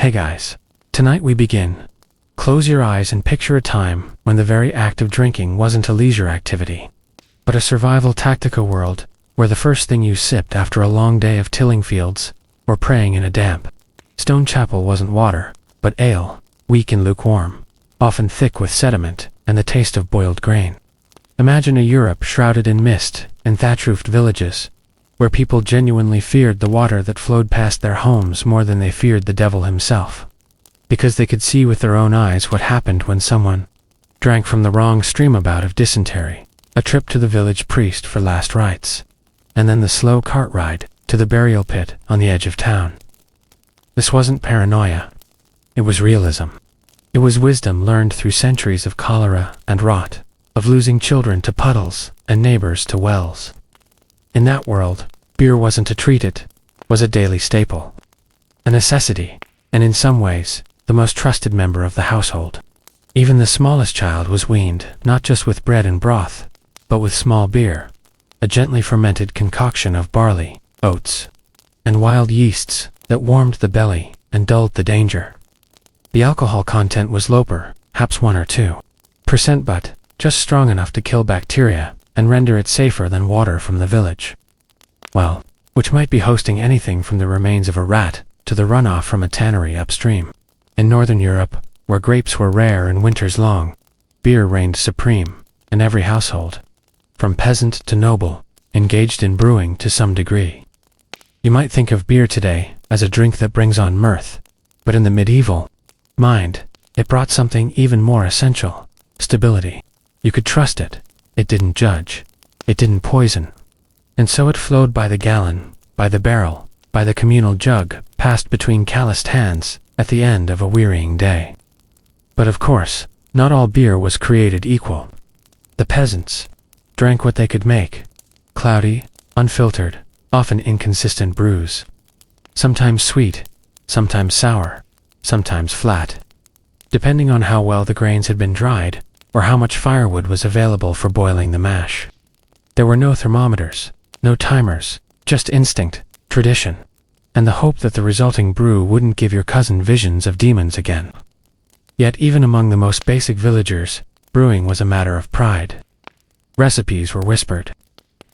Hey guys. Tonight we begin. Close your eyes and picture a time when the very act of drinking wasn't a leisure activity, but a survival tactica world where the first thing you sipped after a long day of tilling fields or praying in a damp stone chapel wasn't water, but ale, weak and lukewarm, often thick with sediment and the taste of boiled grain. Imagine a Europe shrouded in mist and thatch-roofed villages, where people genuinely feared the water that flowed past their homes more than they feared the devil himself, because they could see with their own eyes what happened when someone drank from the wrong streamabout of dysentery, a trip to the village priest for last rites, and then the slow cart ride to the burial pit on the edge of town. This wasn't paranoia. It was realism. It was wisdom learned through centuries of cholera and rot, of losing children to puddles and neighbors to wells. In that world, beer wasn't a treat, it was a daily staple, a necessity, and in some ways, the most trusted member of the household. Even the smallest child was weaned, not just with bread and broth, but with small beer, a gently fermented concoction of barley, oats, and wild yeasts that warmed the belly and dulled the danger. The alcohol content was low, perhaps 1 or 2%, but just strong enough to kill bacteria and render it safer than water from the village. Well, which might be hosting anything from the remains of a rat to the runoff from a tannery upstream. In Northern Europe, where grapes were rare and winters long, beer reigned supreme in every household, from peasant to noble, engaged in brewing to some degree. You might think of beer today as a drink that brings on mirth, but in the medieval mind, it brought something even more essential: stability. You could trust it. It didn't judge. It didn't poison. And so it flowed by the gallon, by the barrel, by the communal jug, passed between calloused hands at the end of a wearying day. But of course, not all beer was created equal. The peasants drank what they could make: cloudy, unfiltered, often inconsistent brews. Sometimes sweet, sometimes sour, sometimes flat, depending on how well the grains had been dried or how much firewood was available for boiling the mash. There were no thermometers, no timers, just instinct, tradition, and the hope that the resulting brew wouldn't give your cousin visions of demons again. Yet even among the most basic villagers, brewing was a matter of pride. Recipes were whispered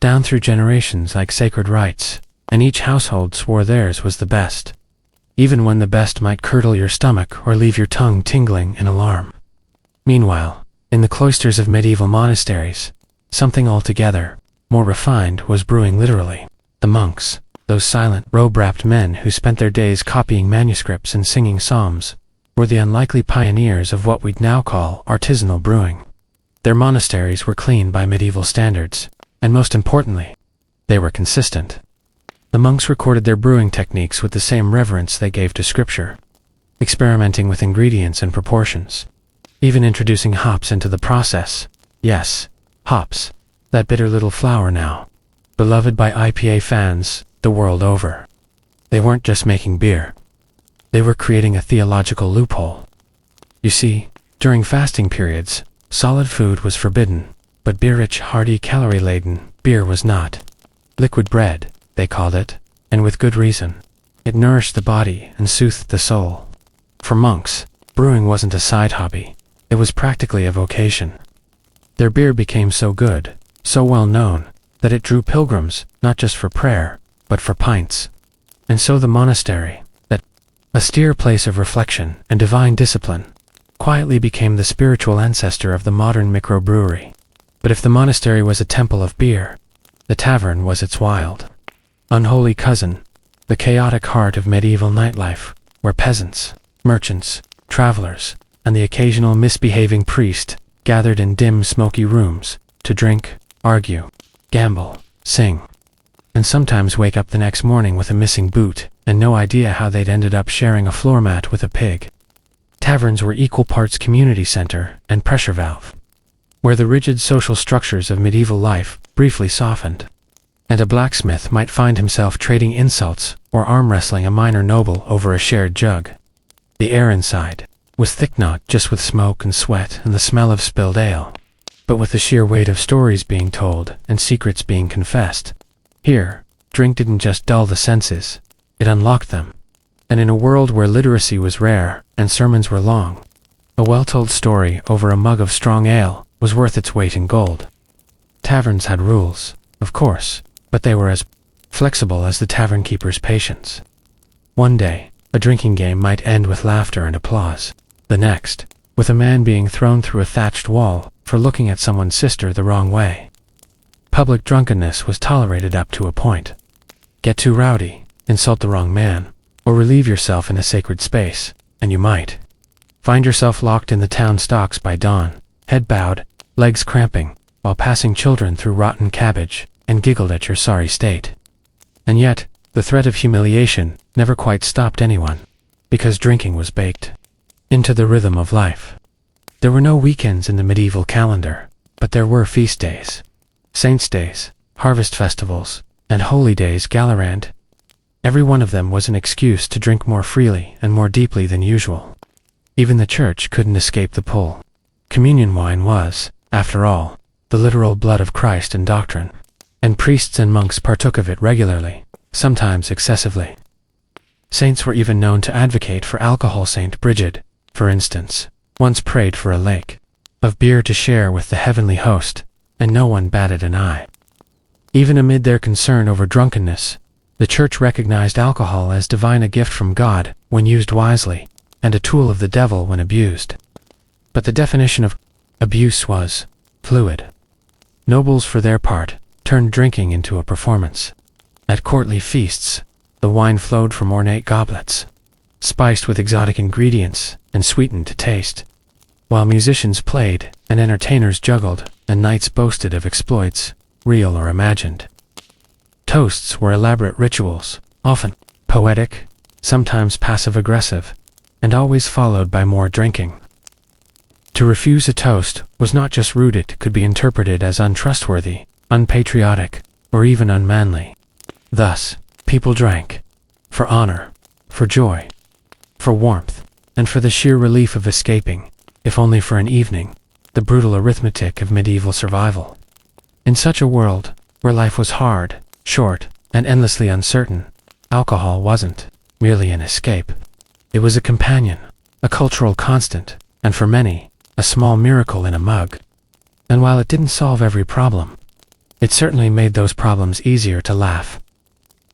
down through generations like sacred rites, and each household swore theirs was the best, even when the best might curdle your stomach or leave your tongue tingling in alarm. Meanwhile, in the cloisters of medieval monasteries, something altogether more refined was brewing literally. The monks, those silent, robe-wrapped men who spent their days copying manuscripts and singing psalms, were the unlikely pioneers of what we'd now call artisanal brewing. Their monasteries were clean by medieval standards, and most importantly, they were consistent. The monks recorded their brewing techniques with the same reverence they gave to scripture, experimenting with ingredients and proportions, even introducing hops into the process. Yes, hops, that bitter little flower now, beloved by IPA fans the world over. They weren't just making beer. They were creating a theological loophole. You see, during fasting periods, solid food was forbidden, but beer-rich, hearty, calorie-laden beer was not. Liquid bread, they called it, and with good reason. It nourished the body and soothed the soul. For monks, brewing wasn't a side hobby. It was practically a vocation. Their beer became so good, so well known, that it drew pilgrims, not just for prayer, but for pints. And so the monastery, that austere place of reflection and divine discipline, quietly became the spiritual ancestor of the modern microbrewery. But if the monastery was a temple of beer, the tavern was its wild, unholy cousin, the chaotic heart of medieval nightlife, where peasants, merchants, travelers, and the occasional misbehaving priest gathered in dim, smoky rooms to drink, argue, gamble, sing, and sometimes wake up the next morning with a missing boot and no idea how they'd ended up sharing a floor mat with a pig. Taverns were equal parts community center and pressure valve, where the rigid social structures of medieval life briefly softened, and a blacksmith might find himself trading insults or arm wrestling a minor noble over a shared jug. The air inside was thick, not just with smoke and sweat and the smell of spilled ale, but with the sheer weight of stories being told and secrets being confessed. Here, drink didn't just dull the senses, it unlocked them. And in a world where literacy was rare and sermons were long, a well-told story over a mug of strong ale was worth its weight in gold. Taverns had rules, of course, but they were as flexible as the tavern keeper's patience. One day, a drinking game might end with laughter and applause. The next, with a man being thrown through a thatched wall for looking at someone's sister the wrong way. Public drunkenness was tolerated up to a point. Get too rowdy, insult the wrong man, or relieve yourself in a sacred space, and you might find yourself locked in the town stocks by dawn, head bowed, legs cramping, while passing children through rotten cabbage and giggled at your sorry state. And yet, the threat of humiliation never quite stopped anyone, because drinking was baked into the rhythm of life. There were no weekends in the medieval calendar, but there were feast days, saints' days, harvest festivals, and holy days galorand. Every one of them was an excuse to drink more freely and more deeply than usual. Even the church couldn't escape the pull. Communion wine was, after all, the literal blood of Christ and doctrine, and priests and monks partook of it regularly, sometimes excessively. Saints were even known to advocate for alcohol. Saint Bridget, for instance, once prayed for a lake of beer to share with the heavenly host, and no one batted an eye. Even amid their concern over drunkenness, the church recognized alcohol as divine, a gift from God when used wisely, and a tool of the devil when abused. But the definition of abuse was fluid. Nobles, for their part, turned drinking into a performance. At courtly feasts, the wine flowed from ornate goblets, spiced with exotic ingredients and sweetened to taste, while musicians played and entertainers juggled and knights boasted of exploits, real or imagined. Toasts were elaborate rituals, often poetic, sometimes passive-aggressive, and always followed by more drinking. To refuse a toast was not just rude, it could be interpreted as untrustworthy, unpatriotic, or even unmanly. Thus, people drank for honor, for joy, for warmth, and for the sheer relief of escaping, if only for an evening, the brutal arithmetic of medieval survival. In such a world, where life was hard, short, and endlessly uncertain, alcohol wasn't merely an escape. It was a companion, a cultural constant, and for many, a small miracle in a mug. And while it didn't solve every problem, it certainly made those problems easier to laugh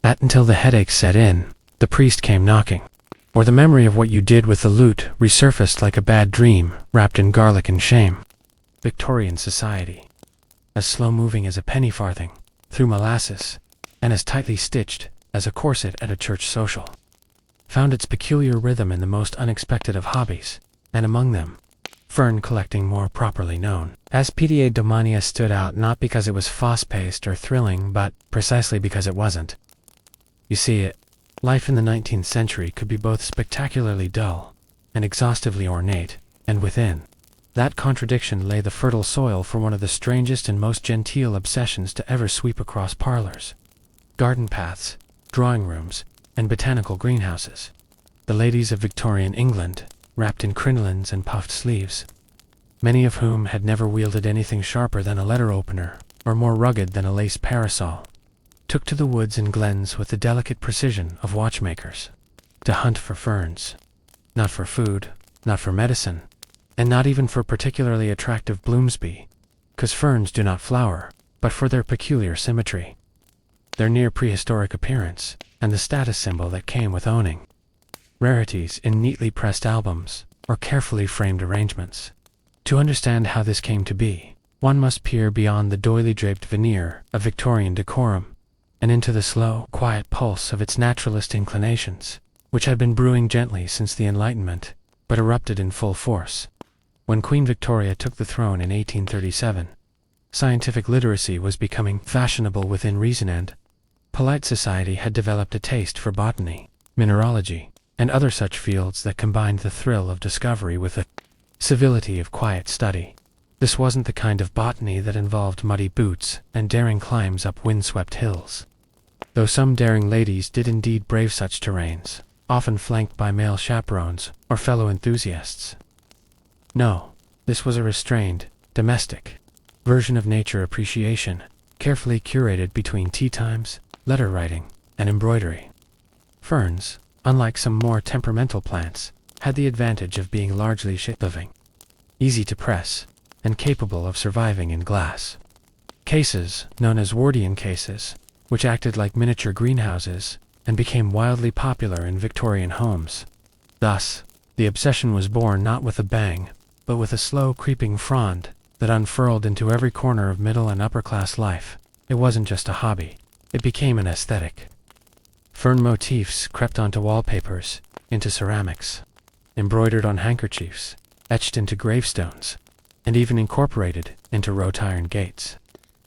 at until the headaches set in, the priest came knocking, or the memory of what you did with the loot resurfaced like a bad dream wrapped in garlic and shame. Victorian society, as slow-moving as a penny farthing through molasses, and as tightly stitched as a corset at a church social, found its peculiar rhythm in the most unexpected of hobbies, and among them, fern collecting, more properly known as Paedeodomania, stood out not because it was fast-paced or thrilling, but precisely because it wasn't. You see, life in the 19th century could be both spectacularly dull and exhaustively ornate, and within that contradiction lay the fertile soil for one of the strangest and most genteel obsessions to ever sweep across parlors, garden paths, drawing rooms, and botanical greenhouses. The ladies of Victorian England, wrapped in crinolines and puffed sleeves, many of whom had never wielded anything sharper than a letter opener or more rugged than a lace parasol, took to the woods and glens with the delicate precision of watchmakers, to hunt for ferns, not for food, not for medicine, and not even for particularly attractive bloomsby, 'cause ferns do not flower, but for their peculiar symmetry, their near prehistoric appearance, and the status symbol that came with owning rarities in neatly pressed albums or carefully framed arrangements. To understand how this came to be, one must peer beyond the doily-draped veneer of Victorian decorum and into the slow, quiet pulse of its naturalist inclinations, which had been brewing gently since the Enlightenment, but erupted in full force when Queen Victoria took the throne in 1837. Scientific literacy was becoming fashionable within reason, and polite society had developed a taste for botany, mineralogy, and other such fields that combined the thrill of discovery with the civility of quiet study. This wasn't the kind of botany that involved muddy boots and daring climbs up windswept hills, though some daring ladies did indeed brave such terrains, often flanked by male chaperones or fellow enthusiasts. No, this was a restrained, domestic version of nature appreciation, carefully curated between tea times, letter writing, and embroidery. Ferns, unlike some more temperamental plants, had the advantage of being largely shit-living, easy to press, and capable of surviving in glass cases, known as Wardian cases, which acted like miniature greenhouses and became wildly popular in Victorian homes. Thus, the obsession was born not with a bang, but with a slow creeping frond that unfurled into every corner of middle and upper-class life. It wasn't just a hobby, it became an aesthetic. Fern motifs crept onto wallpapers, into ceramics, embroidered on handkerchiefs, etched into gravestones, and even incorporated into wrought iron gates.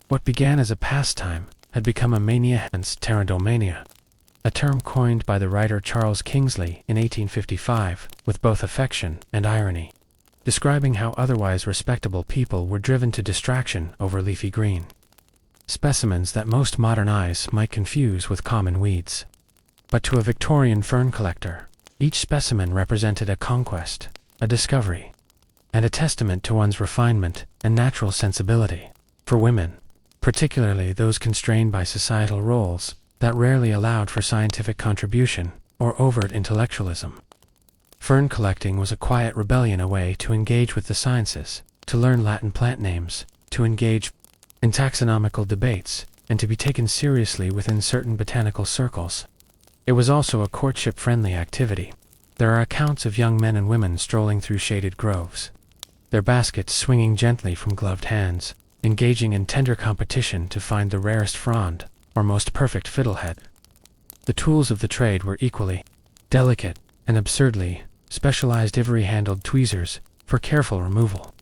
What began as a pastime had become a mania, hence pterandomania, a term coined by the writer Charles Kingsley in 1855 with both affection and irony, describing how otherwise respectable people were driven to distraction over leafy green specimens that most modern eyes might confuse with common weeds. But to a Victorian fern collector, each specimen represented a conquest, a discovery, and a testament to one's refinement and natural sensibility. For women, particularly those constrained by societal roles that rarely allowed for scientific contribution or overt intellectualism, fern collecting was a quiet rebellion, a way to engage with the sciences, to learn Latin plant names, to engage in taxonomical debates, and to be taken seriously within certain botanical circles. It was also a courtship-friendly activity. There are accounts of young men and women strolling through shaded groves, their baskets swinging gently from gloved hands, engaging in tender competition to find the rarest frond or most perfect fiddlehead. The tools of the trade were equally delicate and absurdly specialized ivory-handled tweezers for careful removal,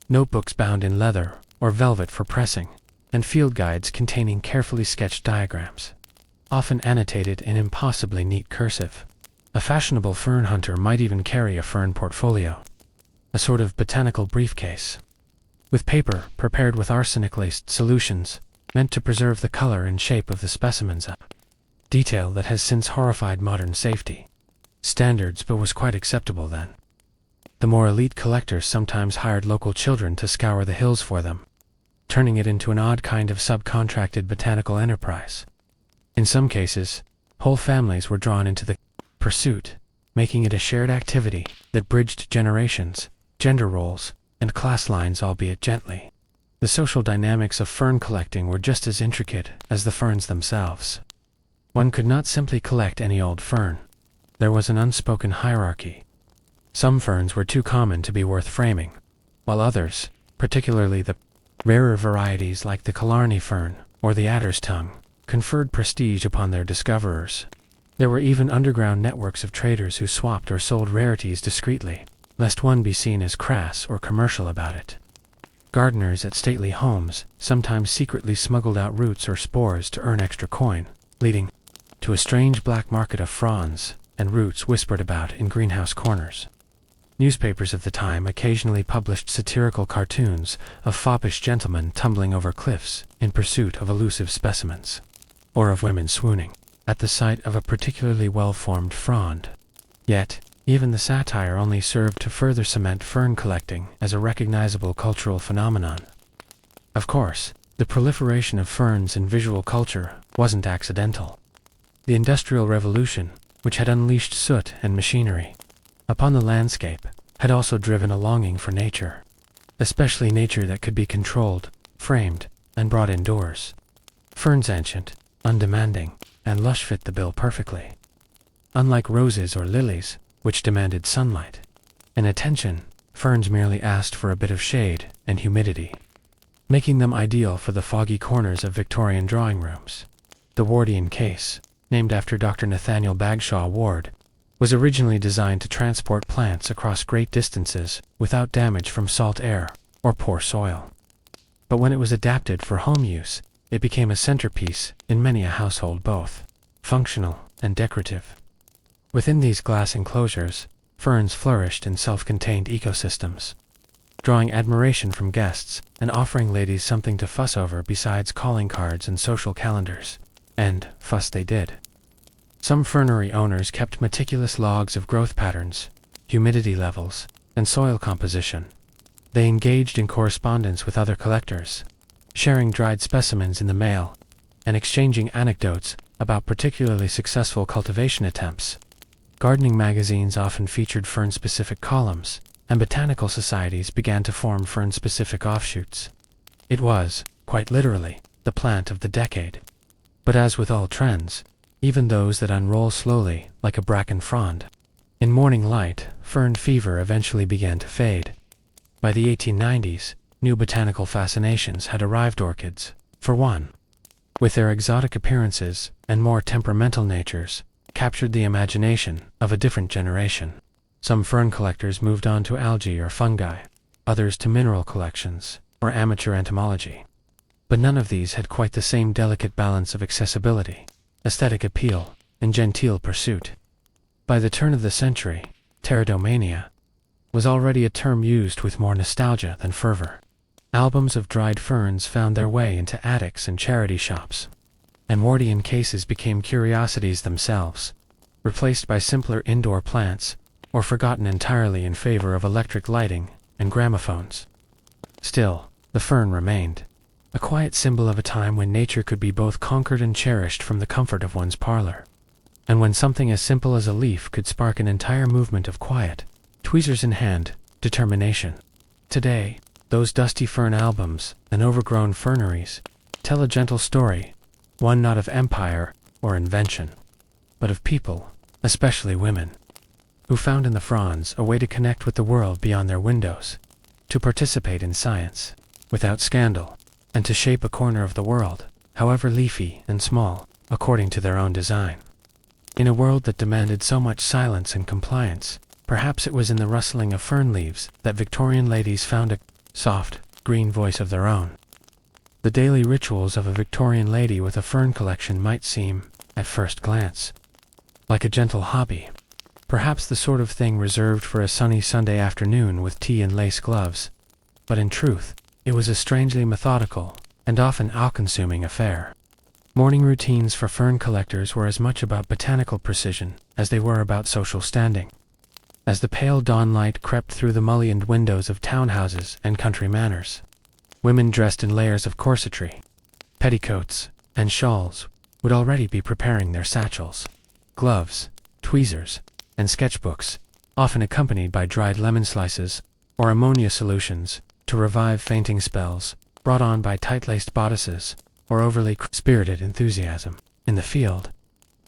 notebooks bound in leather or velvet for pressing, and field guides containing carefully sketched diagrams, often annotated in impossibly neat cursive. A fashionable fern hunter might even carry a fern portfolio, a sort of botanical briefcase, with paper prepared with arsenic-laced solutions meant to preserve the color and shape of the specimens, a detail that has since horrified modern safety standards but was quite acceptable then. The more elite collectors sometimes hired local children to scour the hills for them, turning it into an odd kind of subcontracted botanical enterprise. In some cases, whole families were drawn into the pursuit, making it a shared activity that bridged generations, gender roles, and class lines, albeit gently. The social dynamics of fern collecting were just as intricate as the ferns themselves. One could not simply collect any old fern. There was an unspoken hierarchy. Some ferns were too common to be worth framing, while others, particularly the rarer varieties like the Killarney fern or the adder's tongue, conferred prestige upon their discoverers. There were even underground networks of traders who swapped or sold rarities discreetly, lest one be seen as crass or commercial about it. Gardeners at stately homes sometimes secretly smuggled out roots or spores to earn extra coin, leading to a strange black market of fronds and roots whispered about in greenhouse corners. Newspapers of the time occasionally published satirical cartoons of foppish gentlemen tumbling over cliffs in pursuit of elusive specimens, or of women swooning at the sight of a particularly well-formed frond. Yet, even the satire only served to further cement fern collecting as a recognizable cultural phenomenon. Of course, the proliferation of ferns in visual culture wasn't accidental. The Industrial Revolution, which had unleashed soot and machinery upon the landscape, had also driven a longing for nature, especially nature that could be controlled, framed, and brought indoors. Ferns, ancient, undemanding, and lush, fit the bill perfectly. Unlike roses or lilies, which demanded sunlight and attention, ferns merely asked for a bit of shade and humidity, making them ideal for the foggy corners of Victorian drawing rooms. The Wardian case, named after Dr. Nathaniel Bagshaw Ward, was originally designed to transport plants across great distances without damage from salt air or poor soil. But when it was adapted for home use, it became a centerpiece in many a household, both functional and decorative. Within these glass enclosures, ferns flourished in self-contained ecosystems, drawing admiration from guests and offering ladies something to fuss over besides calling cards and social calendars. And fuss they did. Some fernery owners kept meticulous logs of growth patterns, humidity levels, and soil composition. They engaged in correspondence with other collectors, sharing dried specimens in the mail, and exchanging anecdotes about particularly successful cultivation attempts. Gardening magazines often featured fern-specific columns, and botanical societies began to form fern-specific offshoots. It was, quite literally, the plant of the decade. But as with all trends, even those that unroll slowly, like a bracken frond, in morning light, fern fever eventually began to fade. By the 1890s, new botanical fascinations had arrived. Orchids, for one, with their exotic appearances and more temperamental natures, captured the imagination of a different generation. Some fern collectors moved on to algae or fungi, others to mineral collections or amateur entomology. But none of these had quite the same delicate balance of accessibility, aesthetic appeal, and genteel pursuit. By the turn of the century, pterodomania was already a term used with more nostalgia than fervor. Albums of dried ferns found their way into attics and charity shops, and Wardian cases became curiosities themselves, replaced by simpler indoor plants, or forgotten entirely in favor of electric lighting and gramophones. Still, the fern remained, a quiet symbol of a time when nature could be both conquered and cherished from the comfort of one's parlor, and when something as simple as a leaf could spark an entire movement of quiet, tweezers in hand, determination. Today, those dusty fern albums and overgrown ferneries tell a gentle story, one not of empire or invention, but of people, especially women, who found in the fronds a way to connect with the world beyond their windows, to participate in science, without scandal, and to shape a corner of the world, however leafy and small, according to their own design. In a world that demanded so much silence and compliance, perhaps it was in the rustling of fern leaves that Victorian ladies found a soft, green voice of their own. The daily rituals of a Victorian lady with a fern collection might seem, at first glance, like a gentle hobby, perhaps the sort of thing reserved for a sunny Sunday afternoon with tea and lace gloves, but in truth, it was a strangely methodical and often all-consuming affair. Morning routines for fern collectors were as much about botanical precision as they were about social standing. As the pale dawn light crept through the mullioned windows of townhouses and country manors, women dressed in layers of corsetry, petticoats, and shawls would already be preparing their satchels, gloves, tweezers, and sketchbooks, often accompanied by dried lemon slices or ammonia solutions to revive fainting spells brought on by tight-laced bodices or overly spirited enthusiasm. In the field,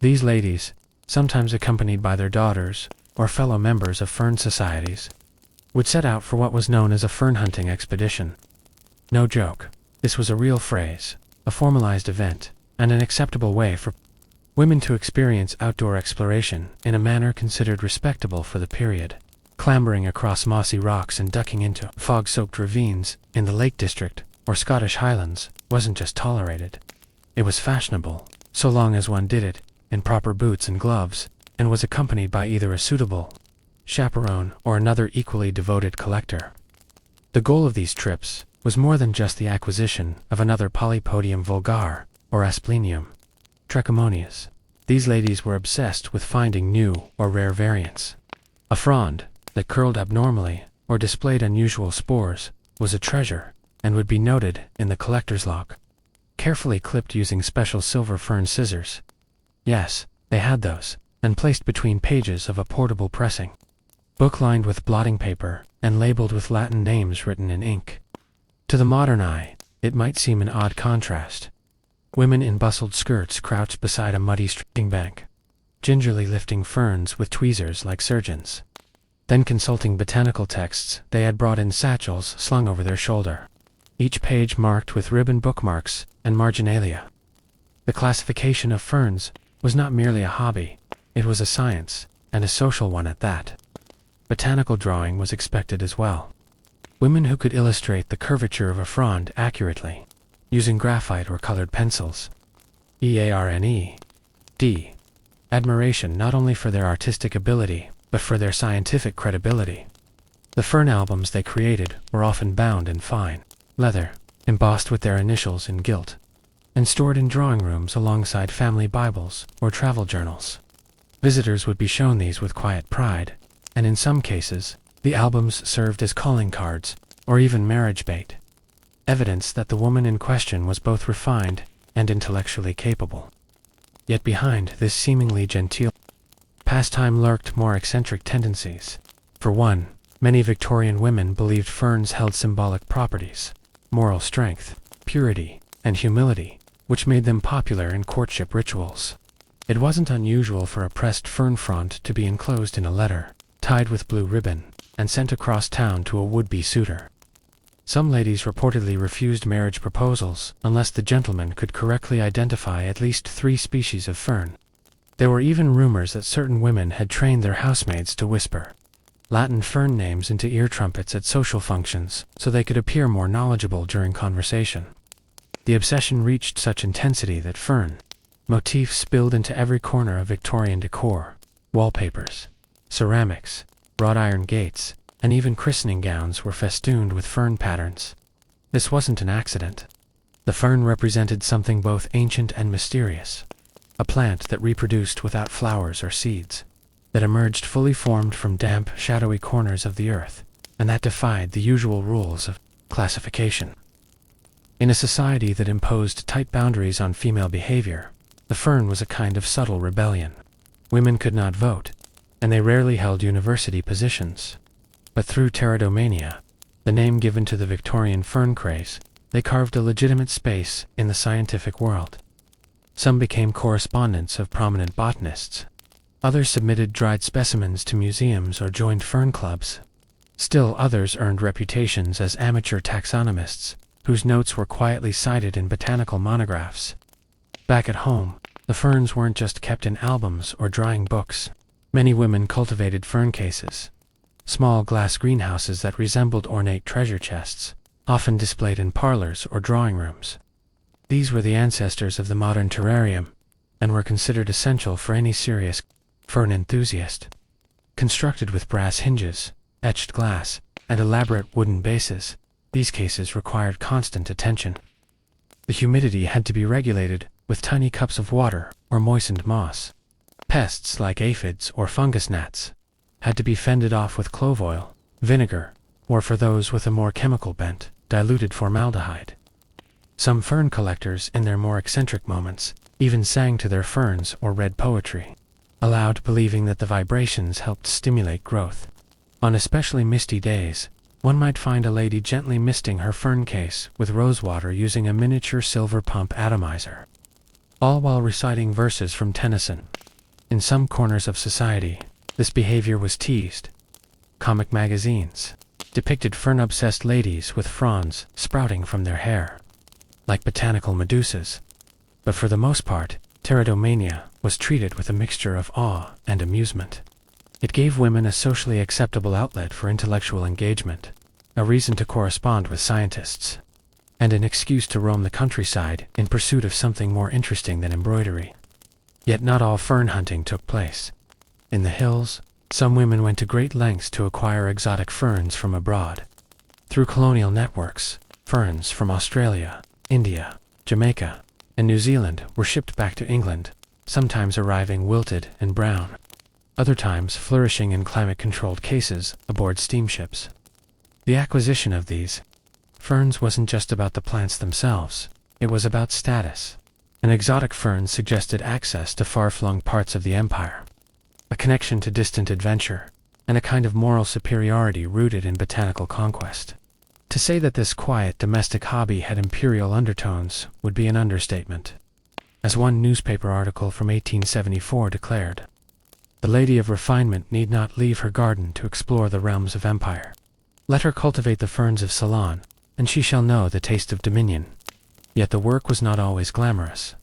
these ladies, sometimes accompanied by their daughters or fellow members of fern societies, would set out for what was known as a fern hunting expedition. No joke, this was a real phrase, a formalized event, and an acceptable way for women to experience outdoor exploration in a manner considered respectable for the period. Clambering across mossy rocks and ducking into fog-soaked ravines in the Lake District or Scottish Highlands wasn't just tolerated. It was fashionable, so long as one did it in proper boots and gloves, and was accompanied by either a suitable chaperone or another equally devoted collector. The goal of these trips was more than just the acquisition of another Polypodium vulgare or Asplenium trichomonias. These ladies were obsessed with finding new or rare variants. A frond that curled abnormally or displayed unusual spores was a treasure and would be noted in the collector's log, carefully clipped using special silver fern scissors. Yes, they had those, and placed between pages of a portable pressing book lined with blotting paper and labeled with Latin names written in ink. To the modern eye, it might seem an odd contrast. Women in bustled skirts crouched beside a muddy stream bank, gingerly lifting ferns with tweezers like surgeons, then consulting botanical texts they had brought in satchels slung over their shoulder, each page marked with ribbon bookmarks and marginalia. The classification of ferns was not merely a hobby, it was a science, and a social one at that. Botanical drawing was expected as well. Women who could illustrate the curvature of a frond accurately, using graphite or colored pencils. EARNE. D. Admiration not only for their artistic ability, but for their scientific credibility. The fern albums they created were often bound in fine leather, embossed with their initials in gilt, and stored in drawing rooms alongside family Bibles or travel journals. Visitors would be shown these with quiet pride, and in some cases, the albums served as calling cards, or even marriage bait, evidence that the woman in question was both refined and intellectually capable. Yet behind this seemingly genteel pastime lurked more eccentric tendencies. For one, many Victorian women believed ferns held symbolic properties, moral strength, purity, and humility, which made them popular in courtship rituals. It wasn't unusual for a pressed fern frond to be enclosed in a letter, tied with blue ribbon, and sent across town to a would-be suitor. Some ladies reportedly refused marriage proposals unless the gentleman could correctly identify at least 3 species of fern. There were even rumors that certain women had trained their housemaids to whisper Latin fern names into ear trumpets at social functions so they could appear more knowledgeable during conversation. The obsession reached such intensity that fern motifs spilled into every corner of Victorian decor: wallpapers, ceramics, wrought iron gates, and even christening gowns were festooned with fern patterns. This wasn't an accident. The fern represented something both ancient and mysterious, a plant that reproduced without flowers or seeds, that emerged fully formed from damp, shadowy corners of the earth, and that defied the usual rules of classification. In a society that imposed tight boundaries on female behavior, the fern was a kind of subtle rebellion. Women could not vote, and they rarely held university positions. But through pterodomania, the name given to the Victorian fern craze, they carved a legitimate space in the scientific world. Some became correspondents of prominent botanists. Others submitted dried specimens to museums or joined fern clubs. Still others earned reputations as amateur taxonomists, whose notes were quietly cited in botanical monographs. Back at home, the ferns weren't just kept in albums or drying books. Many women cultivated fern cases, small glass greenhouses that resembled ornate treasure chests, often displayed in parlors or drawing rooms. These were the ancestors of the modern terrarium, and were considered essential for any serious fern enthusiast. Constructed with brass hinges, etched glass, and elaborate wooden bases, these cases required constant attention. The humidity had to be regulated with tiny cups of water or moistened moss. Pests like aphids or fungus gnats had to be fended off with clove oil, vinegar, or for those with a more chemical bent, diluted formaldehyde. Some fern collectors, in their more eccentric moments, even sang to their ferns or read poetry, aloud, believing that the vibrations helped stimulate growth. On especially misty days, one might find a lady gently misting her fern case with rosewater using a miniature silver pump atomizer, all while reciting verses from Tennyson. In some corners of society, this behavior was teased. Comic magazines depicted fern-obsessed ladies with fronds sprouting from their hair, like botanical medusas. But for the most part, pterodomania was treated with a mixture of awe and amusement. It gave women a socially acceptable outlet for intellectual engagement, a reason to correspond with scientists, and an excuse to roam the countryside in pursuit of something more interesting than embroidery. Yet not all fern hunting took place. In the hills, some women went to great lengths to acquire exotic ferns from abroad. Through colonial networks, ferns from Australia, India, Jamaica, and New Zealand were shipped back to England, sometimes arriving wilted and brown, other times flourishing in climate-controlled cases aboard steamships. The acquisition of these ferns wasn't just about the plants themselves, it was about status. An exotic fern suggested access to far-flung parts of the empire, a connection to distant adventure, and a kind of moral superiority rooted in botanical conquest. To say that this quiet domestic hobby had imperial undertones would be an understatement. As one newspaper article from 1874 declared, "The lady of refinement need not leave her garden to explore the realms of empire. Let her cultivate the ferns of Ceylon, and she shall know the taste of dominion." Yet the work was not always glamorous.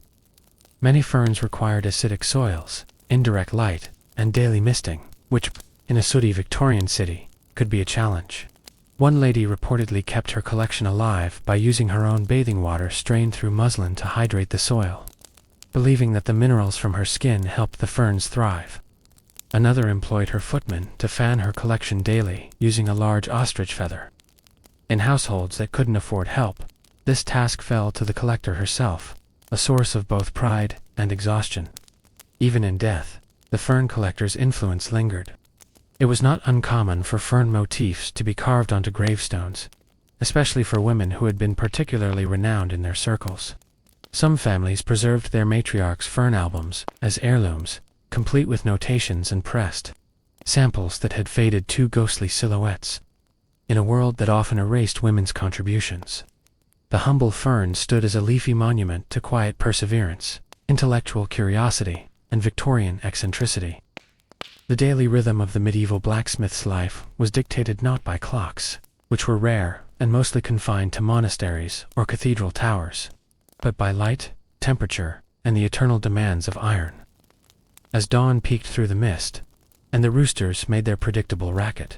Many ferns required acidic soils, indirect light, and daily misting, which, in a sooty Victorian city, could be a challenge. One lady reportedly kept her collection alive by using her own bathing water strained through muslin to hydrate the soil, believing that the minerals from her skin helped the ferns thrive. Another employed her footman to fan her collection daily using a large ostrich feather. In households that couldn't afford help, this task fell to the collector herself, a source of both pride and exhaustion. Even in death, the fern collector's influence lingered. It was not uncommon for fern motifs to be carved onto gravestones, especially for women who had been particularly renowned in their circles. Some families preserved their matriarchs' fern albums as heirlooms, complete with notations and pressed samples that had faded to ghostly silhouettes. In a world that often erased women's contributions, the humble fern stood as a leafy monument to quiet perseverance, intellectual curiosity, and Victorian eccentricity. The daily rhythm of the medieval blacksmith's life was dictated not by clocks, which were rare and mostly confined to monasteries or cathedral towers, but by light, temperature, and the eternal demands of iron. As dawn peeked through the mist, and the roosters made their predictable racket,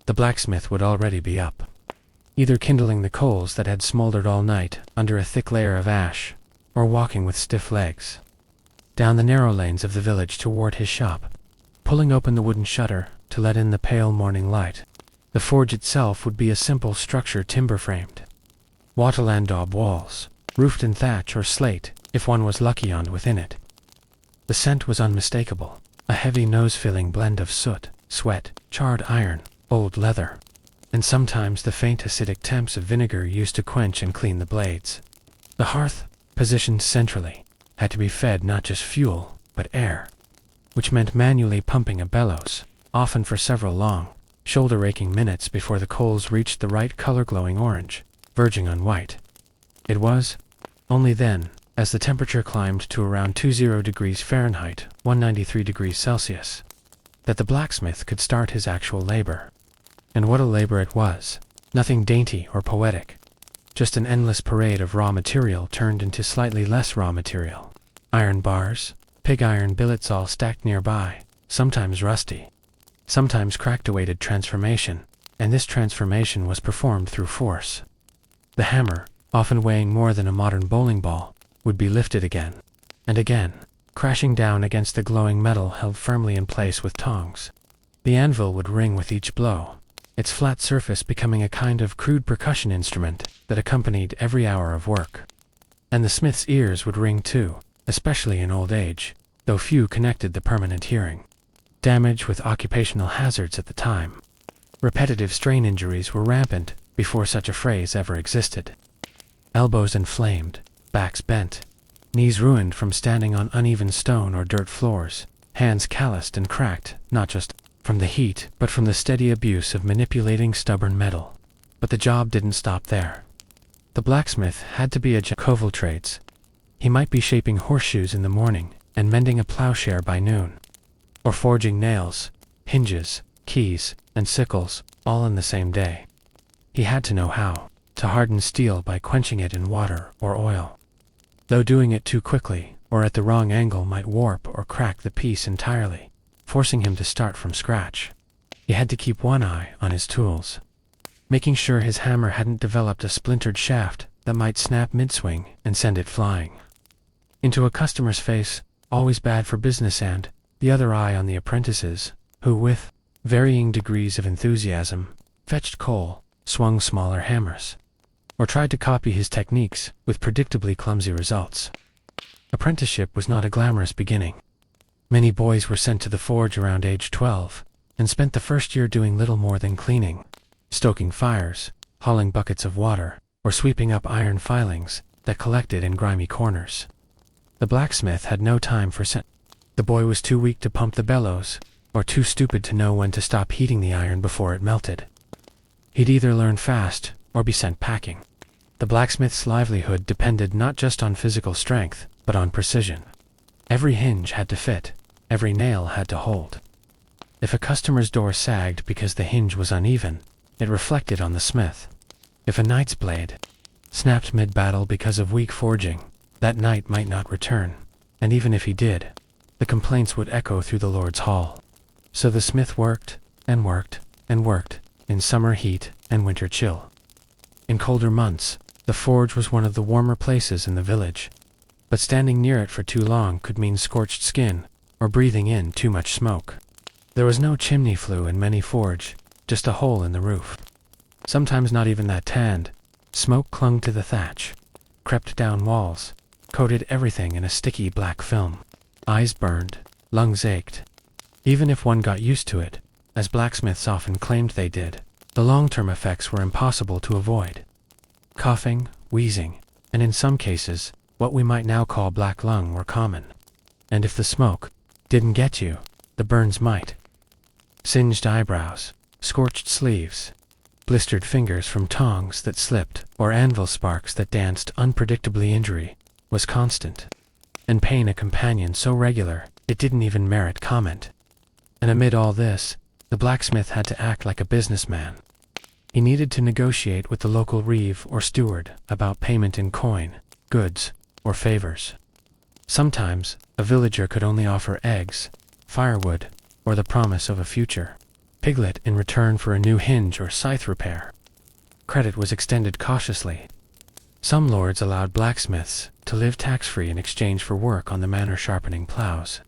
the blacksmith would already be up, either kindling the coals that had smoldered all night under a thick layer of ash, or walking with stiff legs down the narrow lanes of the village toward his shop, pulling open the wooden shutter to let in the pale morning light. The forge itself would be a simple structure timber-framed, wattle and daub walls, roofed in thatch or slate if one was lucky on within it. The scent was unmistakable, a heavy nose-filling blend of soot, sweat, charred iron, old leather, and sometimes the faint acidic temps of vinegar used to quench and clean the blades. The hearth, positioned centrally, had to be fed not just fuel, but air, which meant manually pumping a bellows, often for several long, shoulder-aching minutes before the coals reached the right color-glowing orange, verging on white. It was only then, as the temperature climbed to around 20 degrees Fahrenheit, 193 degrees Celsius, that the blacksmith could start his actual labor. And what a labor it was! Nothing dainty or poetic, just an endless parade of raw material turned into slightly less raw material. Iron bars, pig iron billets all stacked nearby, sometimes rusty, sometimes cracked, awaited transformation, and this transformation was performed through force. The hammer, often weighing more than a modern bowling ball, would be lifted again and again, crashing down against the glowing metal held firmly in place with tongs. The anvil would ring with each blow, its flat surface becoming a kind of crude percussion instrument that accompanied every hour of work. And the smith's ears would ring too, especially in old age, though few connected the permanent hearing damage with occupational hazards at the time. Repetitive strain injuries were rampant before such a phrase ever existed. Elbows inflamed, backs bent, knees ruined from standing on uneven stone or dirt floors, hands calloused and cracked, not just from the heat, but from the steady abuse of manipulating stubborn metal. But the job didn't stop there. The blacksmith had to be a jack of all trades. He might be shaping horseshoes in the morning and mending a plowshare by noon, or forging nails, hinges, keys, and sickles, all in the same day. He had to know how to harden steel by quenching it in water or oil, though doing it too quickly or at the wrong angle might warp or crack the piece entirely, forcing him to start from scratch. He had to keep one eye on his tools, making sure his hammer hadn't developed a splintered shaft that might snap mid-swing and send it flying into a customer's face, always bad for business, and the other eye on the apprentices, who, with varying degrees of enthusiasm, fetched coal, swung smaller hammers, or tried to copy his techniques with predictably clumsy results. Apprenticeship was not a glamorous beginning. Many boys were sent to the forge around age 12, and spent the first year doing little more than cleaning, stoking fires, hauling buckets of water, or sweeping up iron filings that collected in grimy corners. The blacksmith had no time for the boy was too weak to pump the bellows, or too stupid to know when to stop heating the iron before it melted. He'd either learn fast, or be sent packing. The blacksmith's livelihood depended not just on physical strength, but on precision. Every hinge had to fit, every nail had to hold. If a customer's door sagged because the hinge was uneven, it reflected on the smith. If a knight's blade snapped mid-battle because of weak forging, that knight might not return, and even if he did, the complaints would echo through the Lord's hall. So the smith worked, and worked, and worked, in summer heat and winter chill. In colder months, the forge was one of the warmer places in the village, but standing near it for too long could mean scorched skin, or breathing in too much smoke. There was no chimney flue in many forge, just a hole in the roof. Sometimes not even that tanned. Smoke clung to the thatch, crept down walls, coated everything in a sticky black film. Eyes burned, lungs ached. Even if one got used to it, as blacksmiths often claimed they did, the long-term effects were impossible to avoid. Coughing, wheezing, and in some cases, what we might now call black lung were common. And if the smoke didn't get you, the burns might. Singed eyebrows, scorched sleeves, blistered fingers from tongs that slipped, or anvil sparks that danced unpredictably. Injury was constant, and pain a companion so regular it didn't even merit comment. And amid all this, the blacksmith had to act like a businessman. He needed to negotiate with the local reeve or steward about payment in coin, goods, or favors. Sometimes, a villager could only offer eggs, firewood, or the promise of a future piglet in return for a new hinge or scythe repair. Credit was extended cautiously. Some lords allowed blacksmiths to live tax-free in exchange for work on the manor, sharpening plows,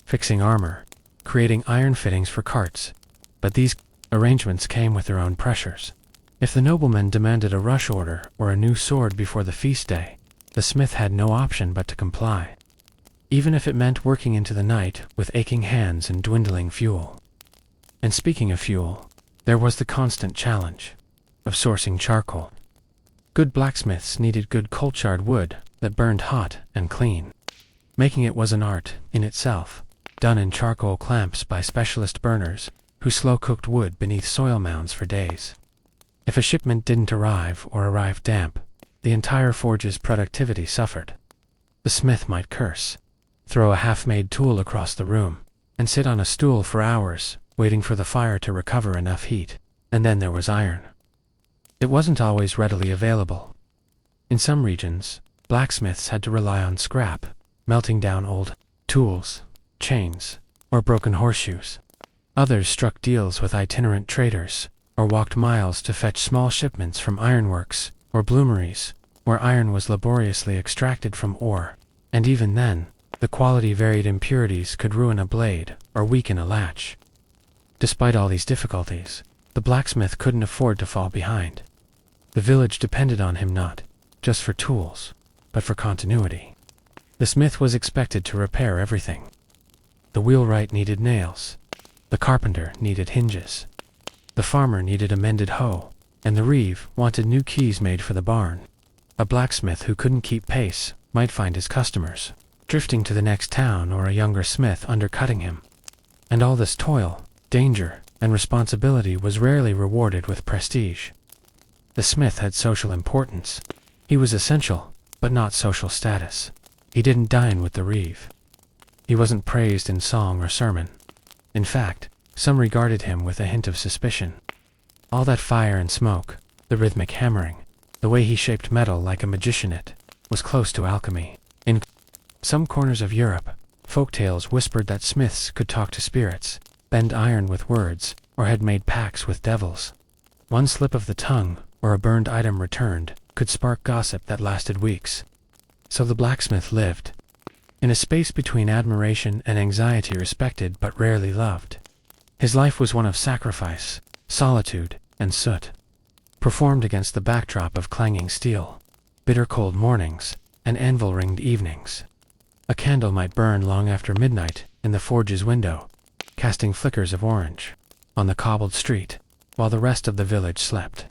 fixing armor, creating iron fittings for carts, but these arrangements came with their own pressures. If the nobleman demanded a rush order or a new sword before the feast day, the smith had no option but to comply, even if it meant working into the night with aching hands and dwindling fuel. And speaking of fuel, there was the constant challenge of sourcing charcoal. Good blacksmiths needed good coal-charred wood that burned hot and clean. Making it was an art in itself, done in charcoal clamps by specialist burners who slow-cooked wood beneath soil mounds for days. If a shipment didn't arrive or arrived damp, the entire forge's productivity suffered. The smith might curse, throw a half-made tool across the room, and sit on a stool for hours, waiting for the fire to recover enough heat. And then there was iron. It wasn't always readily available. In some regions, blacksmiths had to rely on scrap, melting down old tools, chains, or broken horseshoes. Others struck deals with itinerant traders, or walked miles to fetch small shipments from ironworks or bloomeries, where iron was laboriously extracted from ore, and even then, the quality varied. Impurities could ruin a blade or weaken a latch. Despite all these difficulties, the blacksmith couldn't afford to fall behind. The village depended on him not just for tools, but for continuity. The smith was expected to repair everything. The wheelwright needed nails, the carpenter needed hinges, the farmer needed a mended hoe, and the reeve wanted new keys made for the barn. A blacksmith who couldn't keep pace might find his customers drifting to the next town, or a younger smith undercutting him. And all this toil, danger, and responsibility was rarely rewarded with prestige. The smith had social importance. He was essential, but not social status. He didn't dine with the reeve. He wasn't praised in song or sermon. In fact, some regarded him with a hint of suspicion. All that fire and smoke, the rhythmic hammering, the way he shaped metal like a magician, it was close to alchemy. In some corners of Europe, folktales whispered that smiths could talk to spirits, bend iron with words, or had made pacts with devils. One slip of the tongue, or a burned item returned, could spark gossip that lasted weeks. So the blacksmith lived in a space between admiration and anxiety, respected but rarely loved. His life was one of sacrifice, solitude, and soot, performed against the backdrop of clanging steel, bitter cold mornings, and anvil-ringed evenings. A candle might burn long after midnight in the forge's window, casting flickers of orange on the cobbled street, while the rest of the village slept.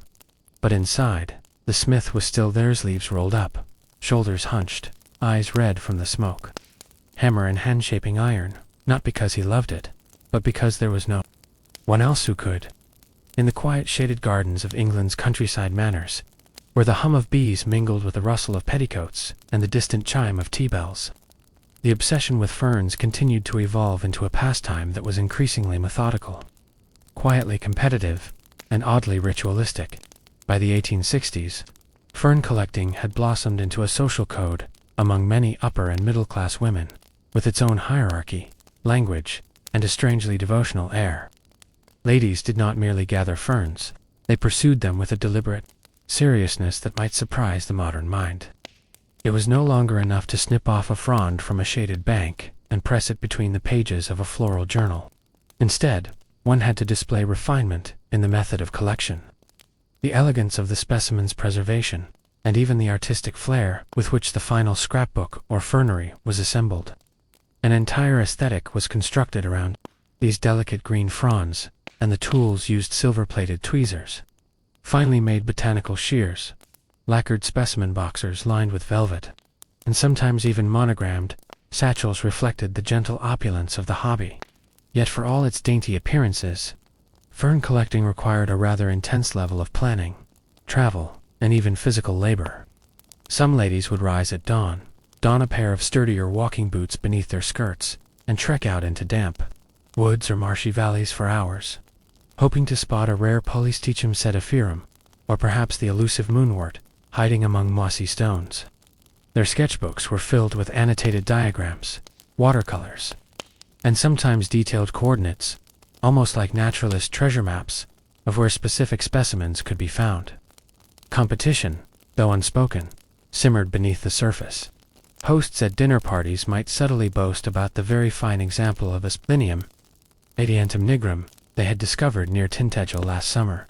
But inside, the smith was still there, sleeves rolled up, shoulders hunched, eyes red from the smoke, hammer in hand shaping iron, not because he loved it, but because there was no one else who could. In the quiet shaded gardens of England's countryside manors, where the hum of bees mingled with the rustle of petticoats and the distant chime of tea bells, the obsession with ferns continued to evolve into a pastime that was increasingly methodical, quietly competitive, and oddly ritualistic. By the 1860s, fern collecting had blossomed into a social code among many upper and middle-class women, with its own hierarchy, language, and a strangely devotional air. Ladies did not merely gather ferns, they pursued them with a deliberate seriousness that might surprise the modern mind. It was no longer enough to snip off a frond from a shaded bank and press it between the pages of a floral journal. Instead, one had to display refinement in the method of collection, the elegance of the specimen's preservation, and even the artistic flair with which the final scrapbook or fernery was assembled. An entire aesthetic was constructed around these delicate green fronds, and the tools used silver-plated tweezers, finely made botanical shears, lacquered specimen boxers lined with velvet, and sometimes even monogrammed satchels reflected the gentle opulence of the hobby. Yet for all its dainty appearances, fern collecting required a rather intense level of planning, travel, and even physical labor. Some ladies would rise at dawn, don a pair of sturdier walking boots beneath their skirts, and trek out into damp woods or marshy valleys for hours, hoping to spot a rare Polystichum sediferum, or perhaps the elusive moonwort, hiding among mossy stones. Their sketchbooks were filled with annotated diagrams, watercolors, and sometimes detailed coordinates, almost like naturalist treasure maps, of where specific specimens could be found. Competition, though unspoken, simmered beneath the surface. Hosts at dinner parties might subtly boast about the very fine example of Asplenium adiantum nigrum they had discovered near Tintagel last summer,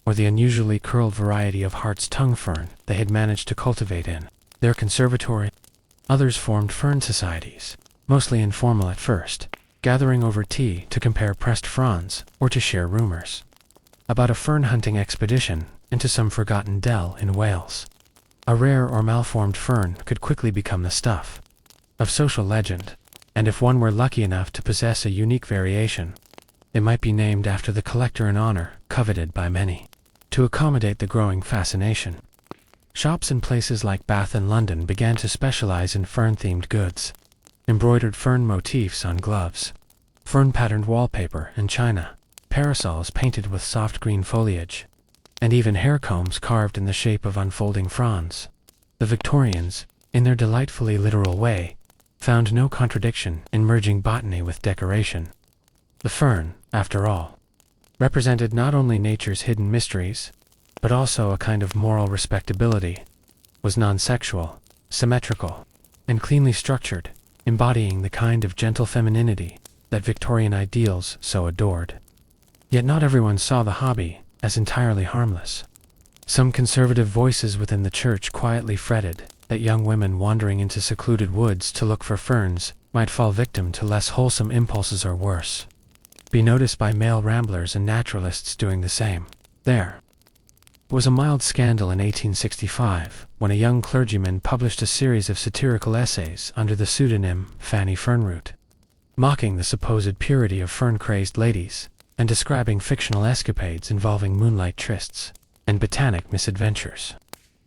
or the unusually curled variety of Hart's tongue fern they had managed to cultivate in their conservatory. Others formed fern societies, mostly informal at first, gathering over tea to compare pressed fronds or to share rumors about a fern hunting expedition into some forgotten dell in Wales. A rare or malformed fern could quickly become the stuff of social legend, and if one were lucky enough to possess a unique variation, it might be named after the collector in honor, coveted by many. To accommodate the growing fascination, shops in places like Bath and London began to specialize in fern-themed goods. Embroidered fern motifs on gloves, fern-patterned wallpaper and china, parasols painted with soft green foliage, and even hair combs carved in the shape of unfolding fronds. The Victorians, in their delightfully literal way, found no contradiction in merging botany with decoration. The fern, after all, represented not only nature's hidden mysteries, but also a kind of moral respectability, was non-sexual, symmetrical, and cleanly structured, embodying the kind of gentle femininity that Victorian ideals so adored. Yet not everyone saw the hobby as entirely harmless. Some conservative voices within the church quietly fretted that young women wandering into secluded woods to look for ferns might fall victim to less wholesome impulses or worse, be noticed by male ramblers and naturalists doing the same. There was a mild scandal in 1865 when a young clergyman published a series of satirical essays under the pseudonym Fanny Fernroot, mocking the supposed purity of fern-crazed ladies and describing fictional escapades involving moonlight trysts and botanic misadventures.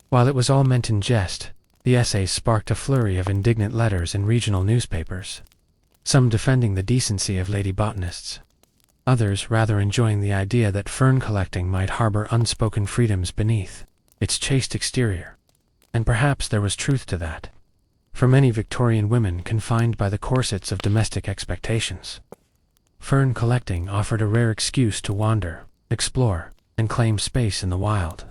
While it was all meant in jest, the essays sparked a flurry of indignant letters in regional newspapers, some defending the decency of lady botanists, others rather enjoying the idea that fern collecting might harbor unspoken freedoms beneath its chaste exterior. And perhaps there was truth to that, for many Victorian women confined by the corsets of domestic expectations, fern collecting offered a rare excuse to wander, explore, and claim space in the wild.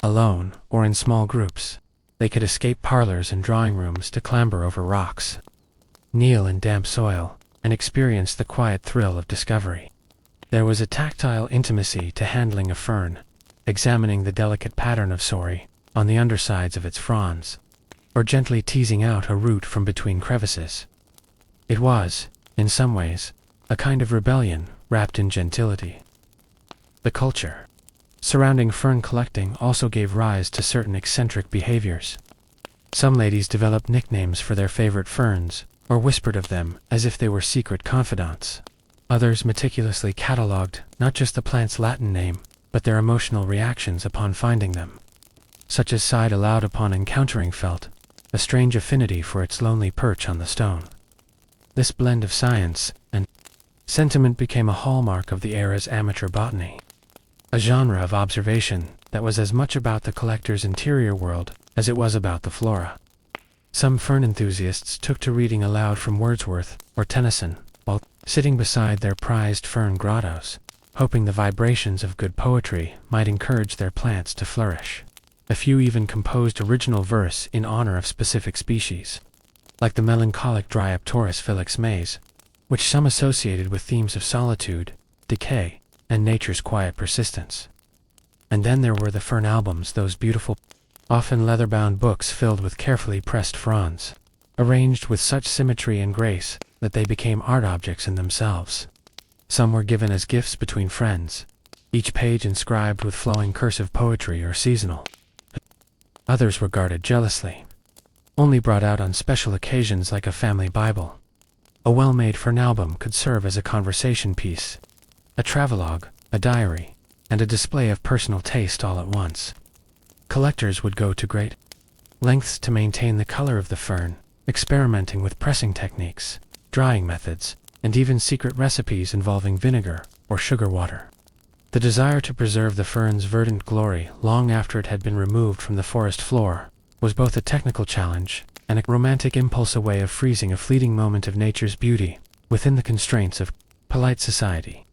Alone, or in small groups, they could escape parlors and drawing rooms to clamber over rocks, kneel in damp soil, and experience the quiet thrill of discovery. There was a tactile intimacy to handling a fern, examining the delicate pattern of sori on the undersides of its fronds, or gently teasing out a root from between crevices. It was, in some ways, a kind of rebellion wrapped in gentility. The culture surrounding fern collecting also gave rise to certain eccentric behaviors. Some ladies developed nicknames for their favorite ferns, or whispered of them as if they were secret confidants. Others meticulously catalogued not just the plant's Latin name, but their emotional reactions upon finding them. Such as sighed aloud upon encountering felt a strange affinity for its lonely perch on the stone. This blend of science and sentiment became a hallmark of the era's amateur botany, a genre of observation that was as much about the collector's interior world as it was about the flora. Some fern enthusiasts took to reading aloud from Wordsworth or Tennyson while sitting beside their prized fern grottos, hoping the vibrations of good poetry might encourage their plants to flourish. A few even composed original verse in honor of specific species, like the melancholic Dryopterus Felix Mays, which some associated with themes of solitude, decay, and nature's quiet persistence. And then there were the fern albums, those beautiful, often leather-bound books filled with carefully pressed fronds, arranged with such symmetry and grace that they became art objects in themselves. Some were given as gifts between friends, each page inscribed with flowing cursive poetry or seasonal. Others were guarded jealously, only brought out on special occasions like a family Bible. A well-made fern album could serve as a conversation piece, a travelogue, a diary, and a display of personal taste all at once. Collectors would go to great lengths to maintain the color of the fern, experimenting with pressing techniques, drying methods, and even secret recipes involving vinegar or sugar water. The desire to preserve the fern's verdant glory long after it had been removed from the forest floor was both a technical challenge and a romantic impulse, a way of freezing a fleeting moment of nature's beauty within the constraints of polite society.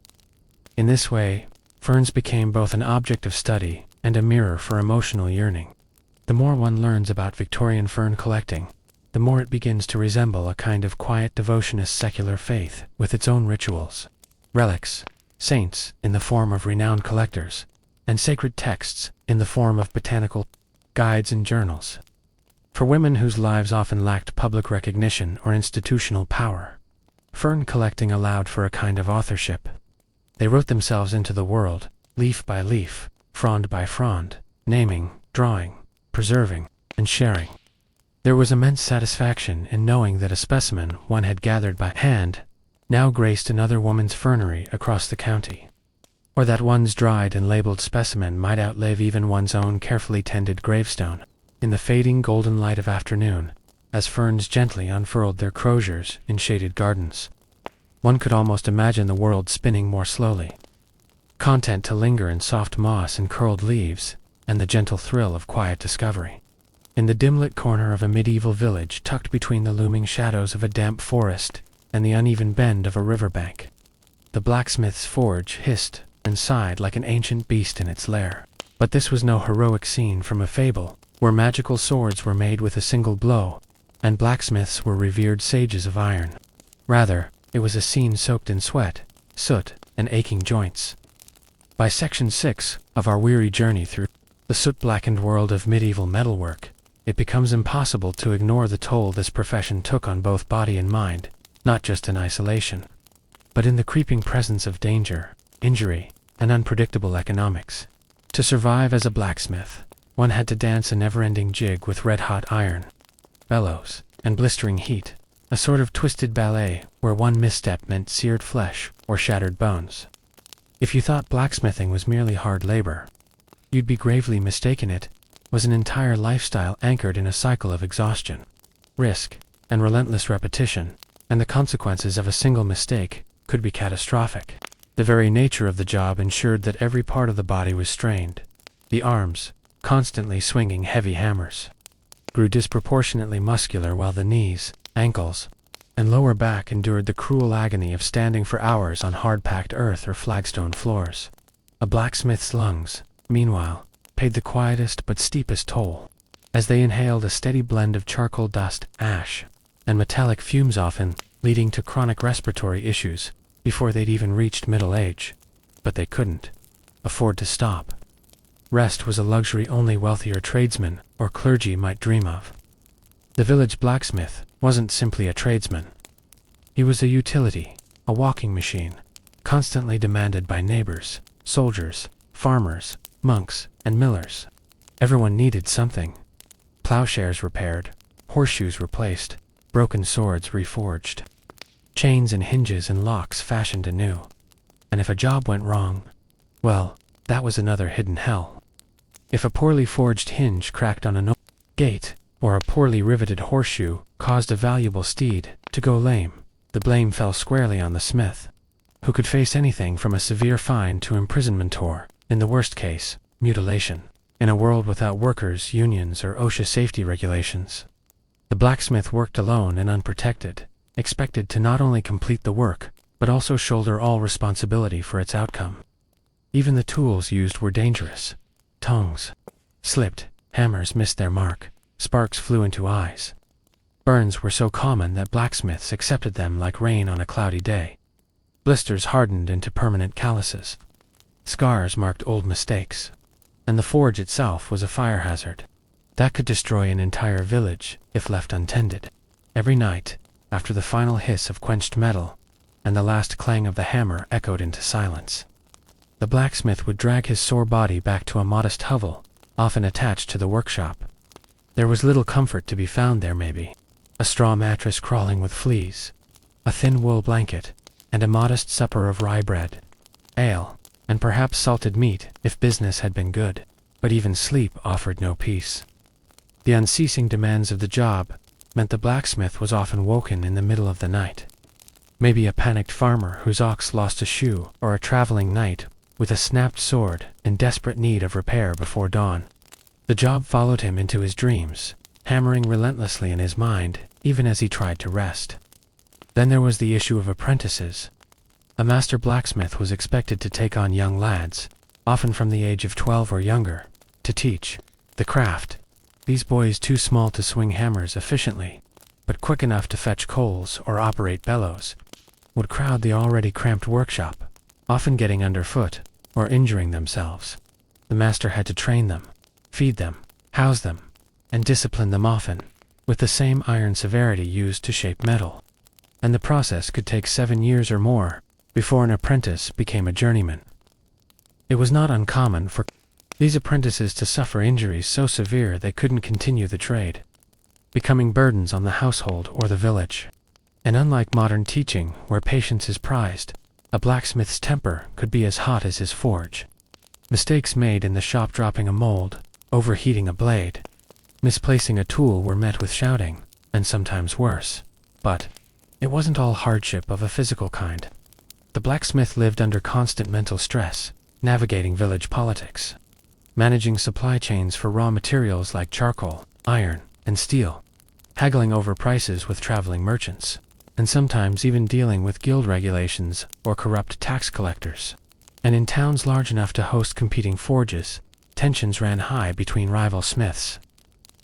In this way, ferns became both an object of study and a mirror for emotional yearning. The more one learns about Victorian fern collecting, the more it begins to resemble a kind of quiet devotionist secular faith with its own rituals, relics, saints in the form of renowned collectors, and sacred texts in the form of botanical guides and journals. For women whose lives often lacked public recognition or institutional power, fern collecting allowed for a kind of authorship. They wrote themselves into the world, leaf by leaf, frond by frond, naming, drawing, preserving, and sharing. There was immense satisfaction in knowing that a specimen one had gathered by hand now graced another woman's fernery across the county, or that one's dried and labeled specimen might outlive even one's own carefully tended gravestone. In the fading golden light of afternoon, as ferns gently unfurled their croziers in shaded gardens, one could almost imagine the world spinning more slowly, content to linger in soft moss and curled leaves, and the gentle thrill of quiet discovery. In the dim-lit corner of a medieval village tucked between the looming shadows of a damp forest and the uneven bend of a riverbank, the blacksmith's forge hissed and sighed like an ancient beast in its lair. But this was no heroic scene from a fable, where magical swords were made with a single blow, and blacksmiths were revered sages of iron. Rather, it was a scene soaked in sweat, soot, and aching joints. By section 6 of our weary journey through the soot-blackened world of medieval metalwork, it becomes impossible to ignore the toll this profession took on both body and mind, not just in isolation, but in the creeping presence of danger, injury, and unpredictable economics. To survive as a blacksmith, one had to dance a never-ending jig with red-hot iron, bellows, and blistering heat, a sort of twisted ballet where one misstep meant seared flesh or shattered bones. If you thought blacksmithing was merely hard labor, you'd be gravely mistaken. It was an entire lifestyle anchored in a cycle of exhaustion, risk, and relentless repetition, and the consequences of a single mistake could be catastrophic. The very nature of the job ensured that every part of the body was strained. The arms, constantly swinging heavy hammers, grew disproportionately muscular, while the knees, ankles, and lower back endured the cruel agony of standing for hours on hard-packed earth or flagstone floors. A blacksmith's lungs, meanwhile, paid the quietest but steepest toll, as they inhaled a steady blend of charcoal dust, ash, and metallic fumes, often leading to chronic respiratory issues before they'd even reached middle age. But they couldn't afford to stop. Rest was a luxury only wealthier tradesmen or clergy might dream of. The village blacksmith wasn't simply a tradesman. He was a utility, a walking machine, constantly demanded by neighbors, soldiers, farmers, monks, and millers. Everyone needed something. Plowshares repaired, horseshoes replaced, broken swords reforged, chains and hinges and locks fashioned anew. And if a job went wrong, well, that was another hidden hell. If a poorly forged hinge cracked on a gate, or a poorly riveted horseshoe caused a valuable steed to go lame, the blame fell squarely on the smith, who could face anything from a severe fine to imprisonment or, in the worst case, mutilation. In a world without workers' unions or OSHA safety regulations, the blacksmith worked alone and unprotected, expected to not only complete the work, but also shoulder all responsibility for its outcome. Even the tools used were dangerous. Tongues slipped, hammers missed their mark, sparks flew into eyes. Burns were so common that blacksmiths accepted them like rain on a cloudy day. Blisters hardened into permanent calluses. Scars marked old mistakes. And the forge itself was a fire hazard that could destroy an entire village if left untended. Every night, after the final hiss of quenched metal and the last clang of the hammer echoed into silence, the blacksmith would drag his sore body back to a modest hovel, often attached to the workshop. There was little comfort to be found there, maybe. A straw mattress crawling with fleas, a thin wool blanket, and a modest supper of rye bread, ale, and perhaps salted meat if business had been good. But even sleep offered no peace. The unceasing demands of the job meant the blacksmith was often woken in the middle of the night. Maybe a panicked farmer whose ox lost a shoe, or a traveling knight with a snapped sword in desperate need of repair before dawn. The job followed him into his dreams, hammering relentlessly in his mind even as he tried to rest. Then there was the issue of apprentices. A master blacksmith was expected to take on young lads, often from the age of 12 or younger, to teach the craft. These boys too small to swing hammers efficiently, but quick enough to fetch coals or operate bellows, would crowd the already cramped workshop, often getting underfoot or injuring themselves. The master had to train them, feed them, house them, and discipline them often, with the same iron severity used to shape metal. And the process could take 7 years or more before an apprentice became a journeyman. It was not uncommon for these apprentices to suffer injuries so severe they couldn't continue the trade, becoming burdens on the household or the village. And unlike modern teaching, where patience is prized, a blacksmith's temper could be as hot as his forge. Mistakes made in the shop, dropping a mold, overheating a blade, misplacing a tool, were met with shouting, and sometimes worse. But it wasn't all hardship of a physical kind. The blacksmith lived under constant mental stress, navigating village politics, managing supply chains for raw materials like charcoal, iron, and steel, haggling over prices with traveling merchants, and sometimes even dealing with guild regulations or corrupt tax collectors. And in towns large enough to host competing forges, tensions ran high between rival smiths.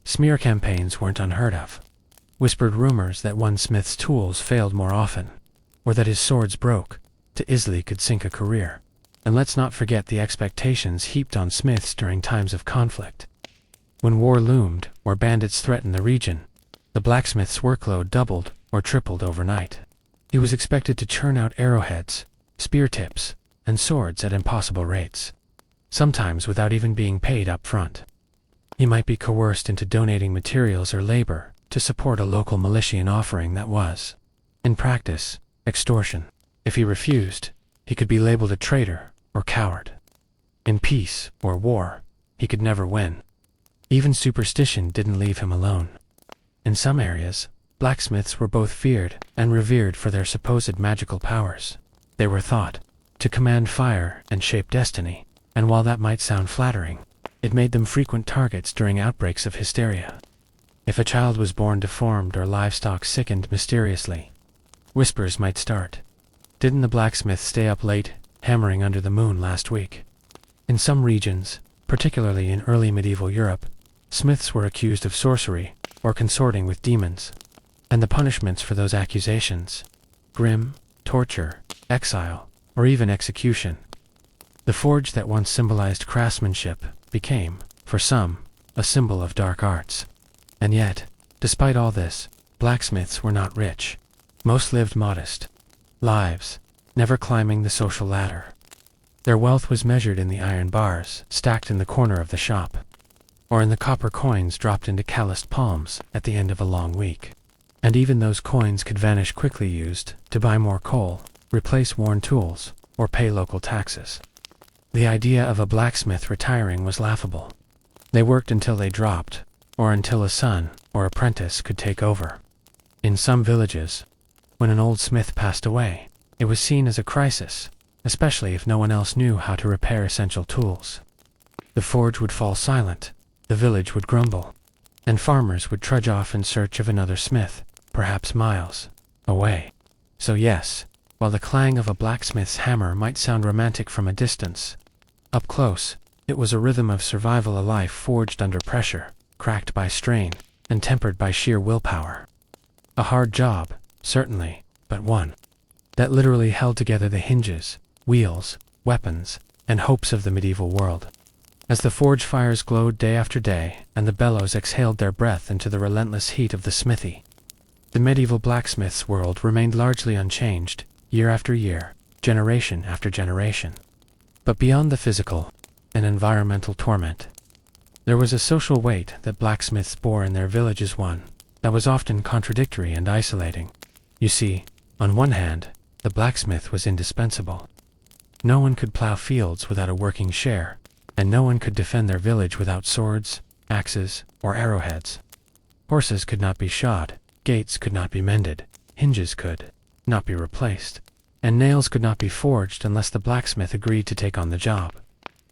Smear campaigns weren't unheard of. Whispered rumors that one smith's tools failed more often, or that his swords broke, too easily could sink a career. And let's not forget the expectations heaped on smiths during times of conflict. When war loomed or bandits threatened the region, the blacksmith's workload doubled or tripled overnight. He was expected to churn out arrowheads, spear tips, and swords at impossible rates, sometimes without even being paid up front. He might be coerced into donating materials or labor to support a local militian offering that was, in practice, extortion. If he refused, he could be labeled a traitor or coward. In peace or war, he could never win. Even superstition didn't leave him alone. In some areas, blacksmiths were both feared and revered for their supposed magical powers. They were thought to command fire and shape destiny, and while that might sound flattering, it made them frequent targets during outbreaks of hysteria. If a child was born deformed or livestock sickened mysteriously, whispers might start. Didn't the blacksmith stay up late, hammering under the moon last week? In some regions, particularly in early medieval Europe, smiths were accused of sorcery or consorting with demons, and the punishments for those accusations: grim, torture, exile, or even execution. The forge that once symbolized craftsmanship became, for some, a symbol of dark arts. And yet, despite all this, blacksmiths were not rich. Most lived modest lives, never climbing the social ladder. Their wealth was measured in the iron bars stacked in the corner of the shop, or in the copper coins dropped into calloused palms at the end of a long week. And even those coins could vanish quickly, used to buy more coal, replace worn tools, or pay local taxes. The idea of a blacksmith retiring was laughable. They worked until they dropped, or until a son or apprentice could take over. In some villages, when an old smith passed away, it was seen as a crisis, especially if no one else knew how to repair essential tools. The forge would fall silent, the village would grumble, and farmers would trudge off in search of another smith, perhaps miles away. So yes, while the clang of a blacksmith's hammer might sound romantic from a distance, up close, it was a rhythm of survival, a life forged under pressure, cracked by strain, and tempered by sheer willpower. A hard job, certainly, but one that literally held together the hinges, wheels, weapons, and hopes of the medieval world. As the forge fires glowed day after day, and the bellows exhaled their breath into the relentless heat of the smithy, the medieval blacksmith's world remained largely unchanged, year after year, generation after generation. But beyond the physical and environmental torment, There was a social weight that blacksmiths bore in their villages, one that was often contradictory and isolating. You see, on one hand, the blacksmith was indispensable. No one could plow fields without a working share, and no one could defend their village without swords, axes, or arrowheads. Horses could not be shod, gates could not be mended, hinges could not be replaced, and nails could not be forged unless the blacksmith agreed to take on the job.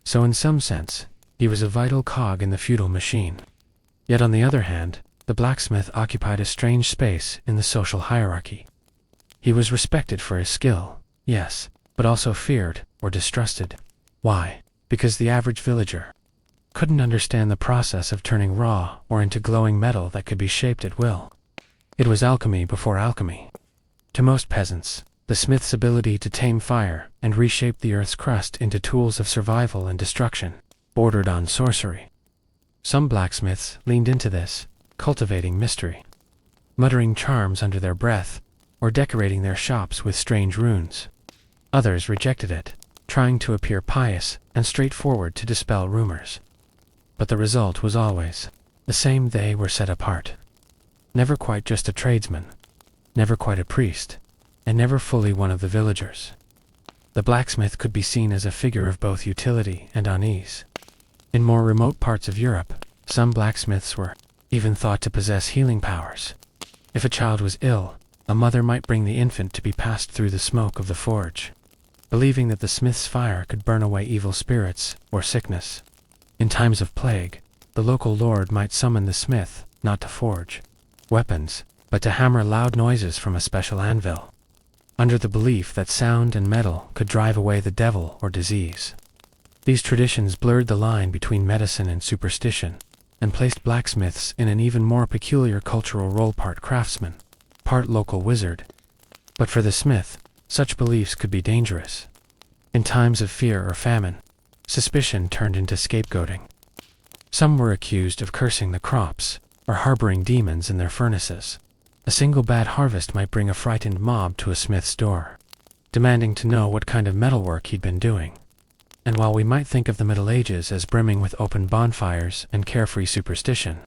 So in some sense, he was a vital cog in the feudal machine. Yet on the other hand, the blacksmith occupied a strange space in the social hierarchy. He was respected for his skill, yes, but also feared or distrusted. Why? Because the average villager couldn't understand the process of turning raw or into glowing metal that could be shaped at will. It was alchemy before alchemy. To most peasants, the smith's ability to tame fire and reshape the earth's crust into tools of survival and destruction bordered on sorcery. Some blacksmiths leaned into this, cultivating mystery, muttering charms under their breath, or decorating their shops with strange runes. Others rejected it, trying to appear pious and straightforward to dispel rumors. But the result was always the same: they were set apart. Never quite just a tradesman, never quite a priest, and never fully one of the villagers. The blacksmith could be seen as a figure of both utility and unease. In more remote parts of Europe, some blacksmiths were even thought to possess healing powers. If a child was ill, a mother might bring the infant to be passed through the smoke of the forge, believing that the smith's fire could burn away evil spirits or sickness. In times of plague, the local lord might summon the smith not to forge weapons, but to hammer loud noises from a special anvil, under the belief that sound and metal could drive away the devil or disease. These traditions blurred the line between medicine and superstition, and placed blacksmiths in an even more peculiar cultural role: part craftsman, part local wizard. But for the smith, such beliefs could be dangerous. In times of fear or famine, suspicion turned into scapegoating. Some were accused of cursing the crops or harboring demons in their furnaces. A single bad harvest might bring a frightened mob to a smith's door, demanding to know what kind of metalwork he'd been doing. And while we might think of the Middle Ages as brimming with open bonfires and carefree superstition,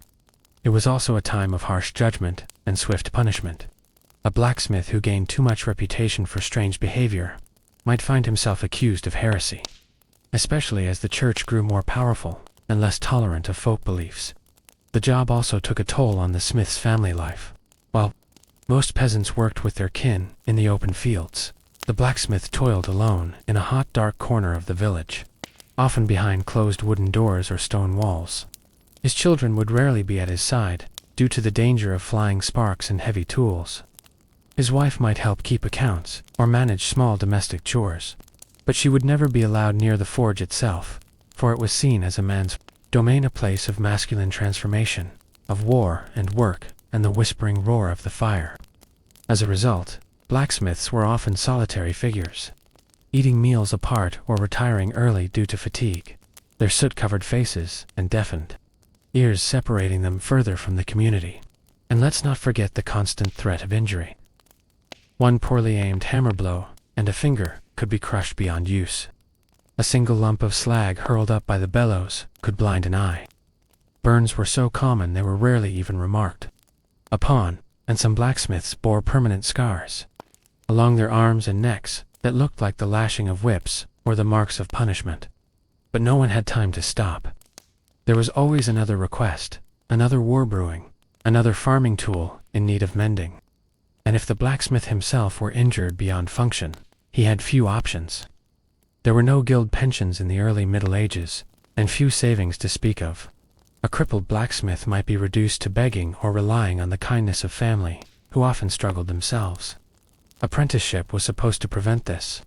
it was also a time of harsh judgment and swift punishment. A blacksmith who gained too much reputation for strange behavior might find himself accused of heresy, especially as the church grew more powerful and less tolerant of folk beliefs. The job also took a toll on the smith's family life. While most peasants worked with their kin in the open fields, the blacksmith toiled alone in a hot, dark corner of the village, often behind closed wooden doors or stone walls. His children would rarely be at his side, due to the danger of flying sparks and heavy tools. His wife might help keep accounts or manage small domestic chores, but she would never be allowed near the forge itself, for it was seen as a man's domain, a place of masculine transformation, of war and work, and the whispering roar of the fire. As a result, blacksmiths were often solitary figures, eating meals apart or retiring early due to fatigue, their soot-covered faces and deafened ears separating them further from the community. And let's not forget the constant threat of injury. One poorly aimed hammer blow, and a finger could be crushed beyond use. A single lump of slag hurled up by the bellows could blind an eye. Burns were so common they were rarely even remarked upon, and some blacksmiths bore permanent scars along their arms and necks that looked like the lashing of whips or the marks of punishment. But no one had time to stop. There was always another request, another war brewing, another farming tool in need of mending. And if the blacksmith himself were injured beyond function, he had few options. There were no guild pensions in the early Middle Ages, and few savings to speak of. A crippled blacksmith might be reduced to begging or relying on the kindness of family, who often struggled themselves. Apprenticeship was supposed to prevent this.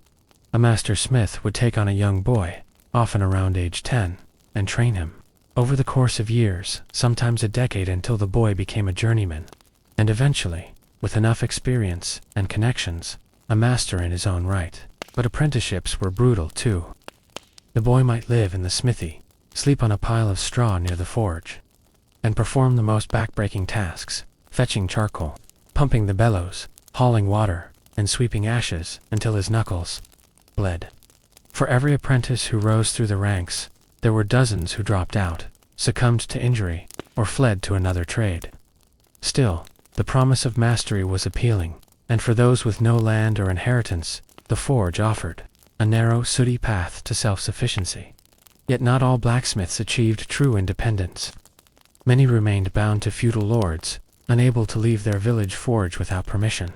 A master smith would take on a young boy, often around age 10, and train him. Over the course of years, sometimes a decade, until the boy became a journeyman, and eventually, with enough experience and connections, a master in his own right. But apprenticeships were brutal too. The boy might live in the smithy, sleep on a pile of straw near the forge, and perform the most back-breaking tasks: fetching charcoal, pumping the bellows, hauling water, and sweeping ashes until his knuckles bled. For every apprentice who rose through the ranks, there were dozens who dropped out, succumbed to injury, or fled to another trade. Still, the promise of mastery was appealing, and for those with no land or inheritance, the forge offered a narrow, sooty path to self-sufficiency. Yet not all blacksmiths achieved true independence. Many remained bound to feudal lords, unable to leave their village forge without permission.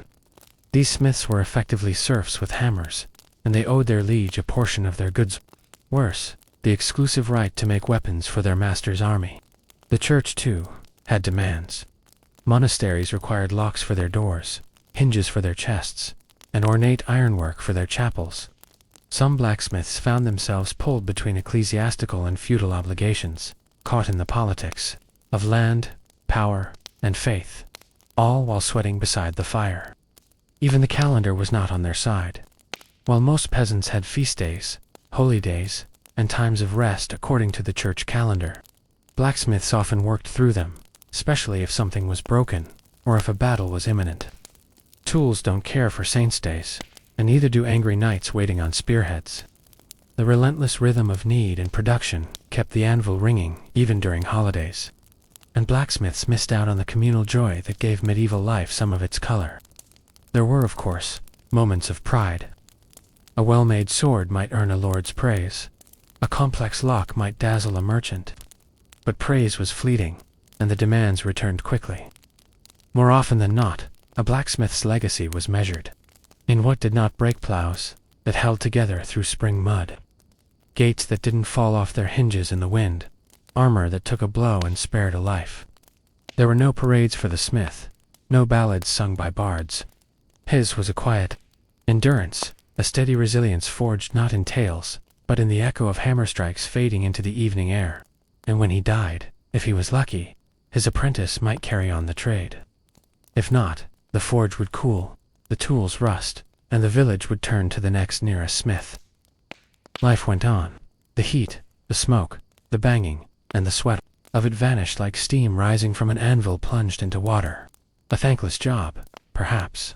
These smiths were effectively serfs with hammers, and they owed their liege a portion of their goods. Worse, the exclusive right to make weapons for their master's army. The church, too, had demands. Monasteries required locks for their doors, hinges for their chests, and ornate ironwork for their chapels. Some blacksmiths found themselves pulled between ecclesiastical and feudal obligations, caught in the politics of land, power, and faith, all while sweating beside the fire. Even the calendar was not on their side. While most peasants had feast days, holy days, and times of rest according to the church calendar, blacksmiths often worked through them, especially if something was broken, or if a battle was imminent. Tools don't care for saints' days, and neither do angry knights waiting on spearheads. The relentless rhythm of need and production kept the anvil ringing even during holidays, and blacksmiths missed out on the communal joy that gave medieval life some of its color. There were, of course, moments of pride. A well-made sword might earn a lord's praise. A complex lock might dazzle a merchant. But praise was fleeting, and the demands returned quickly. More often than not, a blacksmith's legacy was measured in what did not break plows that held together through spring mud, gates that didn't fall off their hinges in the wind, armor that took a blow and spared a life. There were no parades for the smith, no ballads sung by bards. His was a quiet endurance, a steady resilience forged not in tales, but in the echo of hammer strikes fading into the evening air. And when he died, if he was lucky, his apprentice might carry on the trade. If not, the forge would cool, the tools rust, and the village would turn to the next nearest smith. Life went on. The heat, the smoke, the banging, and the sweat of it vanished like steam rising from an anvil plunged into water. A thankless job, perhaps.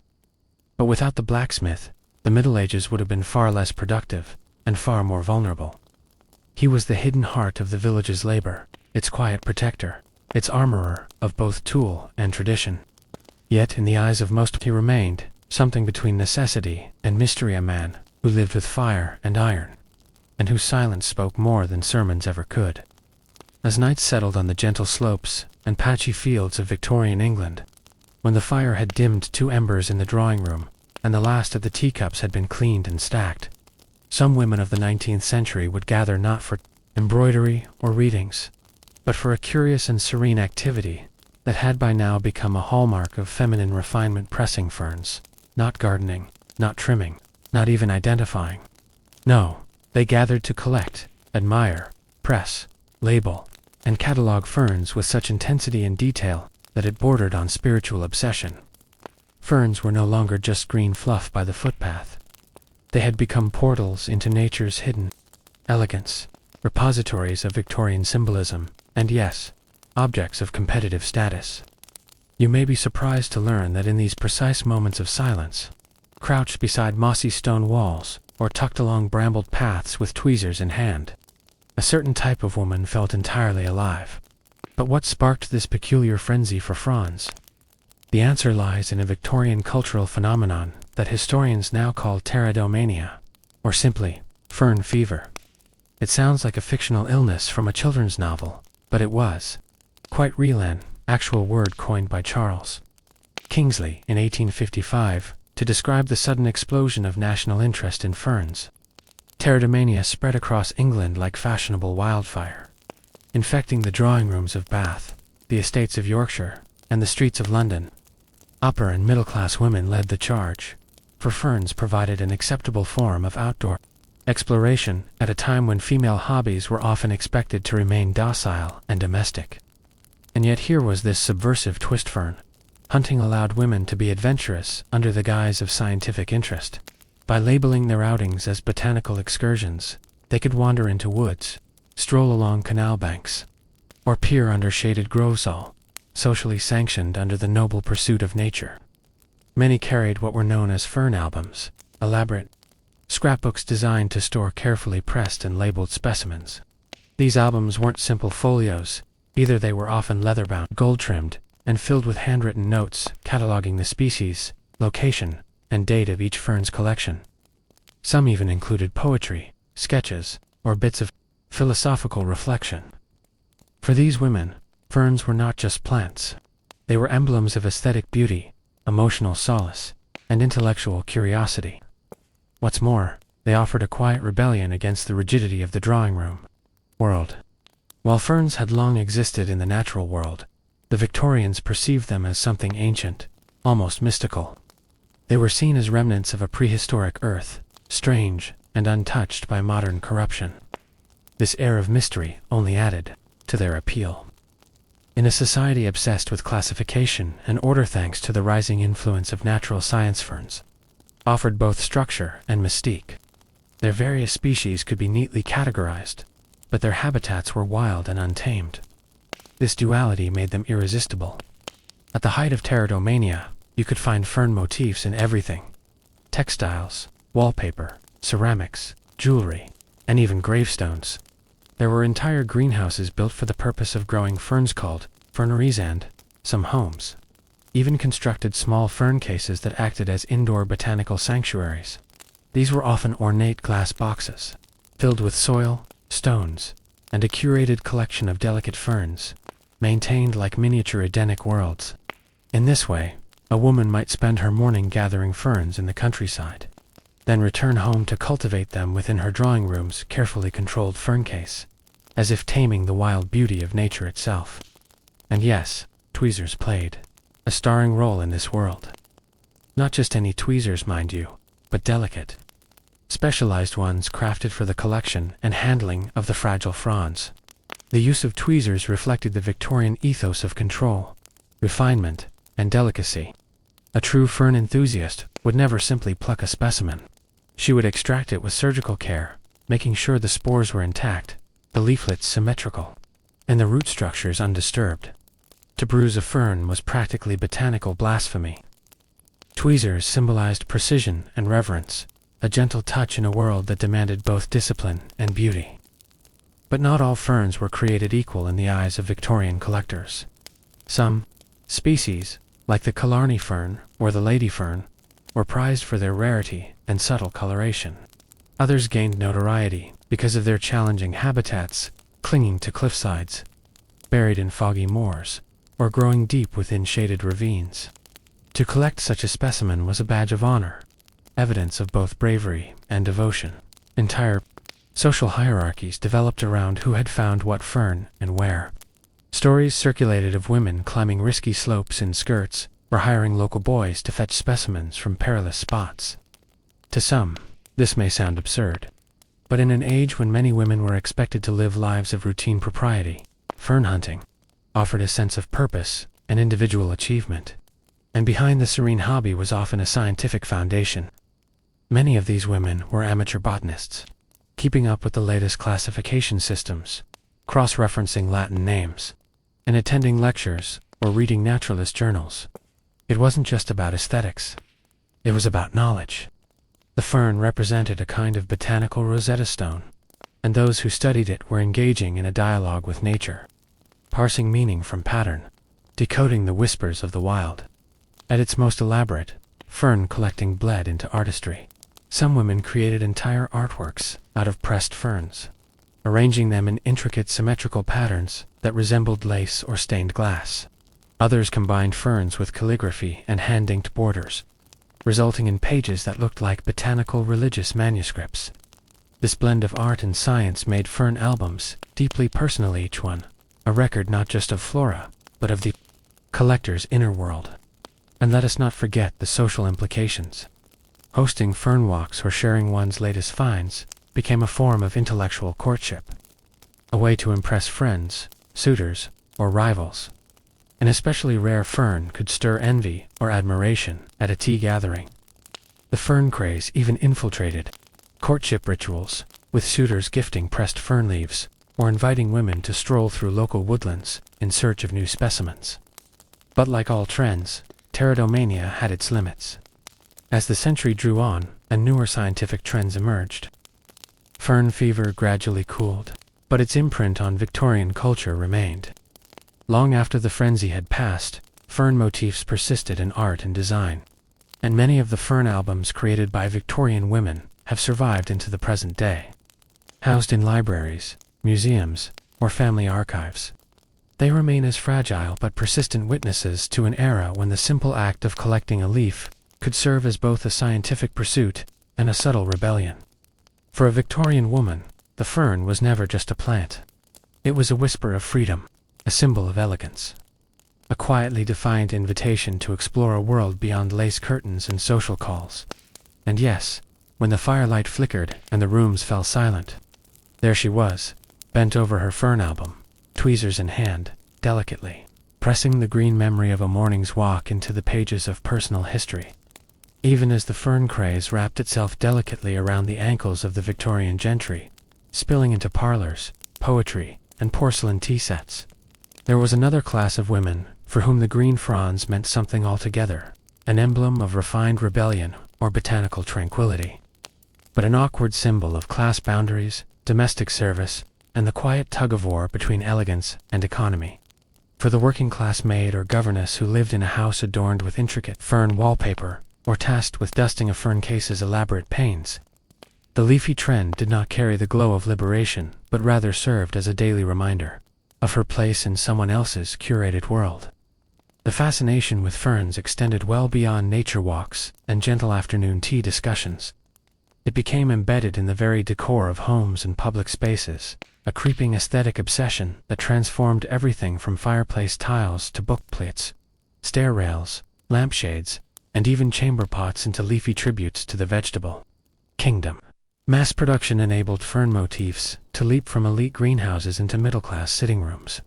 But without the blacksmith, the Middle Ages would have been far less productive, and far more vulnerable. He was the hidden heart of the village's labor, its quiet protector, its armorer of both tool and tradition. Yet in the eyes of most he remained something between necessity and mystery, a man who lived with fire and iron, and whose silence spoke more than sermons ever could. As night settled on the gentle slopes and patchy fields of Victorian England, when the fire had dimmed 2 embers in the drawing room, and the last of the teacups had been cleaned and stacked, some women of the 19th century would gather not for embroidery or readings, but for a curious and serene activity that had by now become a hallmark of feminine refinement: pressing ferns. Not gardening, not trimming, not even identifying. No, they gathered to collect, admire, press, label, and catalog ferns with such intensity and detail that it bordered on spiritual obsession. Ferns were no longer just green fluff by the footpath. They had become portals into nature's hidden elegance, repositories of Victorian symbolism, and yes, objects of competitive status. You may be surprised to learn that in these precise moments of silence, crouched beside mossy stone walls or tucked along brambled paths with tweezers in hand, a certain type of woman felt entirely alive. But what sparked this peculiar frenzy for Franz? The answer lies in a Victorian cultural phenomenon that historians now call pterodomania, or simply fern fever. It sounds like a fictional illness from a children's novel, but it was quite real, an actual word coined by Charles Kingsley in 1855 to describe the sudden explosion of national interest in ferns. Pterodomania spread across England like fashionable wildfire, infecting the drawing rooms of Bath, the estates of Yorkshire, and the streets of London. Upper and middle-class women led the charge, for ferns provided an acceptable form of outdoor exploration at a time when female hobbies were often expected to remain docile and domestic. And yet here was this subversive twist: fern hunting allowed women to be adventurous under the guise of scientific interest. By labeling their outings as botanical excursions, they could wander into woods, stroll along canal banks, or peer under shaded groves, all socially sanctioned under the noble pursuit of nature. Many carried what were known as fern albums, elaborate scrapbooks designed to store carefully pressed and labeled specimens. These albums weren't simple folios. Either they were often leather-bound, gold-trimmed, and filled with handwritten notes cataloging the species, location, and date of each fern's collection. Some even included poetry, sketches, or bits of philosophical reflection. For these women, ferns were not just plants. They were emblems of aesthetic beauty, emotional solace, and intellectual curiosity. What's more, they offered a quiet rebellion against the rigidity of the drawing room world. While ferns had long existed in the natural world, the Victorians perceived them as something ancient, almost mystical. They were seen as remnants of a prehistoric earth, strange and untouched by modern corruption. This air of mystery only added to their appeal. In a society obsessed with classification and order thanks to the rising influence of natural science, ferns offered both structure and mystique. Their various species could be neatly categorized, but their habitats were wild and untamed. This duality made them irresistible. At the height of pterodomania, you could find fern motifs in everything: textiles, wallpaper, ceramics, jewelry, and even gravestones. There were entire greenhouses built for the purpose of growing ferns called ferneries, and some homes even constructed small fern cases that acted as indoor botanical sanctuaries. These were often ornate glass boxes, filled with soil, stones, and a curated collection of delicate ferns, maintained like miniature Edenic worlds. In this way, a woman might spend her morning gathering ferns in the countryside, then return home to cultivate them within her drawing room's carefully controlled fern case, as if taming the wild beauty of nature itself. And yes, tweezers played a starring role in this world. Not just any tweezers, mind you, but delicate, specialized ones crafted for the collection and handling of the fragile fronds. The use of tweezers reflected the Victorian ethos of control, refinement, and delicacy. A true fern enthusiast would never simply pluck a specimen. She would extract it with surgical care, making sure the spores were intact, the leaflets symmetrical, and the root structures undisturbed. To bruise a fern was practically botanical blasphemy. Tweezers symbolized precision and reverence, a gentle touch in a world that demanded both discipline and beauty. But not all ferns were created equal in the eyes of Victorian collectors. Some species, like the Killarney fern or the lady fern, were prized for their rarity and subtle coloration. Others gained notoriety because of their challenging habitats, clinging to cliffsides, buried in foggy moors, or growing deep within shaded ravines. To collect such a specimen was a badge of honor, evidence of both bravery and devotion. Entire social hierarchies developed around who had found what fern and where. Stories circulated of women climbing risky slopes in skirts, or hiring local boys to fetch specimens from perilous spots. To some, this may sound absurd, but in an age when many women were expected to live lives of routine propriety, fern hunting offered a sense of purpose and individual achievement. And behind the serene hobby was often a scientific foundation. Many of these women were amateur botanists, keeping up with the latest classification systems, cross-referencing Latin names, and attending lectures or reading naturalist journals. It wasn't just about aesthetics. It was about knowledge. The fern represented a kind of botanical Rosetta Stone, and those who studied it were engaging in a dialogue with nature, parsing meaning from pattern, decoding the whispers of the wild. At its most elaborate, fern collecting bled into artistry. Some women created entire artworks out of pressed ferns, arranging them in intricate symmetrical patterns that resembled lace or stained glass. Others combined ferns with calligraphy and hand-inked borders, resulting in pages that looked like botanical religious manuscripts. This blend of art and science made fern albums deeply personal, each one a record not just of flora, but of the collector's inner world. And let us not forget the social implications. Hosting fern walks or sharing one's latest finds became a form of intellectual courtship, a way to impress friends, suitors, or rivals. An especially rare fern could stir envy or admiration at a tea gathering. The fern craze even infiltrated courtship rituals, with suitors gifting pressed fern leaves or inviting women to stroll through local woodlands in search of new specimens. But like all trends, pterodomania had its limits. As the century drew on and newer scientific trends emerged, fern fever gradually cooled. but its imprint on Victorian culture remained. Long after the frenzy had passed, fern motifs persisted in art and design, and many of the fern albums created by Victorian women have survived into the present day. Housed in libraries, museums, or family archives, they remain as fragile but persistent witnesses to an era when the simple act of collecting a leaf could serve as both a scientific pursuit and a subtle rebellion. For a Victorian woman, the fern was never just a plant. It was a whisper of freedom, a symbol of elegance, a quietly defiant invitation to explore a world beyond lace curtains and social calls. And yes, when the firelight flickered and the rooms fell silent, there she was, bent over her fern album, tweezers in hand, delicately pressing the green memory of a morning's walk into the pages of personal history. Even as the fern craze wrapped itself delicately around the ankles of the Victorian gentry, spilling into parlors, poetry, and porcelain tea sets, there was another class of women for whom the green fronds meant something altogether, an emblem of refined rebellion or botanical tranquility, but an awkward symbol of class boundaries, domestic service, and the quiet tug-of-war between elegance and economy. For the working-class maid or governess who lived in a house adorned with intricate fern wallpaper, or tasked with dusting a fern case's elaborate panes, the leafy trend did not carry the glow of liberation, but rather served as a daily reminder of her place in someone else's curated world. The fascination with ferns extended well beyond nature walks and gentle afternoon tea discussions. It became embedded in the very decor of homes and public spaces, a creeping aesthetic obsession that transformed everything from fireplace tiles to book plates, stair rails, lampshades, and even chamber pots into leafy tributes to the vegetable kingdom. Mass production enabled fern motifs to leap from elite greenhouses into middle-class sitting rooms.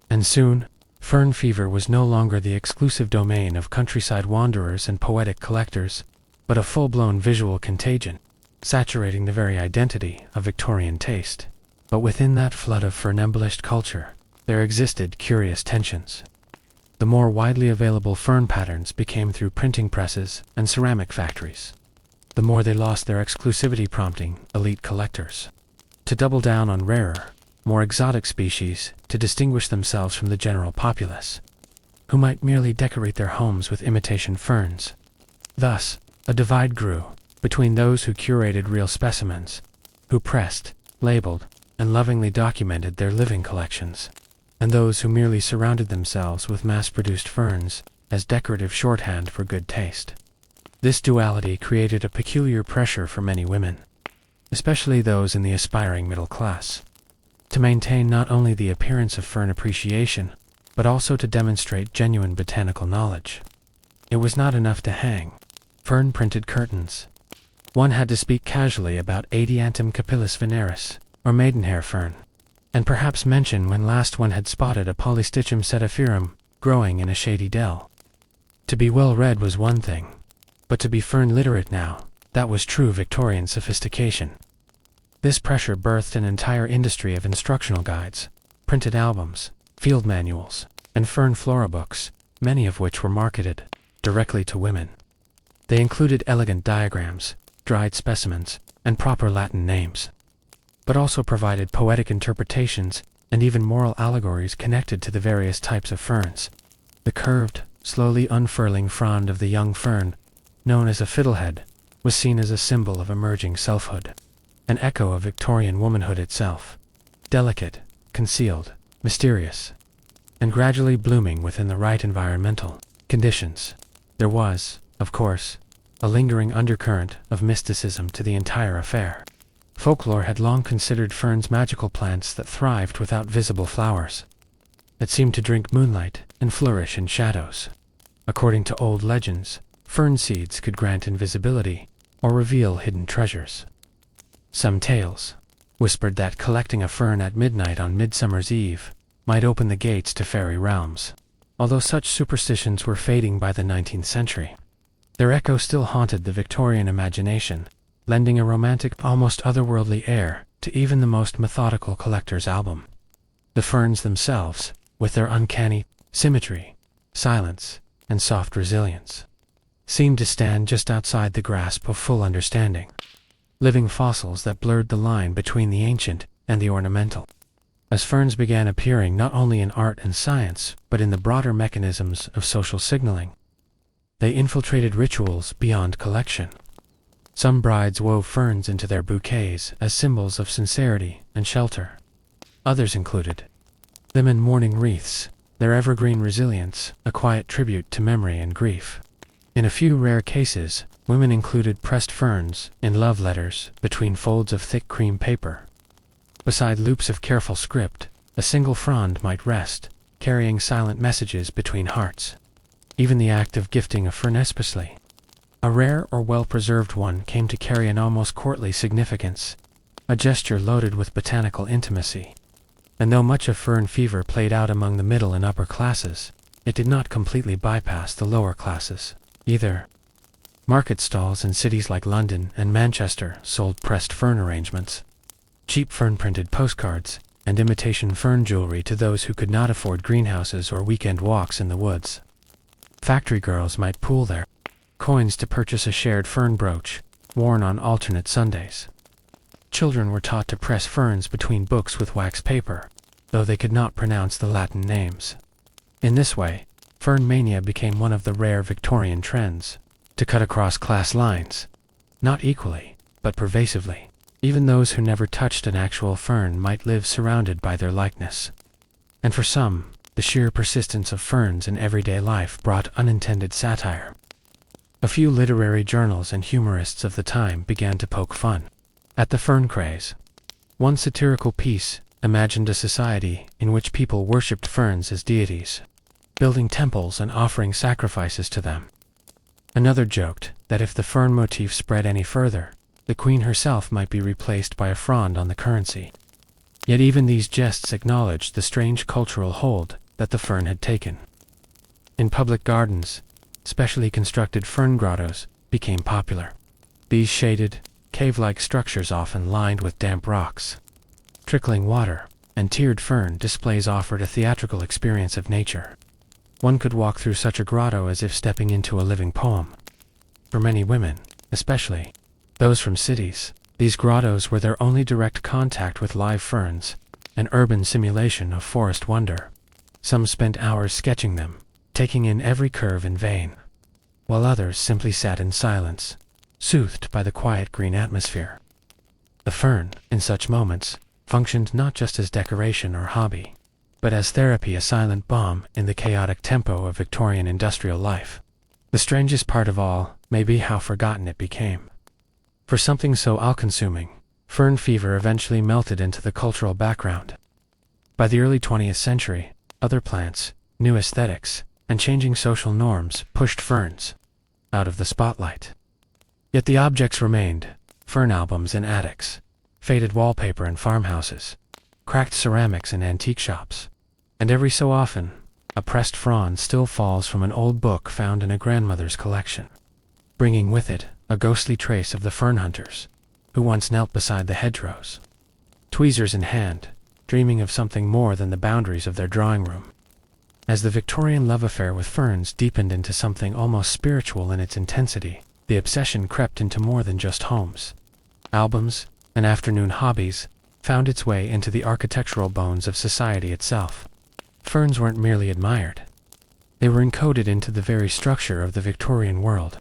And soon, fern fever was no longer the exclusive domain of countryside wanderers and poetic collectors, but a full-blown visual contagion, saturating the very identity of Victorian taste. But within that flood of fern-embellished culture, there existed curious tensions. The more widely available fern patterns became through printing presses and ceramic factories, the more they lost their exclusivity, prompting elite collectors to double down on rarer, more exotic species to distinguish themselves from the general populace, who might merely decorate their homes with imitation ferns. Thus, a divide grew between those who curated real specimens, who pressed, labeled, and lovingly documented their living collections, and those who merely surrounded themselves with mass-produced ferns as decorative shorthand for good taste. This duality created a peculiar pressure for many women, especially those in the aspiring middle class, to maintain not only the appearance of fern appreciation, but also to demonstrate genuine botanical knowledge. It was not enough to hang fern-printed curtains. One had to speak casually about Adiantum capillus veneris, or maidenhair fern, and perhaps mention when last one had spotted a Polystichum setiferum growing in a shady dell. To be well-read was one thing, but to be fern-literate now, that was true Victorian sophistication. This pressure birthed an entire industry of instructional guides, printed albums, field manuals, and fern flora books, many of which were marketed directly to women. They included elegant diagrams, dried specimens, and proper Latin names, but also provided poetic interpretations and even moral allegories connected to the various types of ferns. The curved, slowly unfurling frond of the young fern, known as a fiddlehead, was seen as a symbol of emerging selfhood, an echo of Victorian womanhood itself, delicate, concealed, mysterious, and gradually blooming within the right environmental conditions. There was, of course, a lingering undercurrent of mysticism to the entire affair. Folklore had long considered ferns magical plants that thrived without visible flowers, that seemed to drink moonlight and flourish in shadows. According to old legends, fern seeds could grant invisibility or reveal hidden treasures. Some tales whispered that collecting a fern at midnight on Midsummer's Eve might open the gates to fairy realms. Although such superstitions were fading by the 19th century, their echo still haunted the Victorian imagination, lending a romantic, almost otherworldly air to even the most methodical collector's album. The ferns themselves, with their uncanny symmetry, silence, and soft resilience, seemed to stand just outside the grasp of full understanding, living fossils that blurred the line between the ancient and the ornamental. as ferns began appearing not only in art and science, but in the broader mechanisms of social signaling. They infiltrated rituals beyond collection. Some brides wove ferns into their bouquets as symbols of sincerity and shelter. Others included them in mourning wreaths, their evergreen resilience, a quiet tribute to memory and grief. In a few rare cases, women included pressed ferns in love letters between folds of thick cream paper. Beside loops of careful script, a single frond might rest, carrying silent messages between hearts. Even the act of gifting a fern, especially a rare or well-preserved one, came to carry an almost courtly significance, a gesture loaded with botanical intimacy. And though much of fern fever played out among the middle and upper classes, it did not completely bypass the lower classes, either. Market stalls in cities like London and Manchester sold pressed fern arrangements, cheap fern-printed postcards, and imitation fern jewelry to those who could not afford greenhouses or weekend walks in the woods. Factory girls might pool their coins to purchase a shared fern brooch, worn on alternate Sundays. Children were taught to press ferns between books with wax paper, though they could not pronounce the Latin names. In this way, fern mania became one of the rare Victorian trends, to cut across class lines, not equally, but pervasively. Even those who never touched an actual fern might live surrounded by their likeness. And for some, the sheer persistence of ferns in everyday life brought unintended satire. A few literary journals and humorists of the time began to poke fun at the fern craze. One satirical piece imagined a society in which people worshipped ferns as deities, building temples and offering sacrifices to them. Another joked that if the fern motif spread any further, the queen herself might be replaced by a frond on the currency. Yet even these jests acknowledged the strange cultural hold that the fern had taken. In public gardens, specially constructed fern grottos became popular. These shaded, cave-like structures often lined with damp rocks, trickling water, and tiered fern displays offered a theatrical experience of nature. One could walk through such a grotto as if stepping into a living poem. For many women, especially those from cities, these grottos were their only direct contact with live ferns, an urban simulation of forest wonder. Some spent hours sketching them, taking in every curve in vain, while others simply sat in silence, soothed by the quiet green atmosphere. The fern, in such moments, functioned not just as decoration or hobby, but as therapy, a silent balm in the chaotic tempo of Victorian industrial life. The strangest part of all may be how forgotten it became. For something so all-consuming, fern fever eventually melted into the cultural background. By the early 20th century, other plants, new aesthetics, and changing social norms pushed ferns out of the spotlight. Yet the objects remained: fern albums in attics, faded wallpaper in farmhouses, cracked ceramics in antique shops, and every so often, a pressed frond still falls from an old book found in a grandmother's collection, bringing with it a ghostly trace of the fern hunters who once knelt beside the hedgerows, tweezers in hand, dreaming of something more than the boundaries of their drawing room. As the Victorian love affair with ferns deepened into something almost spiritual in its intensity, the obsession crept into more than just homes. Albums and afternoon hobbies found its way into the architectural bones of society itself. Ferns weren't merely admired. They were encoded into the very structure of the Victorian world.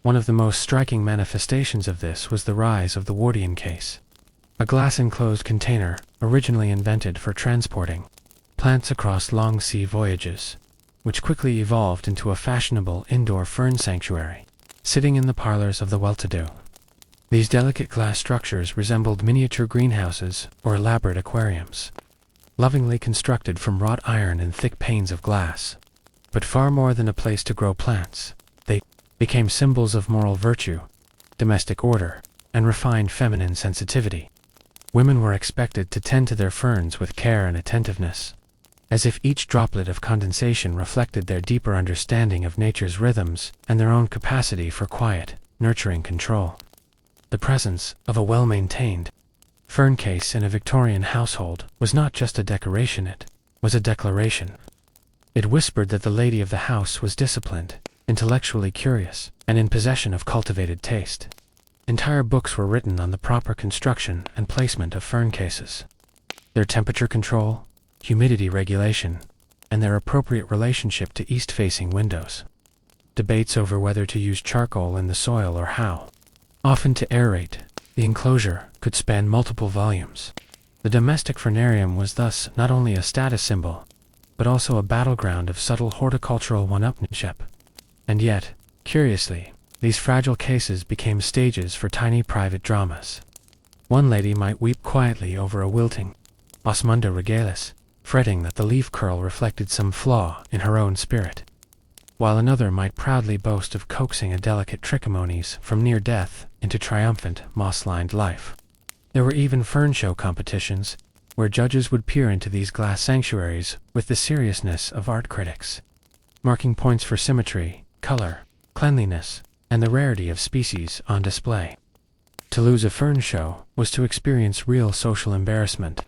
One of the most striking manifestations of this was the rise of the Wardian case, a glass-enclosed container originally invented for transporting plants across long sea voyages, which quickly evolved into a fashionable indoor fern sanctuary, sitting in the parlors of the well-to-do. These delicate glass structures resembled miniature greenhouses or elaborate aquariums, lovingly constructed from wrought iron and thick panes of glass. But far more than a place to grow plants, they became symbols of moral virtue, domestic order, and refined feminine sensitivity. Women were expected to tend to their ferns with care and attentiveness, as if each droplet of condensation reflected their deeper understanding of nature's rhythms and their own capacity for quiet, nurturing control. The presence of a well-maintained fern case in a Victorian household was not just a decoration, it was a declaration. It whispered that the lady of the house was disciplined, intellectually curious, and in possession of cultivated taste. Entire books were written on the proper construction and placement of fern cases. their temperature control, humidity regulation, and their appropriate relationship to east-facing windows. Debates over whether to use charcoal in the soil or how often to aerate the enclosure could span multiple volumes. The domestic fernarium was thus not only a status symbol, but also a battleground of subtle horticultural one-upmanship. And yet, curiously, these fragile cases became stages for tiny private dramas. One lady might weep quietly over a wilting Osmunda regalis, fretting that the leaf curl reflected some flaw in her own spirit, while another might proudly boast of coaxing a delicate trichomones from near death into triumphant moss-lined life. There were even fern show competitions, where judges would peer into these glass sanctuaries with the seriousness of art critics, marking points for symmetry, color, cleanliness, and the rarity of species on display. To lose a fern show was to experience real social embarrassment.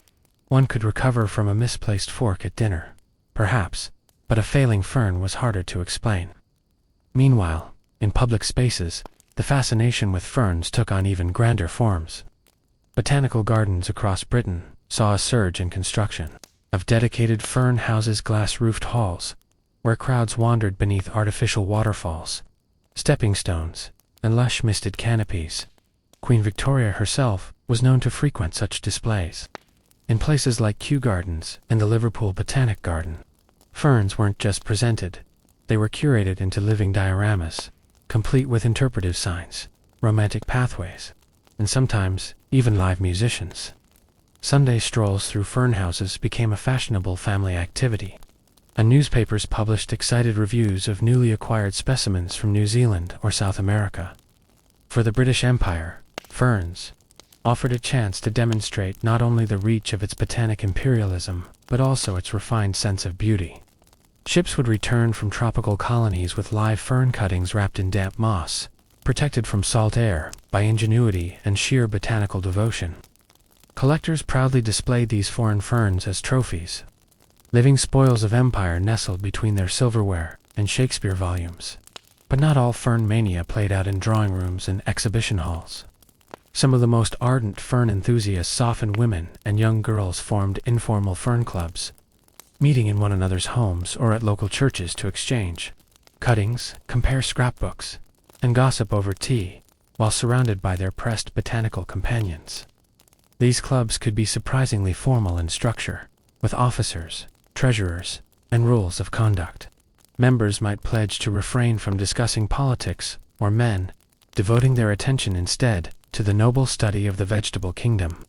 One could recover from a misplaced fork at dinner, perhaps, but a failing fern was harder to explain. Meanwhile, in public spaces, the fascination with ferns took on even grander forms. Botanical gardens across Britain saw a surge in construction of dedicated fern houses, glass-roofed halls, where crowds wandered beneath artificial waterfalls, stepping stones, and lush misted canopies. Queen Victoria herself was known to frequent such displays. In places like Kew Gardens and the Liverpool Botanic Garden, ferns weren't just presented, they were curated into living dioramas, complete with interpretive signs, romantic pathways, and sometimes even live musicians. Sunday strolls through fern houses became a fashionable family activity, and newspapers published excited reviews of newly acquired specimens from New Zealand or South America. For the British Empire, ferns offered a chance to demonstrate not only the reach of its botanic imperialism, but also its refined sense of beauty. Ships would return from tropical colonies with live fern cuttings wrapped in damp moss, protected from salt air by ingenuity and sheer botanical devotion. Collectors proudly displayed these foreign ferns as trophies, living spoils of empire nestled between their silverware and Shakespeare volumes. But not all fern mania played out in drawing rooms and exhibition halls. Some of the most ardent fern enthusiasts, often women and young girls, formed informal fern clubs, meeting in one another's homes or at local churches to exchange cuttings, compare scrapbooks, and gossip over tea, while surrounded by their pressed botanical companions. These clubs could be surprisingly formal in structure, with officers, treasurers, and rules of conduct. Members might pledge to refrain from discussing politics or men, devoting their attention instead to the noble study of the vegetable kingdom.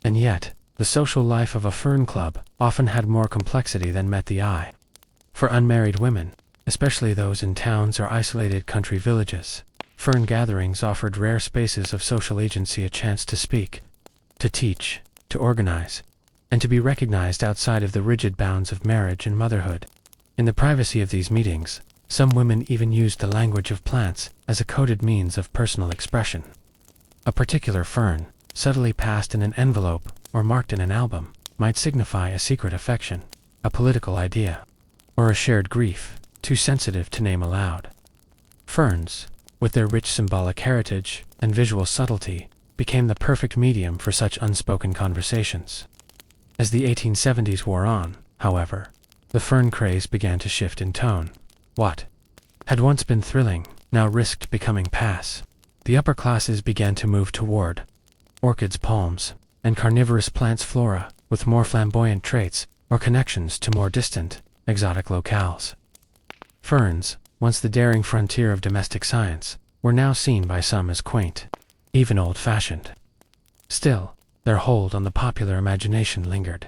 And yet, the social life of a fern club often had more complexity than met the eye. For unmarried women, especially those in towns or isolated country villages, fern gatherings offered rare spaces of social agency, a chance to speak, to teach, to organize, and to be recognized outside of the rigid bounds of marriage and motherhood. In the privacy of these meetings, some women even used the language of plants as a coded means of personal expression. A particular fern, subtly passed in an envelope or marked in an album, might signify a secret affection, a political idea, or a shared grief, too sensitive to name aloud. Ferns, with their rich symbolic heritage and visual subtlety, became the perfect medium for such unspoken conversations. As the 1870s wore on, however, the fern craze began to shift in tone. What had once been thrilling now risked becoming passe. The upper classes began to move toward orchids, palms, and carnivorous plants, flora, with more flamboyant traits or connections to more distant, exotic locales. Ferns, once the daring frontier of domestic science, were now seen by some as quaint, even old-fashioned. Still, their hold on the popular imagination lingered.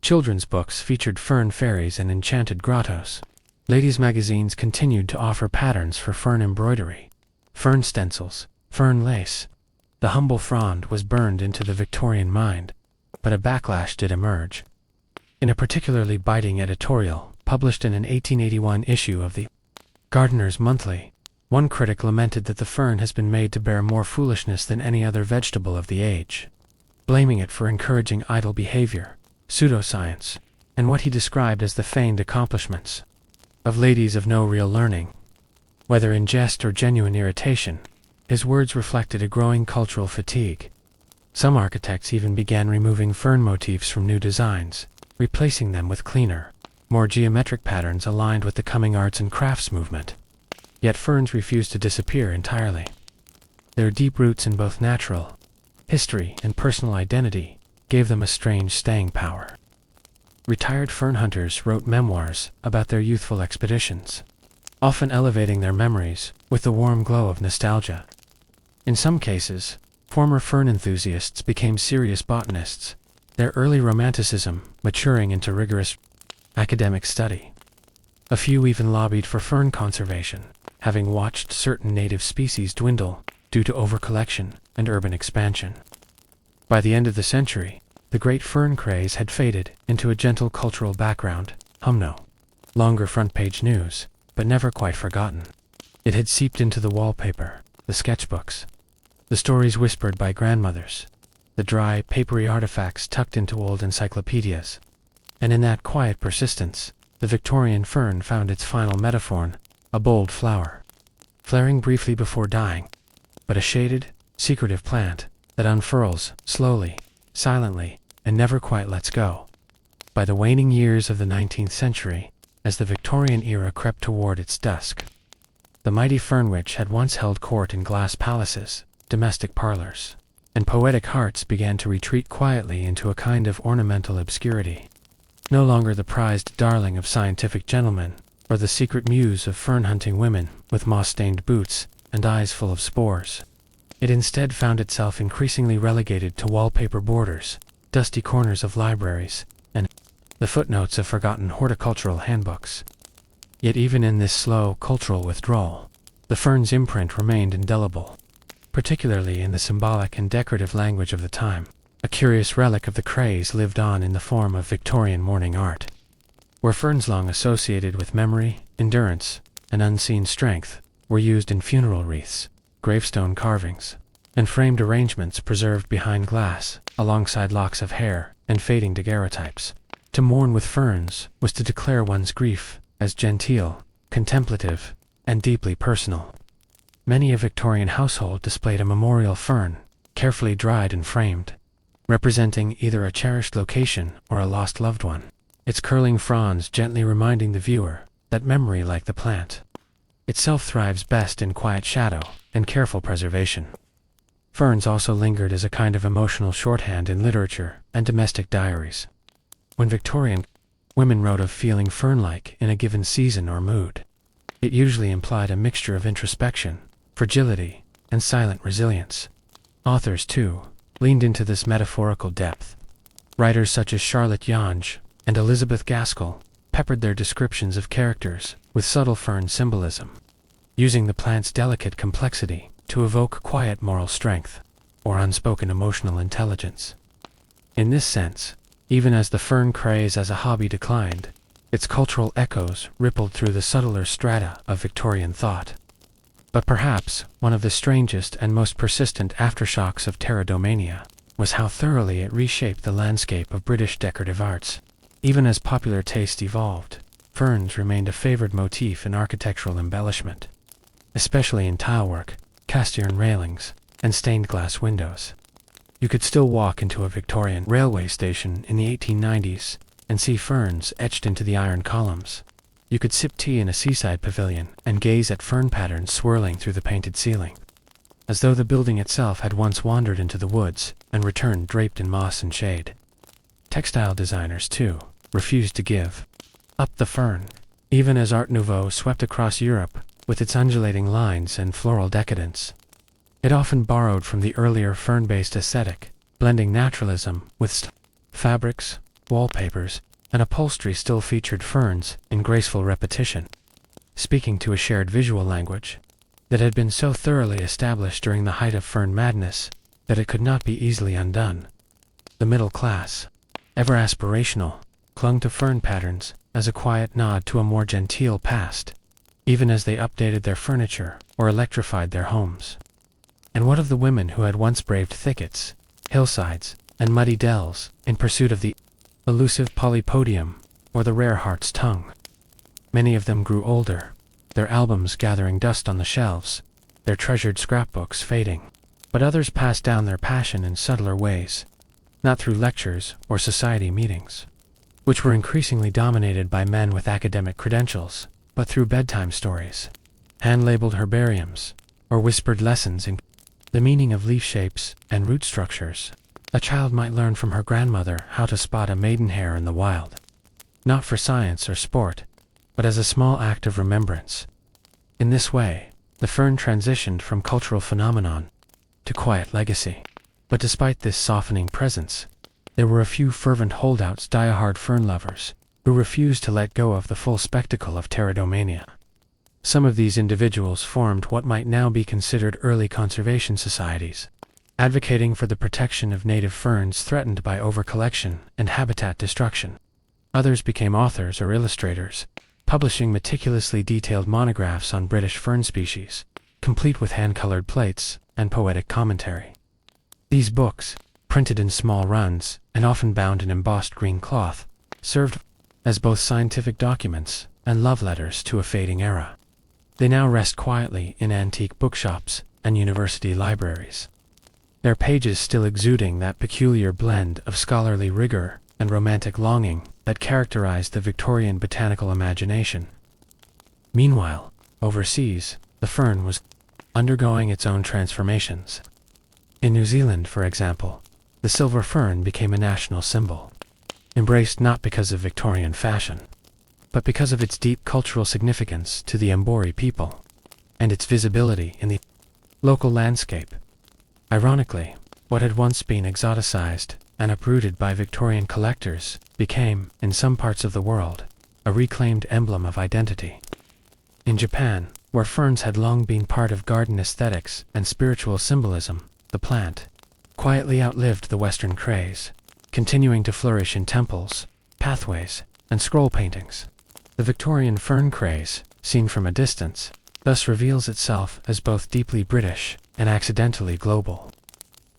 Children's books featured fern fairies and enchanted grottos. Ladies' magazines continued to offer patterns for fern embroidery, fern stencils, fern lace. The humble frond was burned into the Victorian mind, but a backlash did emerge. In a particularly biting editorial, published in an 1881 issue of the Gardener's Monthly, one critic lamented that the fern has been made to bear more foolishness than any other vegetable of the age, blaming it for encouraging idle behavior, pseudoscience, and what he described as the feigned accomplishments of ladies of no real learning. Whether in jest or genuine irritation, his words reflected a growing cultural fatigue. Some architects even began removing fern motifs from new designs, replacing them with cleaner, more geometric patterns aligned with the coming arts and crafts movement. Yet ferns refused to disappear entirely. Their deep roots in both natural history and personal identity gave them a strange staying power. Retired fern hunters wrote memoirs about their youthful expeditions, often elevating their memories with the warm glow of nostalgia. In some cases, former fern enthusiasts became serious botanists, their early romanticism maturing into rigorous academic study. A few even lobbied for fern conservation, having watched certain native species dwindle due to overcollection and urban expansion. By the end of the century, the great fern craze had faded into a gentle cultural background, no longer front-page news, but never quite forgotten. It had seeped into the wallpaper, the sketchbooks, the stories whispered by grandmothers, the dry, papery artifacts tucked into old encyclopedias. And in that quiet persistence, the Victorian fern found its final metaphor, a bold flower, flaring briefly before dying, but a shaded, secretive plant that unfurls slowly, silently, and never quite lets go. By the waning years of the 19th century, as the Victorian era crept toward its dusk, the mighty fern witch had once held court in glass palaces, domestic parlors, and poetic hearts began to retreat quietly into a kind of ornamental obscurity. No longer the prized darling of scientific gentlemen, or the secret muse of fern-hunting women with moss-stained boots and eyes full of spores. It instead found itself increasingly relegated to wallpaper borders, dusty corners of libraries, and the footnotes of forgotten horticultural handbooks. Yet even in this slow cultural withdrawal, the fern's imprint remained indelible, particularly in the symbolic and decorative language of the time. A curious relic of the craze lived on in the form of Victorian mourning art, where ferns long associated with memory, endurance, and unseen strength were used in funeral wreaths, gravestone carvings, and framed arrangements preserved behind glass, alongside locks of hair and fading daguerreotypes. To mourn with ferns was to declare one's grief as genteel, contemplative, and deeply personal. Many a Victorian household displayed a memorial fern, carefully dried and framed, representing either a cherished location or a lost loved one, its curling fronds gently reminding the viewer that memory, like the plant itself, thrives best in quiet shadow and careful preservation. Ferns also lingered as a kind of emotional shorthand in literature and domestic diaries. When Victorian women wrote of feeling fern-like in a given season or mood, it usually implied a mixture of introspection, fragility, and silent resilience. Authors, too, leaned into this metaphorical depth. Writers such as Charlotte Yonge and Elizabeth Gaskell peppered their descriptions of characters with subtle fern symbolism, using the plant's delicate complexity to evoke quiet moral strength or unspoken emotional intelligence. In this sense, even as the fern craze as a hobby declined, its cultural echoes rippled through the subtler strata of Victorian thought. But perhaps one of the strangest and most persistent aftershocks of pterodomania was how thoroughly it reshaped the landscape of British decorative arts. Even as popular taste evolved, ferns remained a favored motif in architectural embellishment, especially in tilework, cast-iron railings, and stained glass windows. You could still walk into a Victorian railway station in the 1890s and see ferns etched into the iron columns. You could sip tea in a seaside pavilion and gaze at fern patterns swirling through the painted ceiling, as though the building itself had once wandered into the woods and returned draped in moss and shade. Textile designers, too, refused to give up the fern, even as Art Nouveau swept across Europe with its undulating lines and floral decadence. It often borrowed from the earlier fern-based aesthetic, blending naturalism with fabrics, wallpapers, and upholstery still featured ferns in graceful repetition, speaking to a shared visual language that had been so thoroughly established during the height of fern madness that it could not be easily undone. The middle class, ever aspirational, clung to fern patterns as a quiet nod to a more genteel past, even as they updated their furniture or electrified their homes. And what of the women who had once braved thickets, hillsides, and muddy dells in pursuit of the elusive polypodium or the rare hart's tongue? Many of them grew older, their albums gathering dust on the shelves, their treasured scrapbooks fading, But others passed down their passion in subtler ways, not through lectures or society meetings, which were increasingly dominated by men with academic credentials, but through bedtime stories, hand-labeled herbariums, or whispered lessons in the meaning of leaf shapes and root structures. A child might learn from her grandmother how to spot a maidenhair in the wild, not for science or sport, but as a small act of remembrance. In this way, the fern transitioned from cultural phenomenon to quiet legacy. But despite this softening presence, there were a few fervent holdouts, diehard fern lovers, who refused to let go of the full spectacle of pteridomania. Some of these individuals formed what might now be considered early conservation societies, advocating for the protection of native ferns threatened by overcollection and habitat destruction. Others became authors or illustrators, publishing meticulously detailed monographs on British fern species, complete with hand-colored plates and poetic commentary. These books, printed in small runs and often bound in embossed green cloth, served as both scientific documents and love letters to a fading era. They now rest quietly in antique bookshops and university libraries, their pages still exuding that peculiar blend of scholarly rigor and romantic longing that characterized the Victorian botanical imagination. Meanwhile, overseas, the fern was undergoing its own transformations. In New Zealand, for example, the silver fern became a national symbol, embraced not because of Victorian fashion, but because of its deep cultural significance to the Ambori people, and its visibility in the local landscape. Ironically, what had once been exoticized and uprooted by Victorian collectors became, in some parts of the world, a reclaimed emblem of identity. In Japan, where ferns had long been part of garden aesthetics and spiritual symbolism, the plant quietly outlived the Western craze, continuing to flourish in temples, pathways, and scroll paintings. The Victorian fern craze, seen from a distance, thus reveals itself as both deeply British and accidentally global.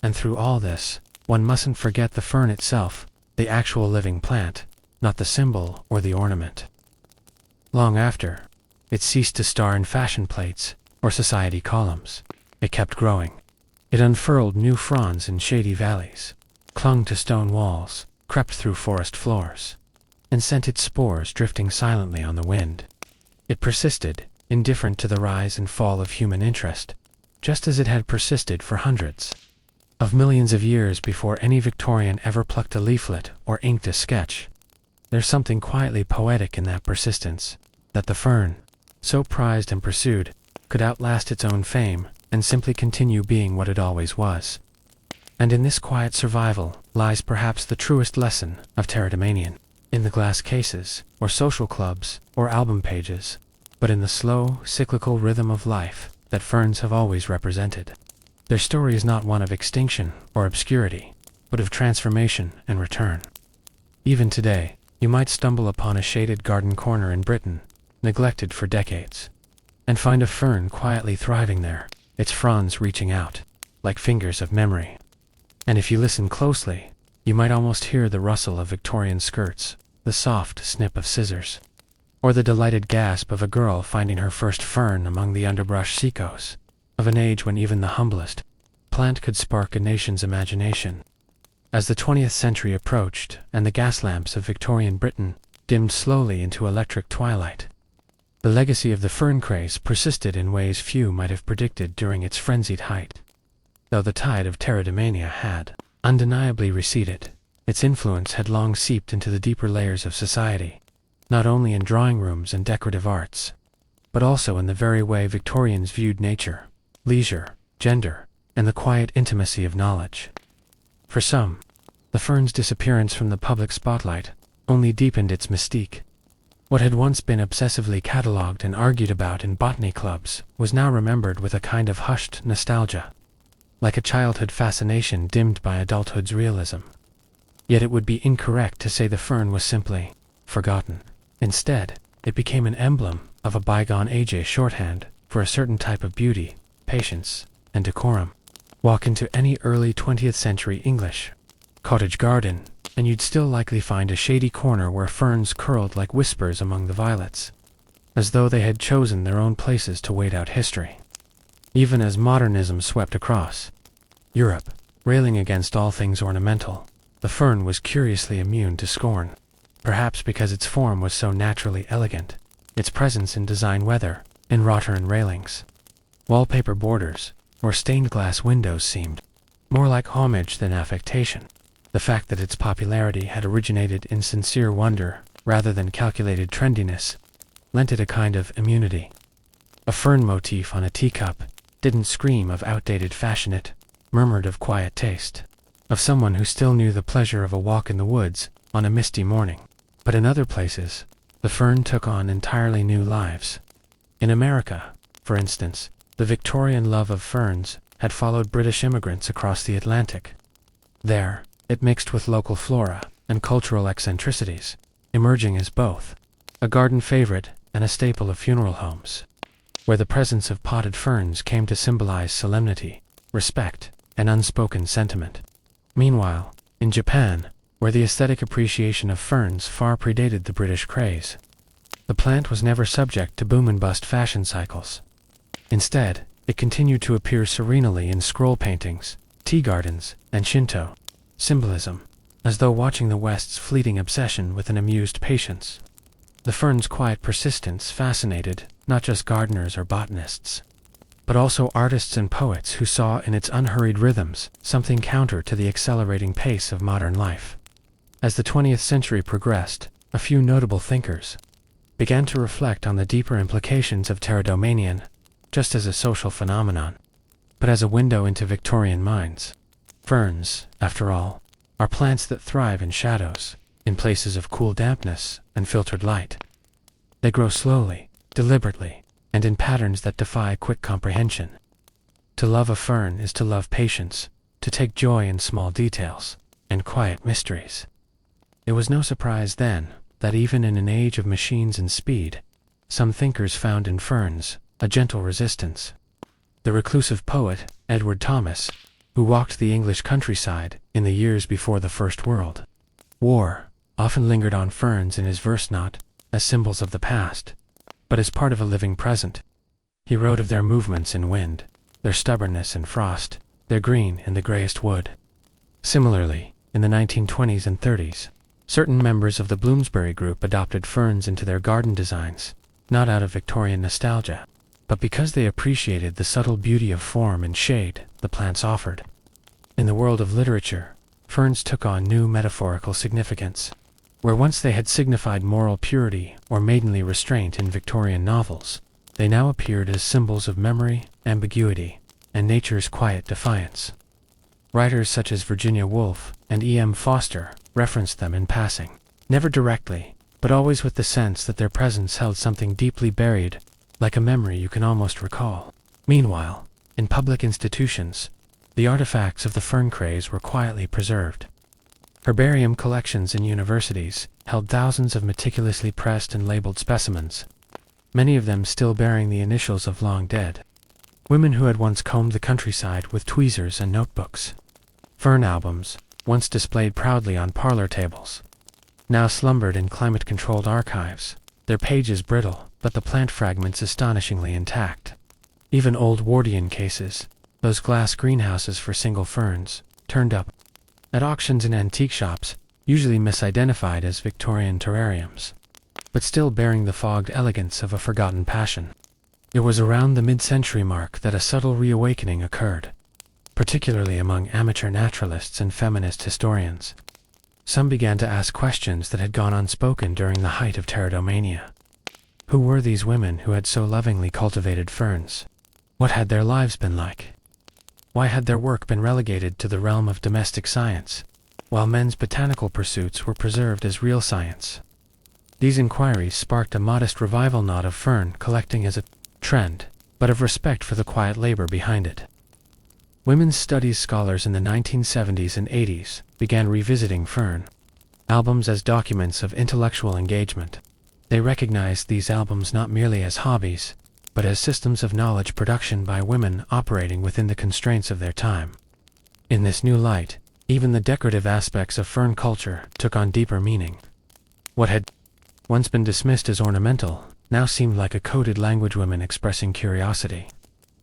And through all this, one mustn't forget the fern itself, the actual living plant, not the symbol or the ornament. Long after it ceased to star in fashion plates or society columns, it kept growing. It unfurled new fronds in shady valleys, clung to stone walls, crept through forest floors, and sent its spores drifting silently on the wind. It persisted, indifferent to the rise and fall of human interest, just as it had persisted for hundreds of millions of years before any Victorian ever plucked a leaflet or inked a sketch. There's something quietly poetic in that persistence, that the fern, so prized and pursued, could outlast its own fame and simply continue being what it always was. And in this quiet survival lies perhaps the truest lesson of pteridomania, in the glass cases, or social clubs, or album pages, but in the slow, cyclical rhythm of life that ferns have always represented. Their story is not one of extinction or obscurity, but of transformation and return. Even today, you might stumble upon a shaded garden corner in Britain, neglected for decades, and find a fern quietly thriving there, its fronds reaching out, like fingers of memory. And if you listen closely, you might almost hear the rustle of Victorian skirts, the soft snip of scissors, or the delighted gasp of a girl finding her first fern among the underbrush seacos, of an age when even the humblest plant could spark a nation's imagination. As the 20th century approached and the gas lamps of Victorian Britain dimmed slowly into electric twilight, the legacy of the fern craze persisted in ways few might have predicted during its frenzied height. Though the tide of pteridomania had undeniably receded, its influence had long seeped into the deeper layers of society, not only in drawing rooms and decorative arts, but also in the very way Victorians viewed nature, leisure, gender, and the quiet intimacy of knowledge. For some, the fern's disappearance from the public spotlight only deepened its mystique. What had once been obsessively catalogued and argued about in botany clubs was now remembered with a kind of hushed nostalgia, like a childhood fascination dimmed by adulthood's realism. Yet it would be incorrect to say the fern was simply forgotten. Instead, it became an emblem of a bygone age, a shorthand for a certain type of beauty, patience, and decorum. Walk into any early 20th century English cottage garden, and you'd still likely find a shady corner where ferns curled like whispers among the violets, as though they had chosen their own places to wait out history. Even as modernism swept across, Europe, railing against all things ornamental, the fern was curiously immune to scorn. Perhaps because its form was so naturally elegant, its presence in design whether in Rotterdam railings, wallpaper borders, or stained glass windows seemed more like homage than affectation. The fact that its popularity had originated in sincere wonder rather than calculated trendiness lent it a kind of immunity. A fern motif on a teacup didn't scream of outdated fashion, it murmured of quiet taste, of someone who still knew the pleasure of a walk in the woods on a misty morning. But in other places, the fern took on entirely new lives. In America, for instance, the Victorian love of ferns had followed British immigrants across the Atlantic. There, it mixed with local flora and cultural eccentricities, emerging as both a garden favorite and a staple of funeral homes, where the presence of potted ferns came to symbolize solemnity, respect, and unspoken sentiment. Meanwhile, in Japan, where the aesthetic appreciation of ferns far predated the British craze, the plant was never subject to boom and bust fashion cycles. Instead, it continued to appear serenely in scroll paintings, tea gardens, and Shinto symbolism, as though watching the West's fleeting obsession with an amused patience. The fern's quiet persistence fascinated not just gardeners or botanists, but also artists and poets who saw in its unhurried rhythms something counter to the accelerating pace of modern life. As the 20th century progressed, a few notable thinkers began to reflect on the deeper implications of pterodomania, just as a social phenomenon, but as a window into Victorian minds. Ferns, after all, are plants that thrive in shadows, in places of cool dampness and filtered light. They grow slowly, deliberately, and in patterns that defy quick comprehension. To love a fern is to love patience, to take joy in small details and quiet mysteries. It was no surprise then that even in an age of machines and speed, some thinkers found in ferns a gentle resistance. The reclusive poet, Edward Thomas, who walked the English countryside in the years before the First World War, often lingered on ferns in his verse, not as symbols of the past, but as part of a living present. He wrote of their movements in wind, their stubbornness in frost, their green in the grayest wood. Similarly, in the 1920s and 30s, certain members of the Bloomsbury Group adopted ferns into their garden designs, not out of Victorian nostalgia, but because they appreciated the subtle beauty of form and shade the plants offered. In the world of literature, ferns took on new metaphorical significance. Where once they had signified moral purity or maidenly restraint in Victorian novels, they now appeared as symbols of memory, ambiguity, and nature's quiet defiance. Writers such as Virginia Woolf and E.M. Forster referenced them in passing, never directly, but always with the sense that their presence held something deeply buried, like a memory you can almost recall. Meanwhile, in public institutions, the artifacts of the fern craze were quietly preserved. Herbarium collections in universities held thousands of meticulously pressed and labeled specimens, many of them still bearing the initials of long dead women who had once combed the countryside with tweezers and notebooks. Fern albums, once displayed proudly on parlor tables, now slumbered in climate-controlled archives, their pages brittle, but the plant fragments astonishingly intact. Even old Wardian cases, those glass greenhouses for single ferns, turned up at auctions in antique shops, usually misidentified as Victorian terrariums, but still bearing the fogged elegance of a forgotten passion. It was around the mid-century mark that a subtle reawakening occurred, particularly among amateur naturalists and feminist historians. Some began to ask questions that had gone unspoken during the height of pterodomania. Who were these women who had so lovingly cultivated ferns? What had their lives been like? Why had their work been relegated to the realm of domestic science, while men's botanical pursuits were preserved as real science? These inquiries sparked a modest revival, not of fern collecting as a trend, but of respect for the quiet labor behind it. Women's studies scholars in the 1970s and 80s began revisiting fern albums as documents of intellectual engagement. They recognized these albums not merely as hobbies, but as systems of knowledge production by women operating within the constraints of their time. In this new light, even the decorative aspects of fern culture took on deeper meaning. What had once been dismissed as ornamental now seemed like a coded language, women expressing curiosity,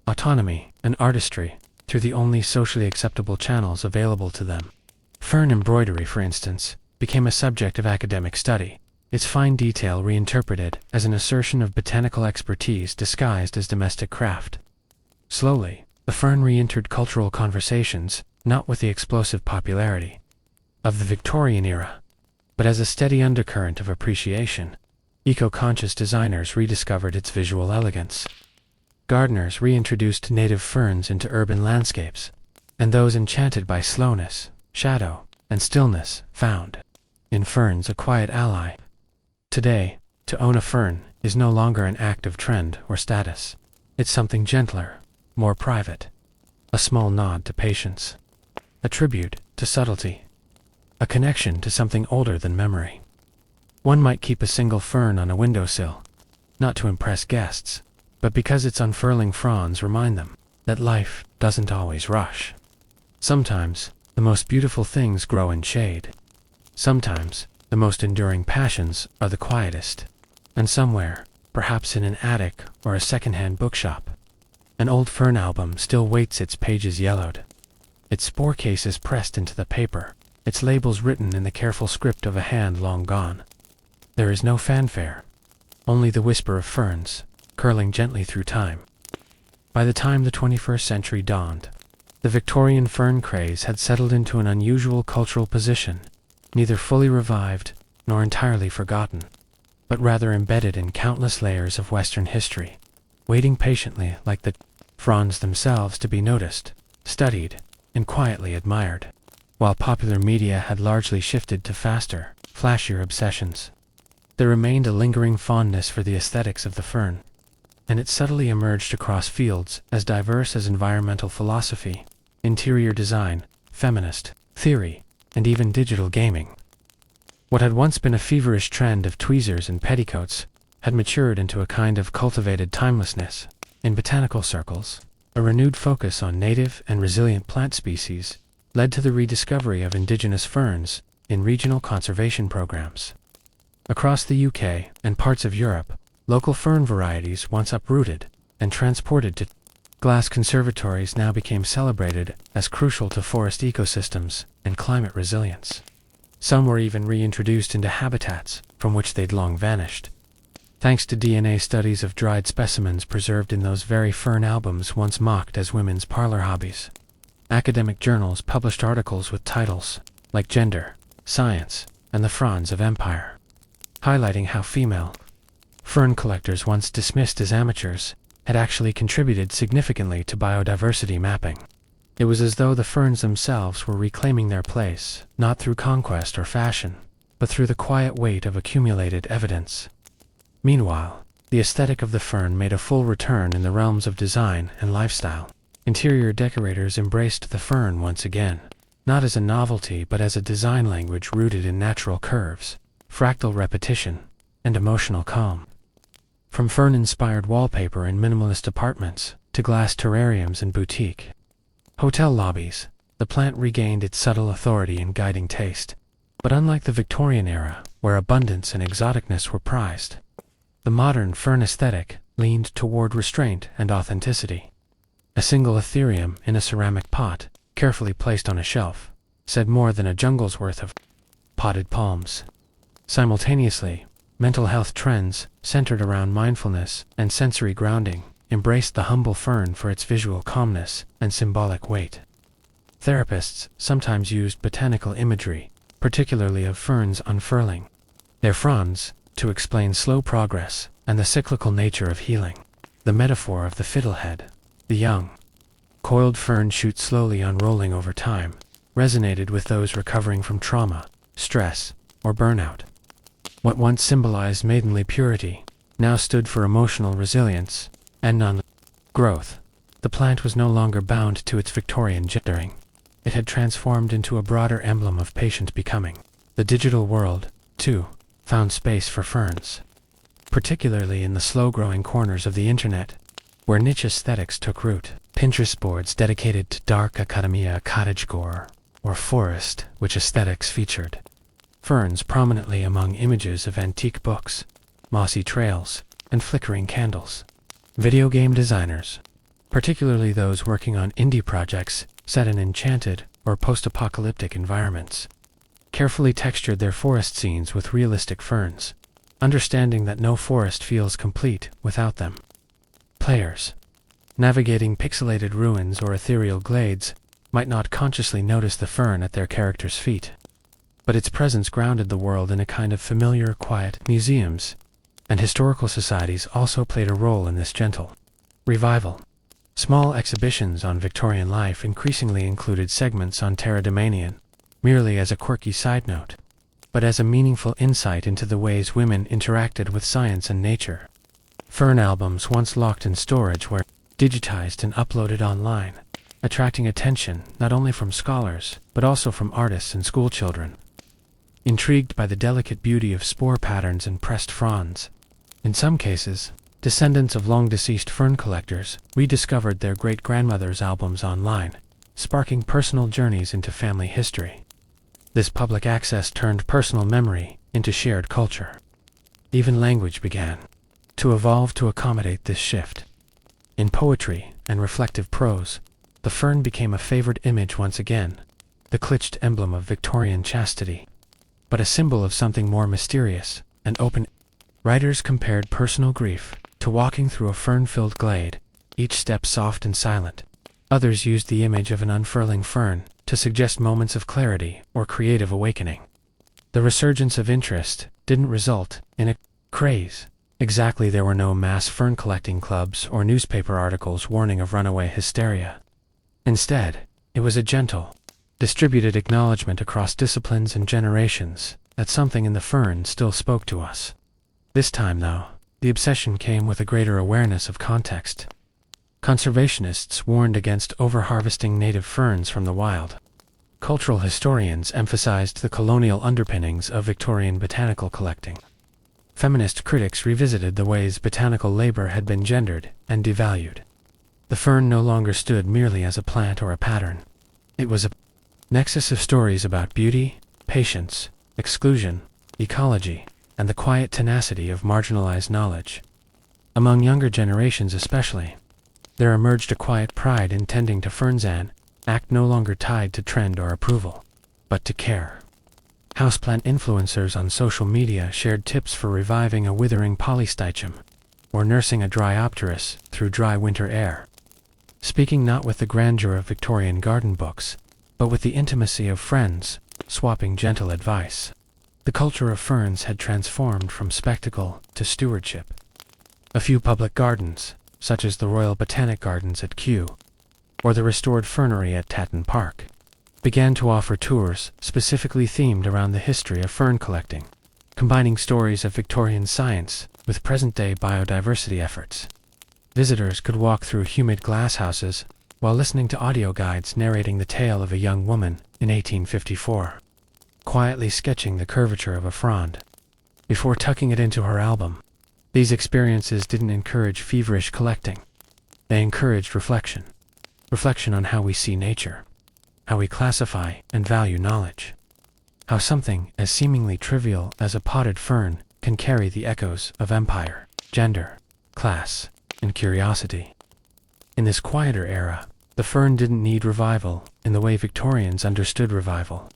autonomy, and artistry, through the only socially acceptable channels available to them. Fern embroidery, for instance, became a subject of academic study, its fine detail reinterpreted as an assertion of botanical expertise disguised as domestic craft. Slowly, the fern re-entered cultural conversations, not with the explosive popularity of the Victorian era, but as a steady undercurrent of appreciation. Eco-conscious designers rediscovered its visual elegance. Gardeners reintroduced native ferns into urban landscapes, and those enchanted by slowness, shadow, and stillness found in ferns a quiet ally. Today, to own a fern is no longer an act of trend or status. It's something gentler, more private, a small nod to patience, a tribute to subtlety, a connection to something older than memory. One might keep a single fern on a windowsill, not to impress guests, but because its unfurling fronds remind them that life doesn't always rush. Sometimes, the most beautiful things grow in shade. Sometimes, the most enduring passions are the quietest. And somewhere, perhaps in an attic or a second-hand bookshop, an old fern album still waits, its pages yellowed, its spore cases pressed into the paper, its labels written in the careful script of a hand long gone. There is no fanfare, only the whisper of ferns, curling gently through time. By the time the 21st century dawned, the Victorian fern craze had settled into an unusual cultural position, neither fully revived nor entirely forgotten, but rather embedded in countless layers of Western history, waiting patiently like the fronds themselves to be noticed, studied, and quietly admired. While popular media had largely shifted to faster, flashier obsessions, there remained a lingering fondness for the aesthetics of the fern, and it subtly emerged across fields as diverse as environmental philosophy, interior design, feminist theory, and even digital gaming. What had once been a feverish trend of tweezers and petticoats had matured into a kind of cultivated timelessness. In botanical circles, a renewed focus on native and resilient plant species led to the rediscovery of indigenous ferns in regional conservation programs. Across the UK and parts of Europe, local fern varieties once uprooted and transported to glass conservatories now became celebrated as crucial to forest ecosystems and climate resilience. Some were even reintroduced into habitats from which they'd long vanished, thanks to DNA studies of dried specimens preserved in those very fern albums once mocked as women's parlor hobbies. Academic journals published articles with titles like Gender, Science, and the Fronds of Empire, highlighting how female fern collectors once dismissed as amateurs had actually contributed significantly to biodiversity mapping. It was as though the ferns themselves were reclaiming their place, not through conquest or fashion, but through the quiet weight of accumulated evidence. Meanwhile, the aesthetic of the fern made a full return in the realms of design and lifestyle. Interior decorators embraced the fern once again, not as a novelty but as a design language rooted in natural curves, fractal repetition, and emotional calm. From fern-inspired wallpaper in minimalist apartments to glass terrariums in boutique hotel lobbies, the plant regained its subtle authority in guiding taste. But unlike the Victorian era, where abundance and exoticness were prized, the modern fern aesthetic leaned toward restraint and authenticity. A single ethereum in a ceramic pot, carefully placed on a shelf, said more than a jungle's worth of potted palms. Simultaneously, mental health trends, centered around mindfulness and sensory grounding, embraced the humble fern for its visual calmness and symbolic weight. Therapists sometimes used botanical imagery, particularly of ferns unfurling their fronds, to explain slow progress and the cyclical nature of healing. The metaphor of the fiddlehead, the young, coiled fern shoot slowly unrolling over time, resonated with those recovering from trauma, stress, or burnout. What once symbolized maidenly purity now stood for emotional resilience and non-growth. The plant was no longer bound to its Victorian gendering. It had transformed into a broader emblem of patient becoming. The digital world, too, found space for ferns, particularly in the slow-growing corners of the internet, where niche aesthetics took root. Pinterest boards dedicated to dark academia, cottagecore, or forest, which aesthetics featured ferns prominently among images of antique books, mossy trails, and flickering candles. Video game designers particularly those working on indie projects set in enchanted or post-apocalyptic environments, carefully textured their forest scenes with realistic ferns, understanding that no forest feels complete without them. Players, navigating pixelated ruins or ethereal glades, might not consciously notice the fern at their character's feet, but its presence grounded the world in a kind of familiar, quiet. Museums and historical societies also played a role in this gentle revival. Small exhibitions on Victorian life increasingly included segments on Tarademanian, merely as a quirky side note, but as a meaningful insight into the ways women interacted with science and nature. Fern albums, once locked in storage, were digitized and uploaded online, attracting attention not only from scholars but also from artists and schoolchildren. Intrigued by the delicate beauty of spore patterns and pressed fronds, in some cases, descendants of long-deceased fern collectors rediscovered their great-grandmother's albums online, sparking personal journeys into family history. This public access turned personal memory into shared culture. Even language began to evolve to accommodate this shift. In poetry and reflective prose, the fern became a favored image once again, the cliched emblem of Victorian chastity, but a symbol of something more mysterious and open. Writers compared personal grief to walking through a fern-filled glade, each step soft and silent. Others used the image of an unfurling fern to suggest moments of clarity or creative awakening. The resurgence of interest didn't result in a craze. Exactly, there were no mass fern collecting clubs or newspaper articles warning of runaway hysteria. Instead, it was a gentle, distributed acknowledgement across disciplines and generations that something in the fern still spoke to us. This time, though, the obsession came with a greater awareness of context. Conservationists warned against over-harvesting native ferns from the wild. Cultural historians emphasized the colonial underpinnings of Victorian botanical collecting. Feminist critics revisited the ways botanical labor had been gendered and devalued. The fern no longer stood merely as a plant or a pattern. It was a nexus of stories about beauty, patience, exclusion, ecology, and the quiet tenacity of marginalized knowledge. Among younger generations especially, there emerged a quiet pride in tending to ferns, an act no longer tied to trend or approval, but to care. Houseplant influencers on social media shared tips for reviving a withering polystichum, or nursing a dryopteris through dry winter air. Speaking not with the grandeur of Victorian garden books, but with the intimacy of friends, swapping gentle advice. The culture of ferns had transformed from spectacle to stewardship. A few public gardens, such as the Royal Botanic Gardens at Kew, or the restored fernery at Tatton Park, began to offer tours specifically themed around the history of fern collecting, combining stories of Victorian science with present-day biodiversity efforts. Visitors could walk through humid glasshouses while listening to audio guides narrating the tale of a young woman in 1854, quietly sketching the curvature of a frond before tucking it into her album. These experiences didn't encourage feverish collecting. They encouraged reflection. Reflection on how we see nature, how we classify and value knowledge, how something as seemingly trivial as a potted fern can carry the echoes of empire, gender, class, and curiosity. In this quieter era, the fern didn't need revival in the way Victorians understood revival.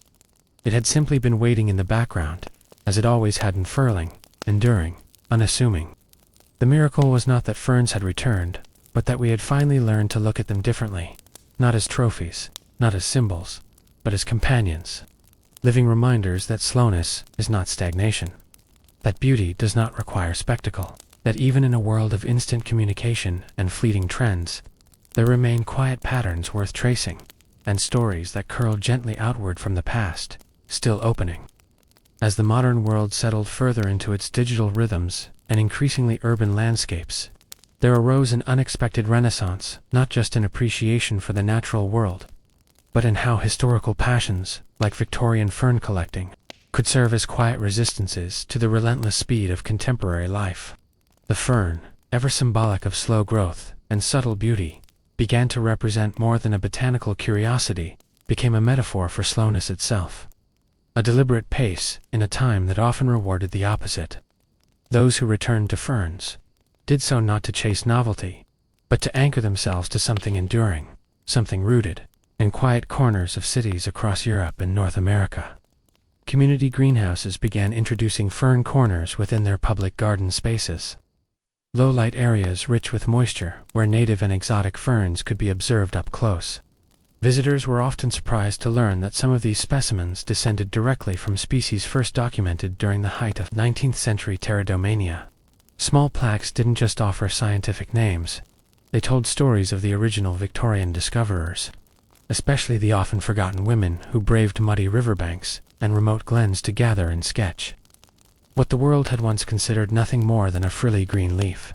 It had simply been waiting in the background, as it always had, unfurling, enduring, unassuming. The miracle was not that ferns had returned, but that we had finally learned to look at them differently, not as trophies, not as symbols, but as companions, living reminders that slowness is not stagnation, that beauty does not require spectacle, that even in a world of instant communication and fleeting trends, there remain quiet patterns worth tracing, and stories that curl gently outward from the past, still opening. As the modern world settled further into its digital rhythms and increasingly urban landscapes, there arose an unexpected renaissance, not just in appreciation for the natural world, but in how historical passions, like Victorian fern collecting, could serve as quiet resistances to the relentless speed of contemporary life. The fern, ever symbolic of slow growth and subtle beauty, began to represent more than a botanical curiosity, became a metaphor for slowness itself. A deliberate pace in a time that often rewarded the opposite. Those who returned to ferns did so not to chase novelty, but to anchor themselves to something enduring, something rooted in quiet corners of cities across Europe and North America. Community greenhouses began introducing fern corners within their public garden spaces. Low-light areas rich with moisture, where native and exotic ferns could be observed up close. Visitors were often surprised to learn that some of these specimens descended directly from species first documented during the height of 19th century pterodomania. Small plaques didn't just offer scientific names, they told stories of the original Victorian discoverers, especially the often forgotten women who braved muddy riverbanks and remote glens to gather and sketch what the world had once considered nothing more than a frilly green leaf.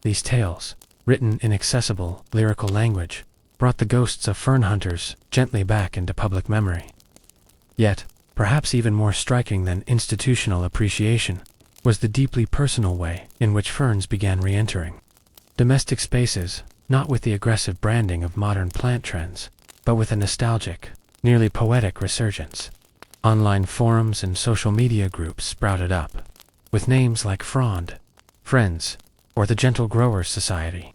These tales, written in accessible, lyrical language, brought the ghosts of fern hunters gently back into public memory. Yet, perhaps even more striking than institutional appreciation, was the deeply personal way in which ferns began re-entering domestic spaces, not with the aggressive branding of modern plant trends, but with a nostalgic, nearly poetic resurgence. Online forums and social media groups sprouted up, with names like Frond, Friends, or the Gentle Growers Society,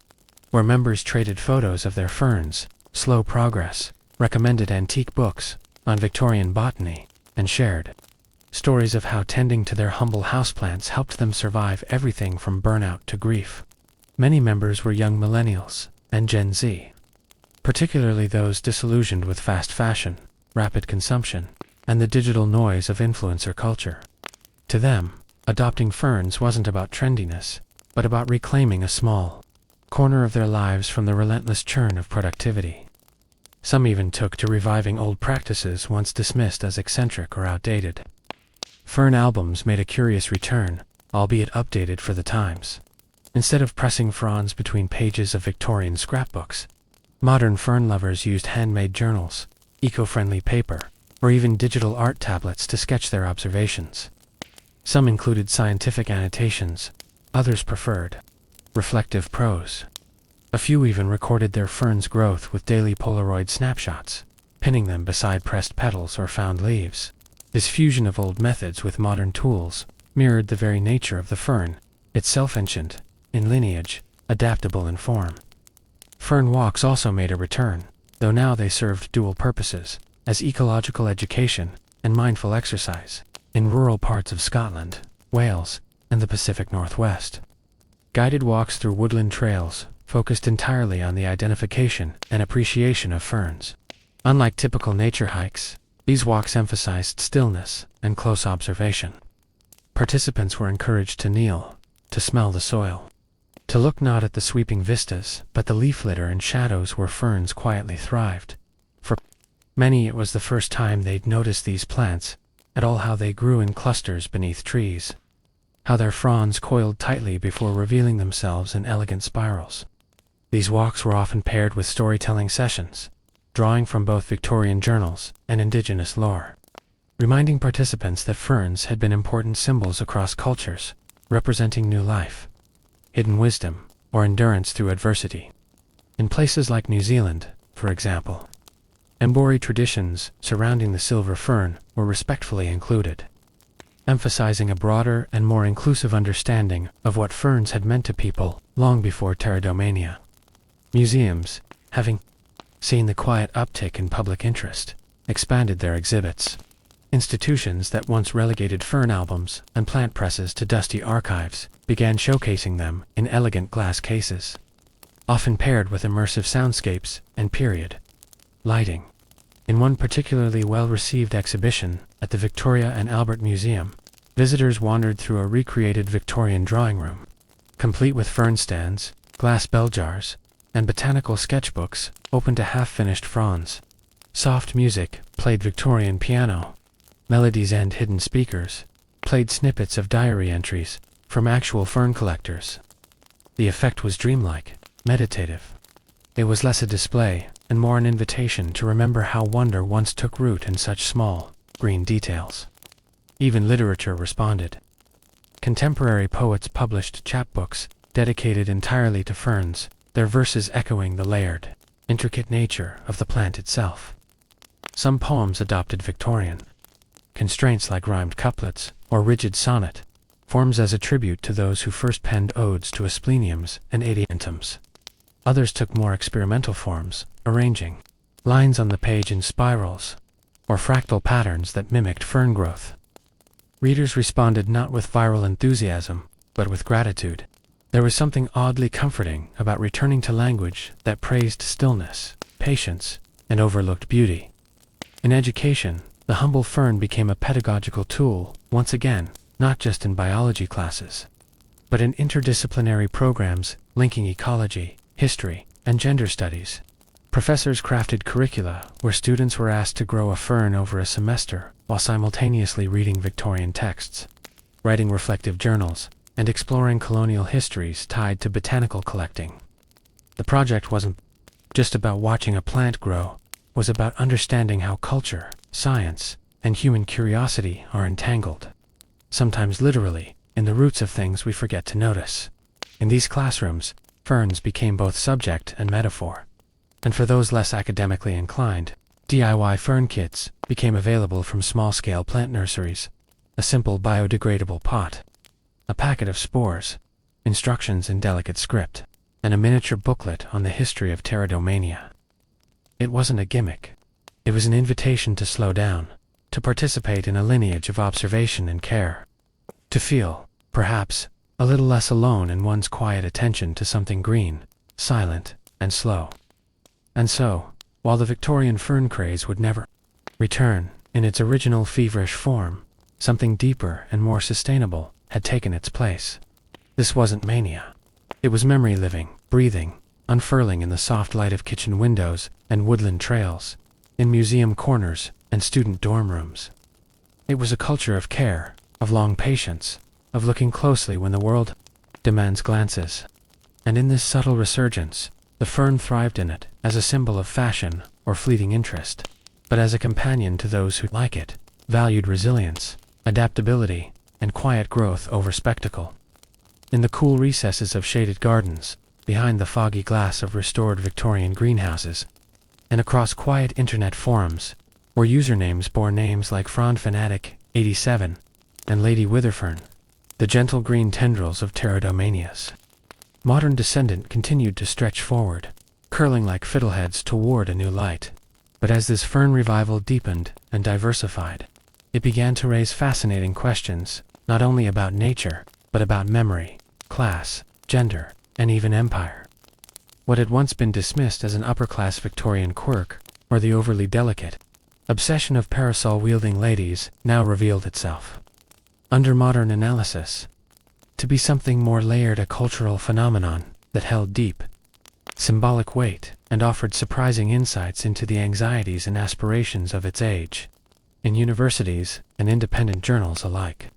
where members traded photos of their ferns, slow progress, recommended antique books on Victorian botany, and shared stories of how tending to their humble houseplants helped them survive everything from burnout to grief. Many members were young millennials and Gen Z, particularly those disillusioned with fast fashion, rapid consumption, and the digital noise of influencer culture. To them, adopting ferns wasn't about trendiness, but about reclaiming a small corner of their lives from the relentless churn of productivity. Some even took to reviving old practices once dismissed as eccentric or outdated. Fern albums made a curious return, albeit updated for the times. Instead of pressing fronds between pages of Victorian scrapbooks, modern fern lovers used handmade journals, eco-friendly paper, or even digital art tablets to sketch their observations. Some included scientific annotations, others preferred reflective prose. A few even recorded their fern's growth with daily Polaroid snapshots, pinning them beside pressed petals or found leaves. This fusion of old methods with modern tools mirrored the very nature of the fern, itself ancient in lineage, adaptable in form. Fern walks also made a return, though now they served dual purposes, as ecological education and mindful exercise, in rural parts of Scotland, Wales, and the Pacific Northwest. Guided walks through woodland trails focused entirely on the identification and appreciation of ferns. Unlike typical nature hikes, these walks emphasized stillness and close observation. Participants were encouraged to kneel, to smell the soil, to look not at the sweeping vistas, but the leaf litter and shadows where ferns quietly thrived. For many it was the first time they'd noticed these plants, at all how they grew in clusters beneath trees, how their fronds coiled tightly before revealing themselves in elegant spirals. These walks were often paired with storytelling sessions, drawing from both Victorian journals and indigenous lore, reminding participants that ferns had been important symbols across cultures, representing new life, hidden wisdom, or endurance through adversity. In places like New Zealand, for example, Mbori traditions surrounding the silver fern were respectfully included, emphasizing a broader and more inclusive understanding of what ferns had meant to people long before pterodomania. Museums, having seen the quiet uptick in public interest, expanded their exhibits. Institutions that once relegated fern albums and plant presses to dusty archives began showcasing them in elegant glass cases, often paired with immersive soundscapes and period lighting. In one particularly well-received exhibition at the Victoria and Albert Museum, visitors wandered through a recreated Victorian drawing room, complete with fern stands, glass bell jars, and botanical sketchbooks open to half-finished fronds. Soft music played Victorian piano. Melodies and hidden speakers played snippets of diary entries from actual fern collectors. The effect was dreamlike, meditative. It was less a display and more an invitation to remember how wonder once took root in such small, green details. Even literature responded. Contemporary poets published chapbooks dedicated entirely to ferns, their verses echoing the layered, intricate nature of the plant itself. Some poems adopted Victorian constraints like rhymed couplets or rigid sonnet, forms as a tribute to those who first penned odes to aspleniums and adiantums. Others took more experimental forms, arranging lines on the page in spirals, or fractal patterns that mimicked fern growth. Readers responded not with viral enthusiasm, but with gratitude. There was something oddly comforting about returning to language that praised stillness, patience, and overlooked beauty. In education, the humble fern became a pedagogical tool, once again, not just in biology classes, but in interdisciplinary programs linking ecology, history, and gender studies. Professors crafted curricula where students were asked to grow a fern over a semester while simultaneously reading Victorian texts, writing reflective journals, and exploring colonial histories tied to botanical collecting. The project wasn't just about watching a plant grow, it was about understanding how culture, science, and human curiosity are entangled, sometimes literally, in the roots of things we forget to notice. In these classrooms, ferns became both subject and metaphor. And for those less academically inclined, DIY fern kits became available from small-scale plant nurseries. A simple biodegradable pot, a packet of spores, instructions in delicate script, and a miniature booklet on the history of pterodomania. It wasn't a gimmick. It was an invitation to slow down, to participate in a lineage of observation and care, to feel, perhaps, a little less alone in one's quiet attention to something green, silent, and slow. And so, while the Victorian fern craze would never return in its original feverish form, something deeper and more sustainable had taken its place. This wasn't mania. It was memory living, breathing, unfurling in the soft light of kitchen windows and woodland trails, in museum corners and student dorm rooms. It was a culture of care, of long patience, of looking closely when the world demands glances. And in this subtle resurgence, the fern thrived in it as a symbol of fashion or fleeting interest, but as a companion to those who, like it, valued resilience, adaptability, and quiet growth over spectacle. In the cool recesses of shaded gardens, behind the foggy glass of restored Victorian greenhouses, and across quiet internet forums, where usernames bore names like Frond Fanatic 87 and Lady Witherfern, the gentle green tendrils of pterodomanias. Modern descendant continued to stretch forward, curling like fiddleheads toward a new light. But as this fern revival deepened and diversified, it began to raise fascinating questions, not only about nature, but about memory, class, gender, and even empire. What had once been dismissed as an upper-class Victorian quirk, or the overly delicate obsession of parasol-wielding ladies, now revealed itself, under modern analysis, to be something more layered, a cultural phenomenon that held deep, symbolic weight and offered surprising insights into the anxieties and aspirations of its age, in universities and independent journals alike.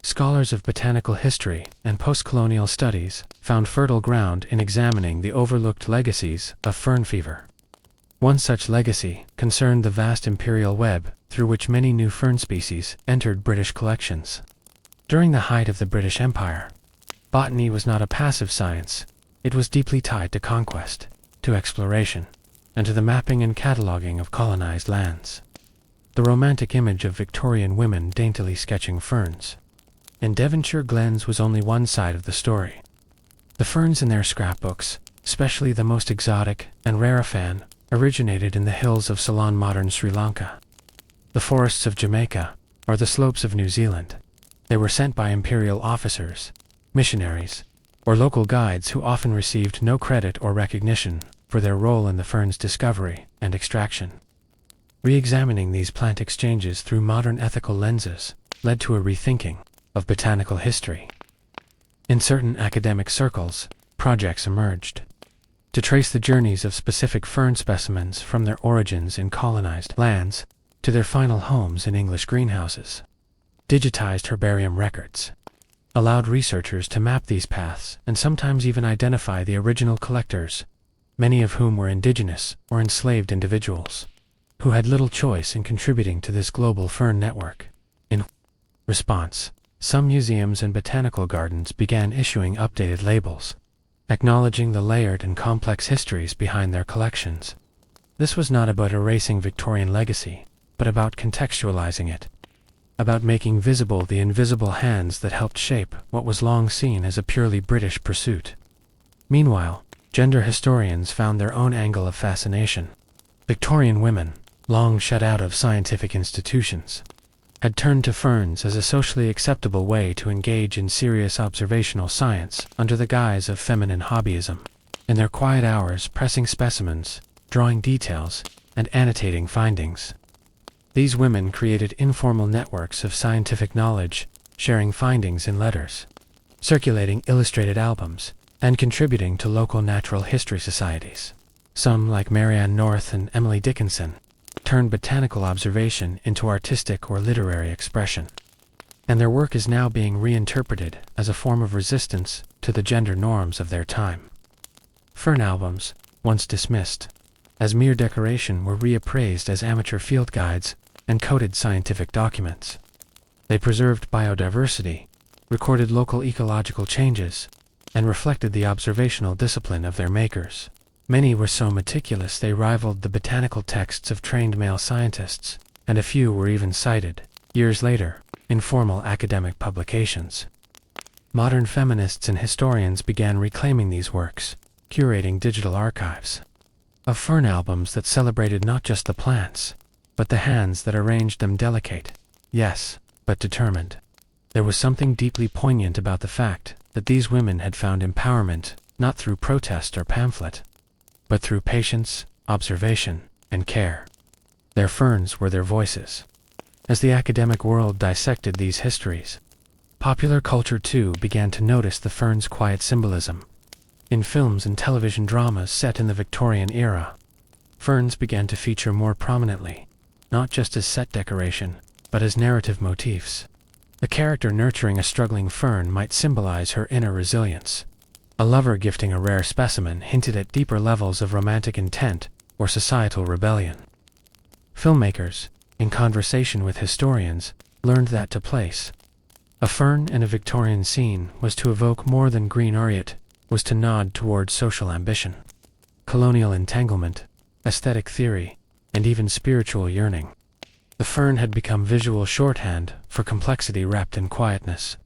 Scholars of botanical history and post-colonial studies found fertile ground in examining the overlooked legacies of fern fever. One such legacy concerned the vast imperial web through which many new fern species entered British collections. During the height of the British Empire, botany was not a passive science. It was deeply tied to conquest, to exploration, and to the mapping and cataloging of colonized lands. The romantic image of Victorian women daintily sketching ferns in Devonshire glens was only one side of the story. The ferns in their scrapbooks, especially the most exotic and rarefied, originated in the hills of Ceylon, modern Sri Lanka, the forests of Jamaica, or the slopes of New Zealand. They were sent by imperial officers, missionaries, or local guides who often received no credit or recognition for their role in the fern's discovery and extraction. Re-examining these plant exchanges through modern ethical lenses led to a rethinking of botanical history. In certain academic circles, projects emerged to trace the journeys of specific fern specimens from their origins in colonized lands to their final homes in English greenhouses. Digitized herbarium records allowed researchers to map these paths and sometimes even identify the original collectors, many of whom were indigenous or enslaved individuals, who had little choice in contributing to this global fern network. In response, some museums and botanical gardens began issuing updated labels, acknowledging the layered and complex histories behind their collections. This was not about erasing Victorian legacy, but about contextualizing it, about making visible the invisible hands that helped shape what was long seen as a purely British pursuit. Meanwhile, Gender historians found their own angle of fascination. Victorian women, long shut out of scientific institutions, had turned to ferns as a socially acceptable way to engage in serious observational science under the guise of feminine hobbyism. In their quiet hours, pressing specimens, drawing details, and annotating findings. These women created informal networks of scientific knowledge, sharing findings in letters, circulating illustrated albums, and contributing to local natural history societies. Some, like Marianne North and Emily Dickinson, turned botanical observation into artistic or literary expression. And their work is now being reinterpreted as a form of resistance to the gender norms of their time. Fern albums, once dismissed as mere decoration, were reappraised as amateur field guides and coded scientific documents. They preserved biodiversity, recorded local ecological changes, and reflected the observational discipline of their makers. Many were so meticulous they rivaled the botanical texts of trained male scientists, and a few were even cited, years later, in formal academic publications. Modern feminists and historians began reclaiming these works, curating digital archives of fern albums that celebrated not just the plants, but the hands that arranged them. Delicate, yes, but determined. There was something deeply poignant about the fact that these women had found empowerment not through protest or pamphlet, but through patience, observation, and care. Their ferns were their voices. As the academic world dissected these histories, popular culture too began to notice the fern's quiet symbolism. In films and television dramas set in the Victorian era, ferns began to feature more prominently, not just as set decoration, but as narrative motifs. A character nurturing a struggling fern might symbolize her inner resilience. A lover gifting a rare specimen hinted at deeper levels of romantic intent or societal rebellion. Filmmakers, in conversation with historians, learned that to place a fern in a Victorian scene was to evoke more than green aureate, was to nod toward social ambition, colonial entanglement, aesthetic theory, and even spiritual yearning. The fern had become visual shorthand for complexity wrapped in quietness.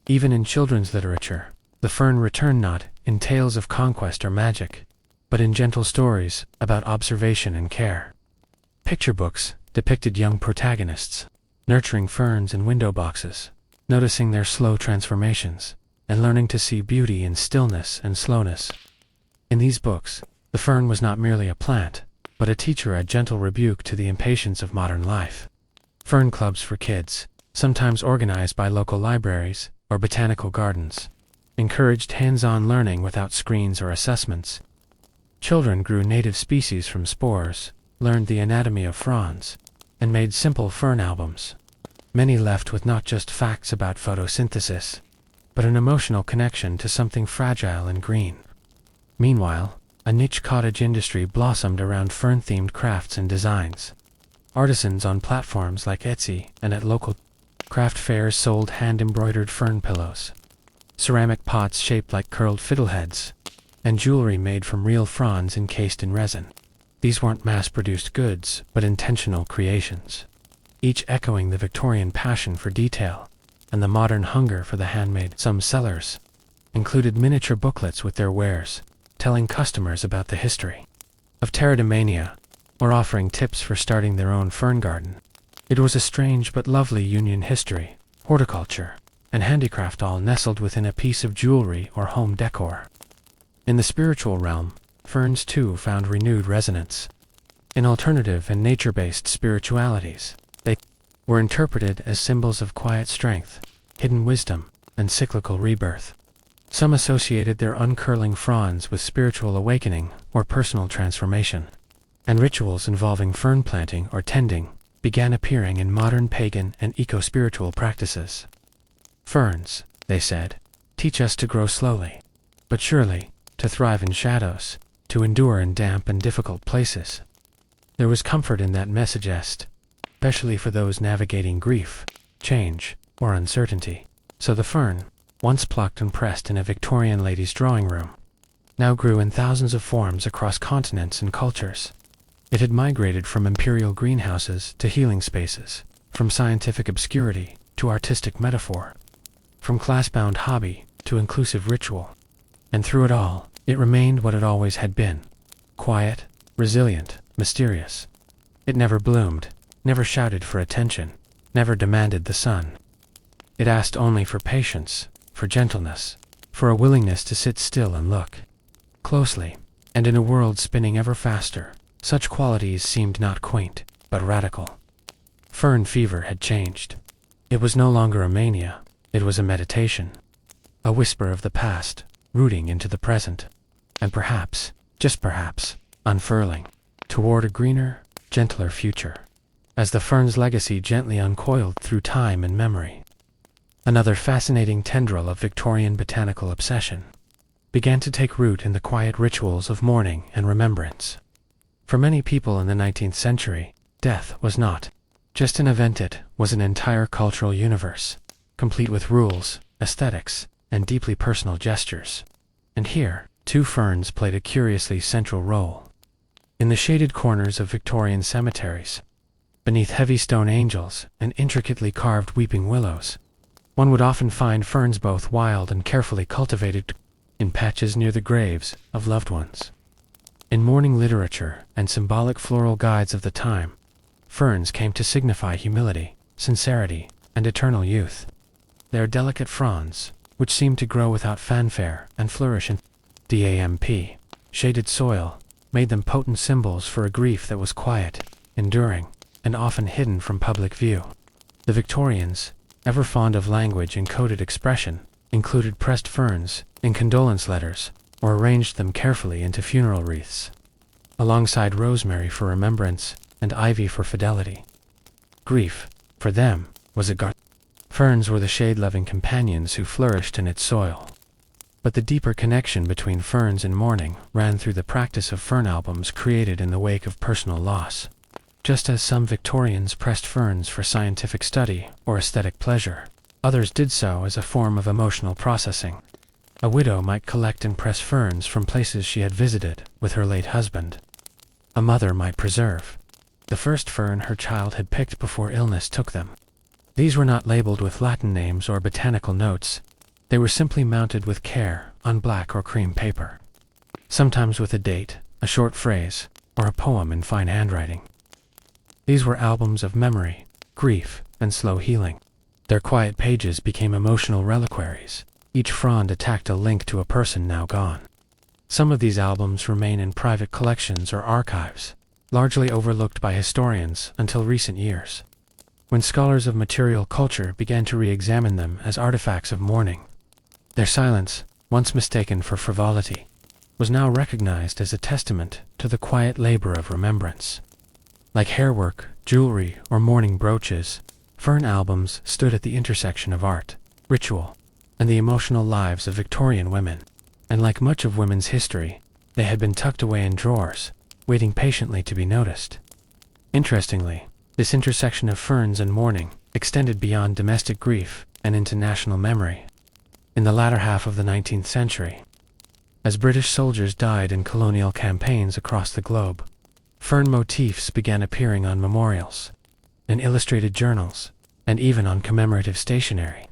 Even in children's literature, the fern returned not in tales of conquest or magic, but in gentle stories about observation and care. Picture books depicted young protagonists, nurturing ferns in window boxes, noticing their slow transformations, and learning to see beauty in stillness and slowness. In these books, the fern was not merely a plant, but a teacher, a gentle rebuke to the impatience of modern life. Fern clubs for kids, sometimes organized by local libraries or botanical gardens, encouraged hands-on learning without screens or assessments. Children grew native species from spores, learned the anatomy of fronds, and made simple fern albums. Many left with not just facts about photosynthesis, but an emotional connection to something fragile and green. Meanwhile, a niche cottage industry blossomed around fern-themed crafts and designs. Artisans on platforms like Etsy and at local craft fairs sold hand-embroidered fern pillows, ceramic pots shaped like curled fiddleheads, and jewelry made from real fronds encased in resin. These weren't mass-produced goods, but intentional creations, each echoing the Victorian passion for detail and the modern hunger for the handmade. Some sellers included miniature booklets with their wares, telling customers about the history of pteridamania, or offering tips for starting their own fern garden. It was a strange but lovely union: history, horticulture, and handicraft all nestled within a piece of jewelry or home decor. In the spiritual realm, ferns too found renewed resonance. In alternative and nature-based spiritualities, they were interpreted as symbols of quiet strength, hidden wisdom, and cyclical rebirth. Some associated their uncurling fronds with spiritual awakening or personal transformation, and rituals involving fern planting or tending began appearing in modern pagan and eco-spiritual practices. Ferns, they said, teach us to grow slowly, but surely, to thrive in shadows, to endure in damp and difficult places. There was comfort in that message, especially for those navigating grief, change, or uncertainty. So the fern, once plucked and pressed in a Victorian lady's drawing room, now grew in thousands of forms across continents and cultures. It had migrated from imperial greenhouses to healing spaces, from scientific obscurity to artistic metaphor, from class-bound hobby to inclusive ritual. And through it all, It remained what it always had been: quiet, resilient, mysterious. It never bloomed, never shouted for attention, never demanded the sun. It asked only for patience, for gentleness, for a willingness to sit still and look closely. And in a world spinning ever faster, such qualities seemed not quaint, but radical. Fern fever had changed. It was no longer a mania, it was a meditation. A whisper of the past, rooting into the present. And perhaps, just perhaps, unfurling toward a greener, gentler future, as the fern's legacy gently uncoiled through time and memory. Another fascinating tendril of Victorian botanical obsession began to take root in the quiet rituals of mourning and remembrance. For many people in the 19th century, death was not just an event, it was an entire cultural universe, complete with rules, aesthetics, and deeply personal gestures. And here, two ferns played a curiously central role. In the shaded corners of Victorian cemeteries, beneath heavy stone angels and intricately carved weeping willows, one would often find ferns both wild and carefully cultivated in patches near the graves of loved ones. In mourning literature and symbolic floral guides of the time, ferns came to signify humility, sincerity, and eternal youth. Their delicate fronds, which seemed to grow without fanfare and flourish in damp, shaded soil, made them potent symbols for a grief that was quiet, enduring, and often hidden from public view. The Victorians, ever fond of language and coded expression, included pressed ferns in condolence letters, or arranged them carefully into funeral wreaths, alongside rosemary for remembrance and ivy for fidelity. Grief, for them, was a garden. Ferns were the shade-loving companions who flourished in its soil. But the deeper connection between ferns and mourning ran through the practice of fern albums created in the wake of personal loss. Just as some Victorians pressed ferns for scientific study or aesthetic pleasure, others did so as a form of emotional processing. A widow might collect and press ferns from places she had visited with her late husband. A mother might preserve the first fern her child had picked before illness took them. These were not labeled with Latin names or botanical notes. They were simply mounted with care on black or cream paper, sometimes with a date, a short phrase, or a poem in fine handwriting. These were albums of memory, grief, and slow healing. Their quiet pages became emotional reliquaries. Each frond attacked a link to a person now gone. Some of these albums remain in private collections or archives, largely overlooked by historians until recent years, when scholars of material culture began to re-examine them as artifacts of mourning. Their silence, once mistaken for frivolity, was now recognized as a testament to the quiet labor of remembrance. Like hairwork, jewelry, or mourning brooches, fern albums stood at the intersection of art, ritual, and the emotional lives of Victorian women. And like much of women's history, they had been tucked away in drawers, waiting patiently to be noticed. Interestingly, this intersection of ferns and mourning extended beyond domestic grief and into national memory. In the latter half of the 19th century, as British soldiers died in colonial campaigns across the globe, fern motifs began appearing on memorials, in illustrated journals, and even on commemorative stationery.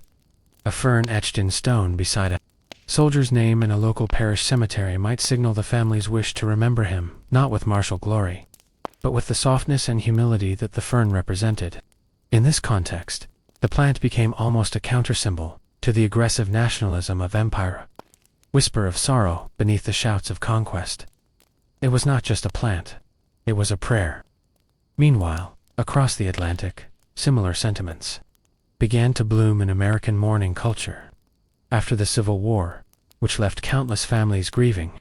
A fern etched in stone beside a soldier's name in a local parish cemetery might signal the family's wish to remember him, not with martial glory, but with the softness and humility that the fern represented. In this context, the plant became almost a countersymbol to the aggressive nationalism of empire, whisper of sorrow beneath the shouts of conquest. It was not just a plant, it was a prayer. Meanwhile, across the Atlantic, similar sentiments began to bloom in American mourning culture. After the Civil War, which left countless families grieving,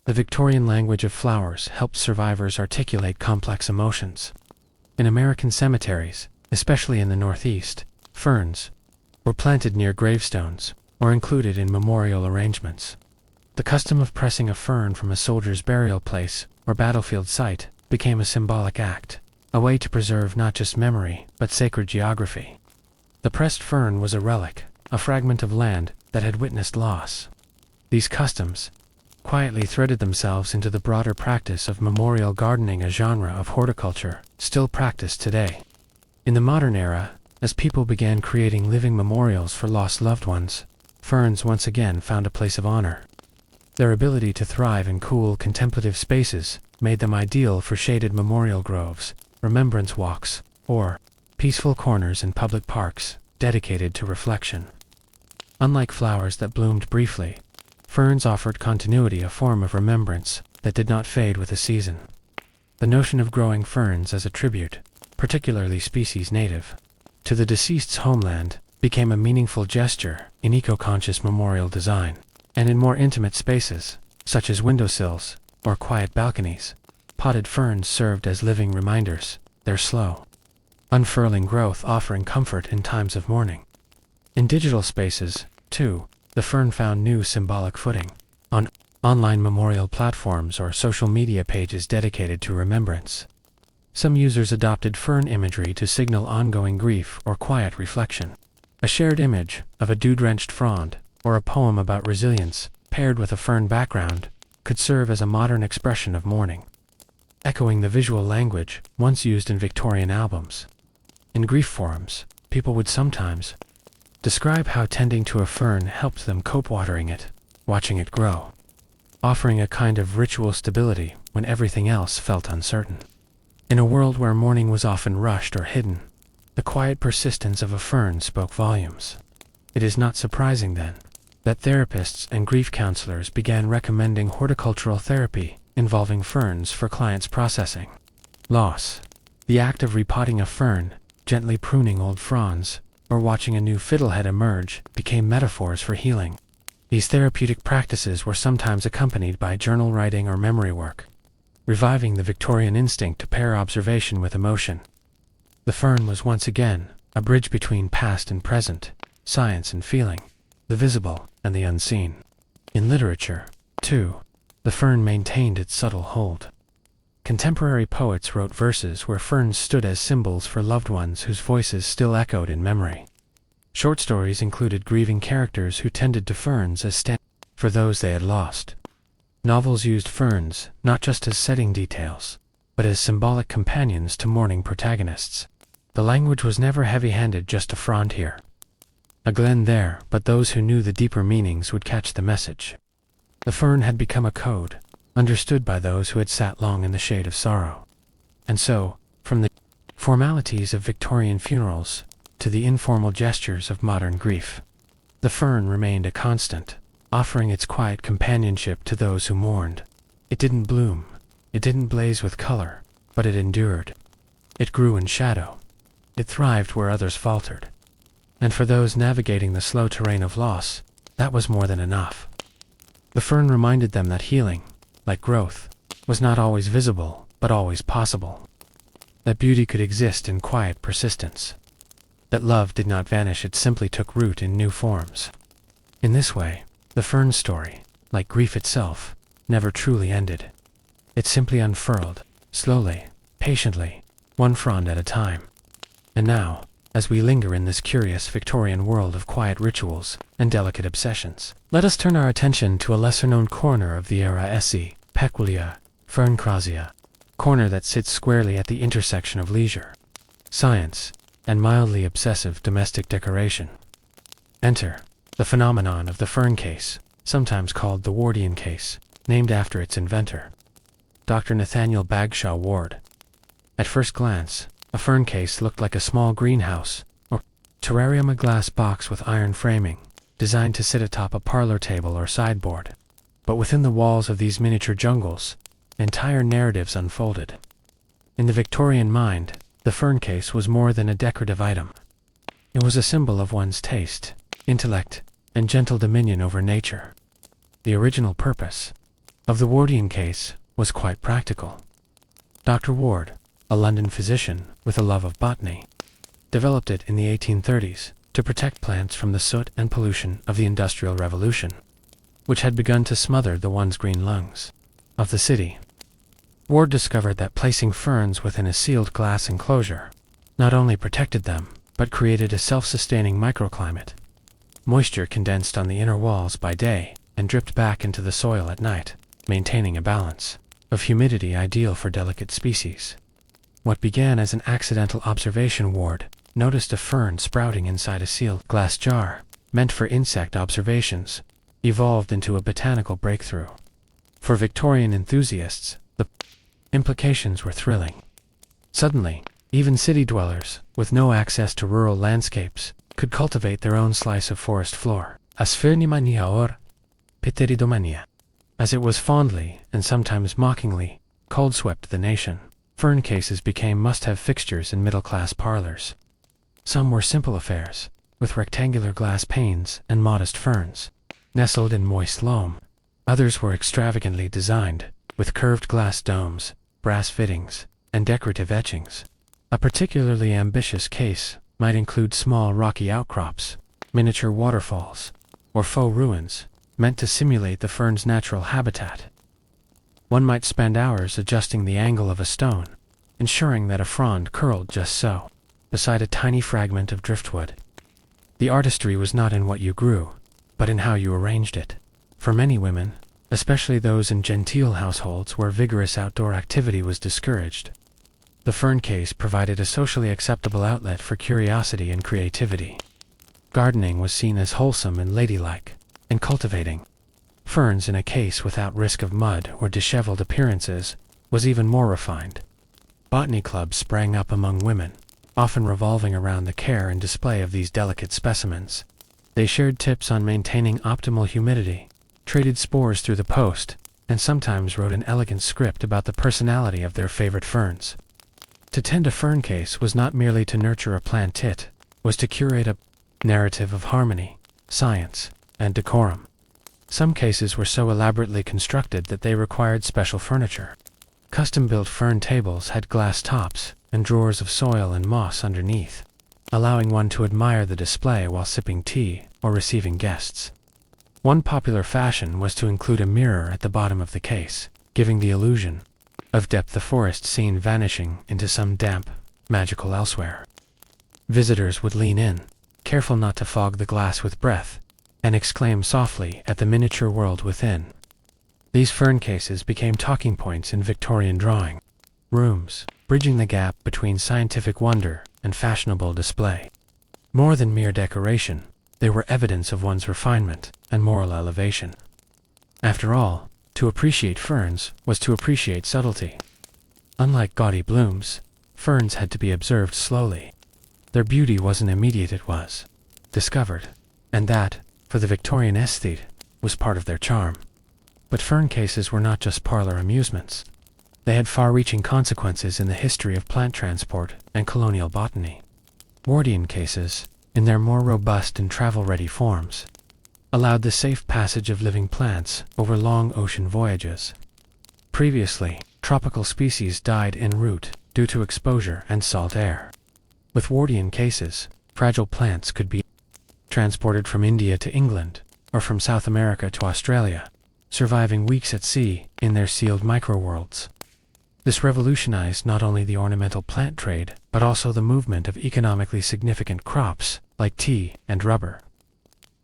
the Victorian language of flowers helped survivors articulate complex emotions. In American cemeteries, especially in the Northeast, ferns were planted near gravestones or included in memorial arrangements. The custom of pressing a fern from a soldier's burial place or battlefield site became a symbolic act, a way to preserve not just memory but sacred geography. The pressed fern was a relic, a fragment of land that had witnessed loss. These customs quietly threaded themselves into the broader practice of memorial gardening, a genre of horticulture still practiced today. In the modern era, as people began creating living memorials for lost loved ones, ferns once again found a place of honor. Their ability to thrive in cool, contemplative spaces made them ideal for shaded memorial groves, remembrance walks, or peaceful corners in public parks dedicated to reflection. Unlike flowers that bloomed briefly, ferns offered continuity, a form of remembrance that did not fade with the season. The notion of growing ferns as a tribute, particularly species native to the deceased's homeland, became a meaningful gesture in eco-conscious memorial design, and in more intimate spaces, such as windowsills or quiet balconies, potted ferns served as living reminders, their slow, unfurling growth offering comfort in times of mourning. In digital spaces, too, the fern found new symbolic footing on online memorial platforms or social media pages dedicated to remembrance. Some users adopted fern imagery to signal ongoing grief or quiet reflection. A shared image of a dew-drenched frond or a poem about resilience, paired with a fern background, could serve as a modern expression of mourning, echoing the visual language once used in Victorian albums. In grief forums, people would sometimes describe how tending to a fern helped them cope, watering it, watching it grow, offering a kind of ritual stability when everything else felt uncertain. In a world where mourning was often rushed or hidden, the quiet persistence of a fern spoke volumes. It is not surprising, then, that therapists and grief counselors began recommending horticultural therapy involving ferns for clients processing loss. The act of repotting a fern, gently pruning old fronds, or watching a new fiddlehead emerge became metaphors for healing. These therapeutic practices were sometimes accompanied by journal writing or memory work, reviving the Victorian instinct to pair observation with emotion. The fern was once again a bridge between past and present, science and feeling, the visible and the unseen. In literature, too, the fern maintained its subtle hold. Contemporary poets wrote verses where ferns stood as symbols for loved ones whose voices still echoed in memory. Short stories included grieving characters who tended to ferns as stand for those they had lost. Novels used ferns not just as setting details, but as symbolic companions to mourning protagonists. The language was never heavy-handed, just a frond here, a glen there, but those who knew the deeper meanings would catch the message. The fern had become a code, understood by those who had sat long in the shade of sorrow. And so, from the formalities of Victorian funerals to the informal gestures of modern grief, the fern remained a constant, offering its quiet companionship to those who mourned. It didn't bloom, it didn't blaze with color, but it endured. It grew in shadow. It thrived where others faltered. And for those navigating the slow terrain of loss, that was more than enough. The fern reminded them that healing, like growth, was not always visible, but always possible. That beauty could exist in quiet persistence. That love did not vanish, it simply took root in new forms. In this way, the fern story, like grief itself, never truly ended. It simply unfurled, slowly, patiently, one frond at a time. And now, as we linger in this curious Victorian world of quiet rituals and delicate obsessions, let us turn our attention to a lesser-known corner of the era, esse, peculia, ferncrasia, corner that sits squarely at the intersection of leisure, science, and mildly obsessive domestic decoration. Enter the phenomenon of the fern case, sometimes called the Wardian case, named after its inventor, Dr. Nathaniel Bagshaw Ward. At first glance, a fern case looked like a small greenhouse or terrarium, a glass box with iron framing, designed to sit atop a parlor table or sideboard. But within the walls of these miniature jungles, entire narratives unfolded. In the Victorian mind, the fern case was more than a decorative item. It was a symbol of one's taste, intellect, and gentle dominion over nature. The original purpose of the Wardian case was quite practical. Dr. Ward, a London physician with a love of botany, developed it in the 1830s to protect plants from the soot and pollution of the Industrial Revolution, which had begun to smother the once green lungs of the city. Ward discovered that placing ferns within a sealed glass enclosure not only protected them, but created a self-sustaining microclimate. Moisture condensed on the inner walls by day and dripped back into the soil at night, maintaining a balance of humidity ideal for delicate species. What began as an accidental observation, Ward noticed a fern sprouting inside a sealed glass jar, meant for insect observations, evolved into a botanical breakthrough. For Victorian enthusiasts, the implications were thrilling. Suddenly, even city dwellers, with no access to rural landscapes, could cultivate their own slice of forest floor. Asfernimania or pteridomania, as it was fondly, and sometimes mockingly, cold-swept the nation. Fern cases became must-have fixtures in middle-class parlors. Some were simple affairs, with rectangular glass panes and modest ferns, nestled in moist loam. Others were extravagantly designed, with curved glass domes, brass fittings, and decorative etchings. A particularly ambitious case might include small rocky outcrops, miniature waterfalls, or faux ruins, meant to simulate the fern's natural habitat. One might spend hours adjusting the angle of a stone, ensuring that a frond curled just so, beside a tiny fragment of driftwood. The artistry was not in what you grew, but in how you arranged it. For many women, especially those in genteel households where vigorous outdoor activity was discouraged, the fern case provided a socially acceptable outlet for curiosity and creativity. Gardening was seen as wholesome and ladylike, and cultivating ferns in a case without risk of mud or disheveled appearances was even more refined. Botany clubs sprang up among women, often revolving around the care and display of these delicate specimens. They shared tips on maintaining optimal humidity, traded spores through the post, and sometimes wrote an elegant script about the personality of their favorite ferns. To tend a fern case was not merely to nurture a plant, it was to curate a narrative of harmony, science, and decorum. Some cases were so elaborately constructed that they required special furniture. Custom-built fern tables had glass tops and drawers of soil and moss underneath, allowing one to admire the display while sipping tea or receiving guests. One popular fashion was to include a mirror at the bottom of the case, giving the illusion of depth, the forest scene vanishing into some damp, magical elsewhere. Visitors would lean in, careful not to fog the glass with breath, and exclaim softly at the miniature world within. These fern cases became talking points in Victorian drawing rooms, bridging the gap between scientific wonder and fashionable display. More than mere decoration, they were evidence of one's refinement and moral elevation. After all, to appreciate ferns was to appreciate subtlety. Unlike gaudy blooms, ferns had to be observed slowly. Their beauty wasn't immediate, it was discovered, and that, for the Victorian aesthete, was part of their charm. But fern cases were not just parlor amusements. They had far-reaching consequences in the history of plant transport and colonial botany. Wardian cases, in their more robust and travel-ready forms, allowed the safe passage of living plants over long ocean voyages. Previously, tropical species died en route due to exposure and salt air. With Wardian cases, fragile plants could be transported from India to England, or from South America to Australia, surviving weeks at sea in their sealed microworlds. This revolutionized not only the ornamental plant trade, but also the movement of economically significant crops like tea and rubber.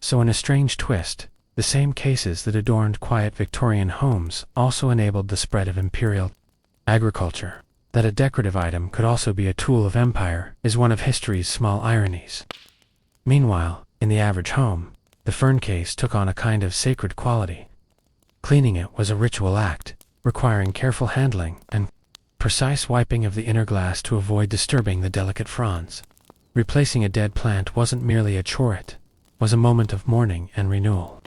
So in a strange twist, the same cases that adorned quiet Victorian homes also enabled the spread of imperial agriculture. That a decorative item could also be a tool of empire is one of history's small ironies. Meanwhile, in the average home, the fern case took on a kind of sacred quality. Cleaning it was a ritual act, requiring careful handling and precise wiping of the inner glass to avoid disturbing the delicate fronds. Replacing a dead plant wasn't merely a chore, it was a moment of mourning and renewal.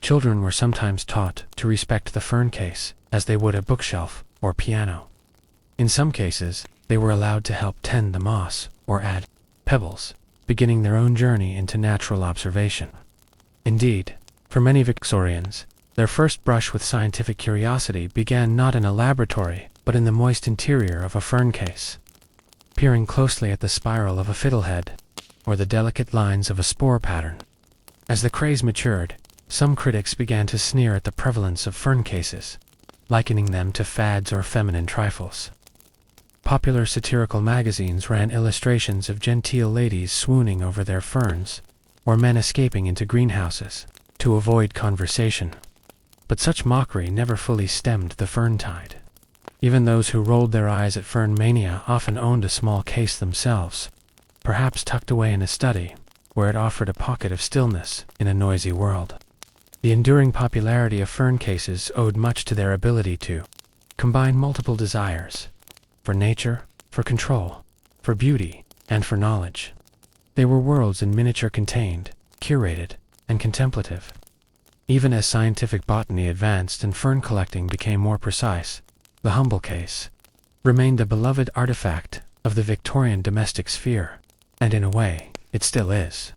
Children were sometimes taught to respect the fern case as they would a bookshelf or piano. In some cases, they were allowed to help tend the moss or add pebbles, beginning their own journey into natural observation. Indeed, for many Victorians, their first brush with scientific curiosity began not in a laboratory, but in the moist interior of a fern case. Peering closely at the spiral of a fiddlehead, or the delicate lines of a spore pattern. As the craze matured, some critics began to sneer at the prevalence of fern cases, likening them to fads or feminine trifles. Popular satirical magazines ran illustrations of genteel ladies swooning over their ferns, or men escaping into greenhouses to avoid conversation. But such mockery never fully stemmed the fern tide. Even those who rolled their eyes at fern mania often owned a small case themselves, perhaps tucked away in a study, where it offered a pocket of stillness in a noisy world. The enduring popularity of fern cases owed much to their ability to combine multiple desires for nature, for control, for beauty, and for knowledge. They were worlds in miniature, contained, curated, and contemplative. Even as scientific botany advanced and fern collecting became more precise, the humble case remained a beloved artifact of the Victorian domestic sphere, and in a way, it still is.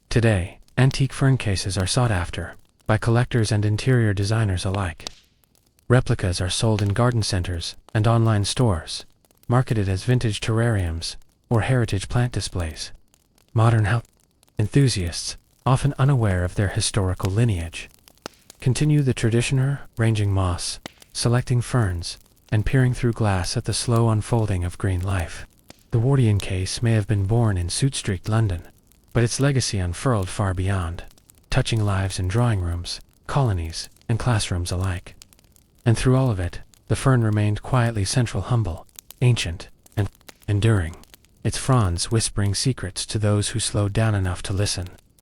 Today, antique fern cases are sought after by collectors and interior designers alike. Replicas are sold in garden centers and online stores, marketed as vintage terrariums or heritage plant displays. Modern house enthusiasts, often unaware of their historical lineage, continue the tradition, ranging moss, selecting ferns, and peering through glass at the slow unfolding of green life. The Wardian case may have been born in Suit Street, London, but its legacy unfurled far beyond, touching lives in drawing rooms, colonies, and classrooms alike. And through all of it, the fern remained quietly central, humble, ancient, and enduring, its fronds whispering secrets to those who slowed down enough to listen.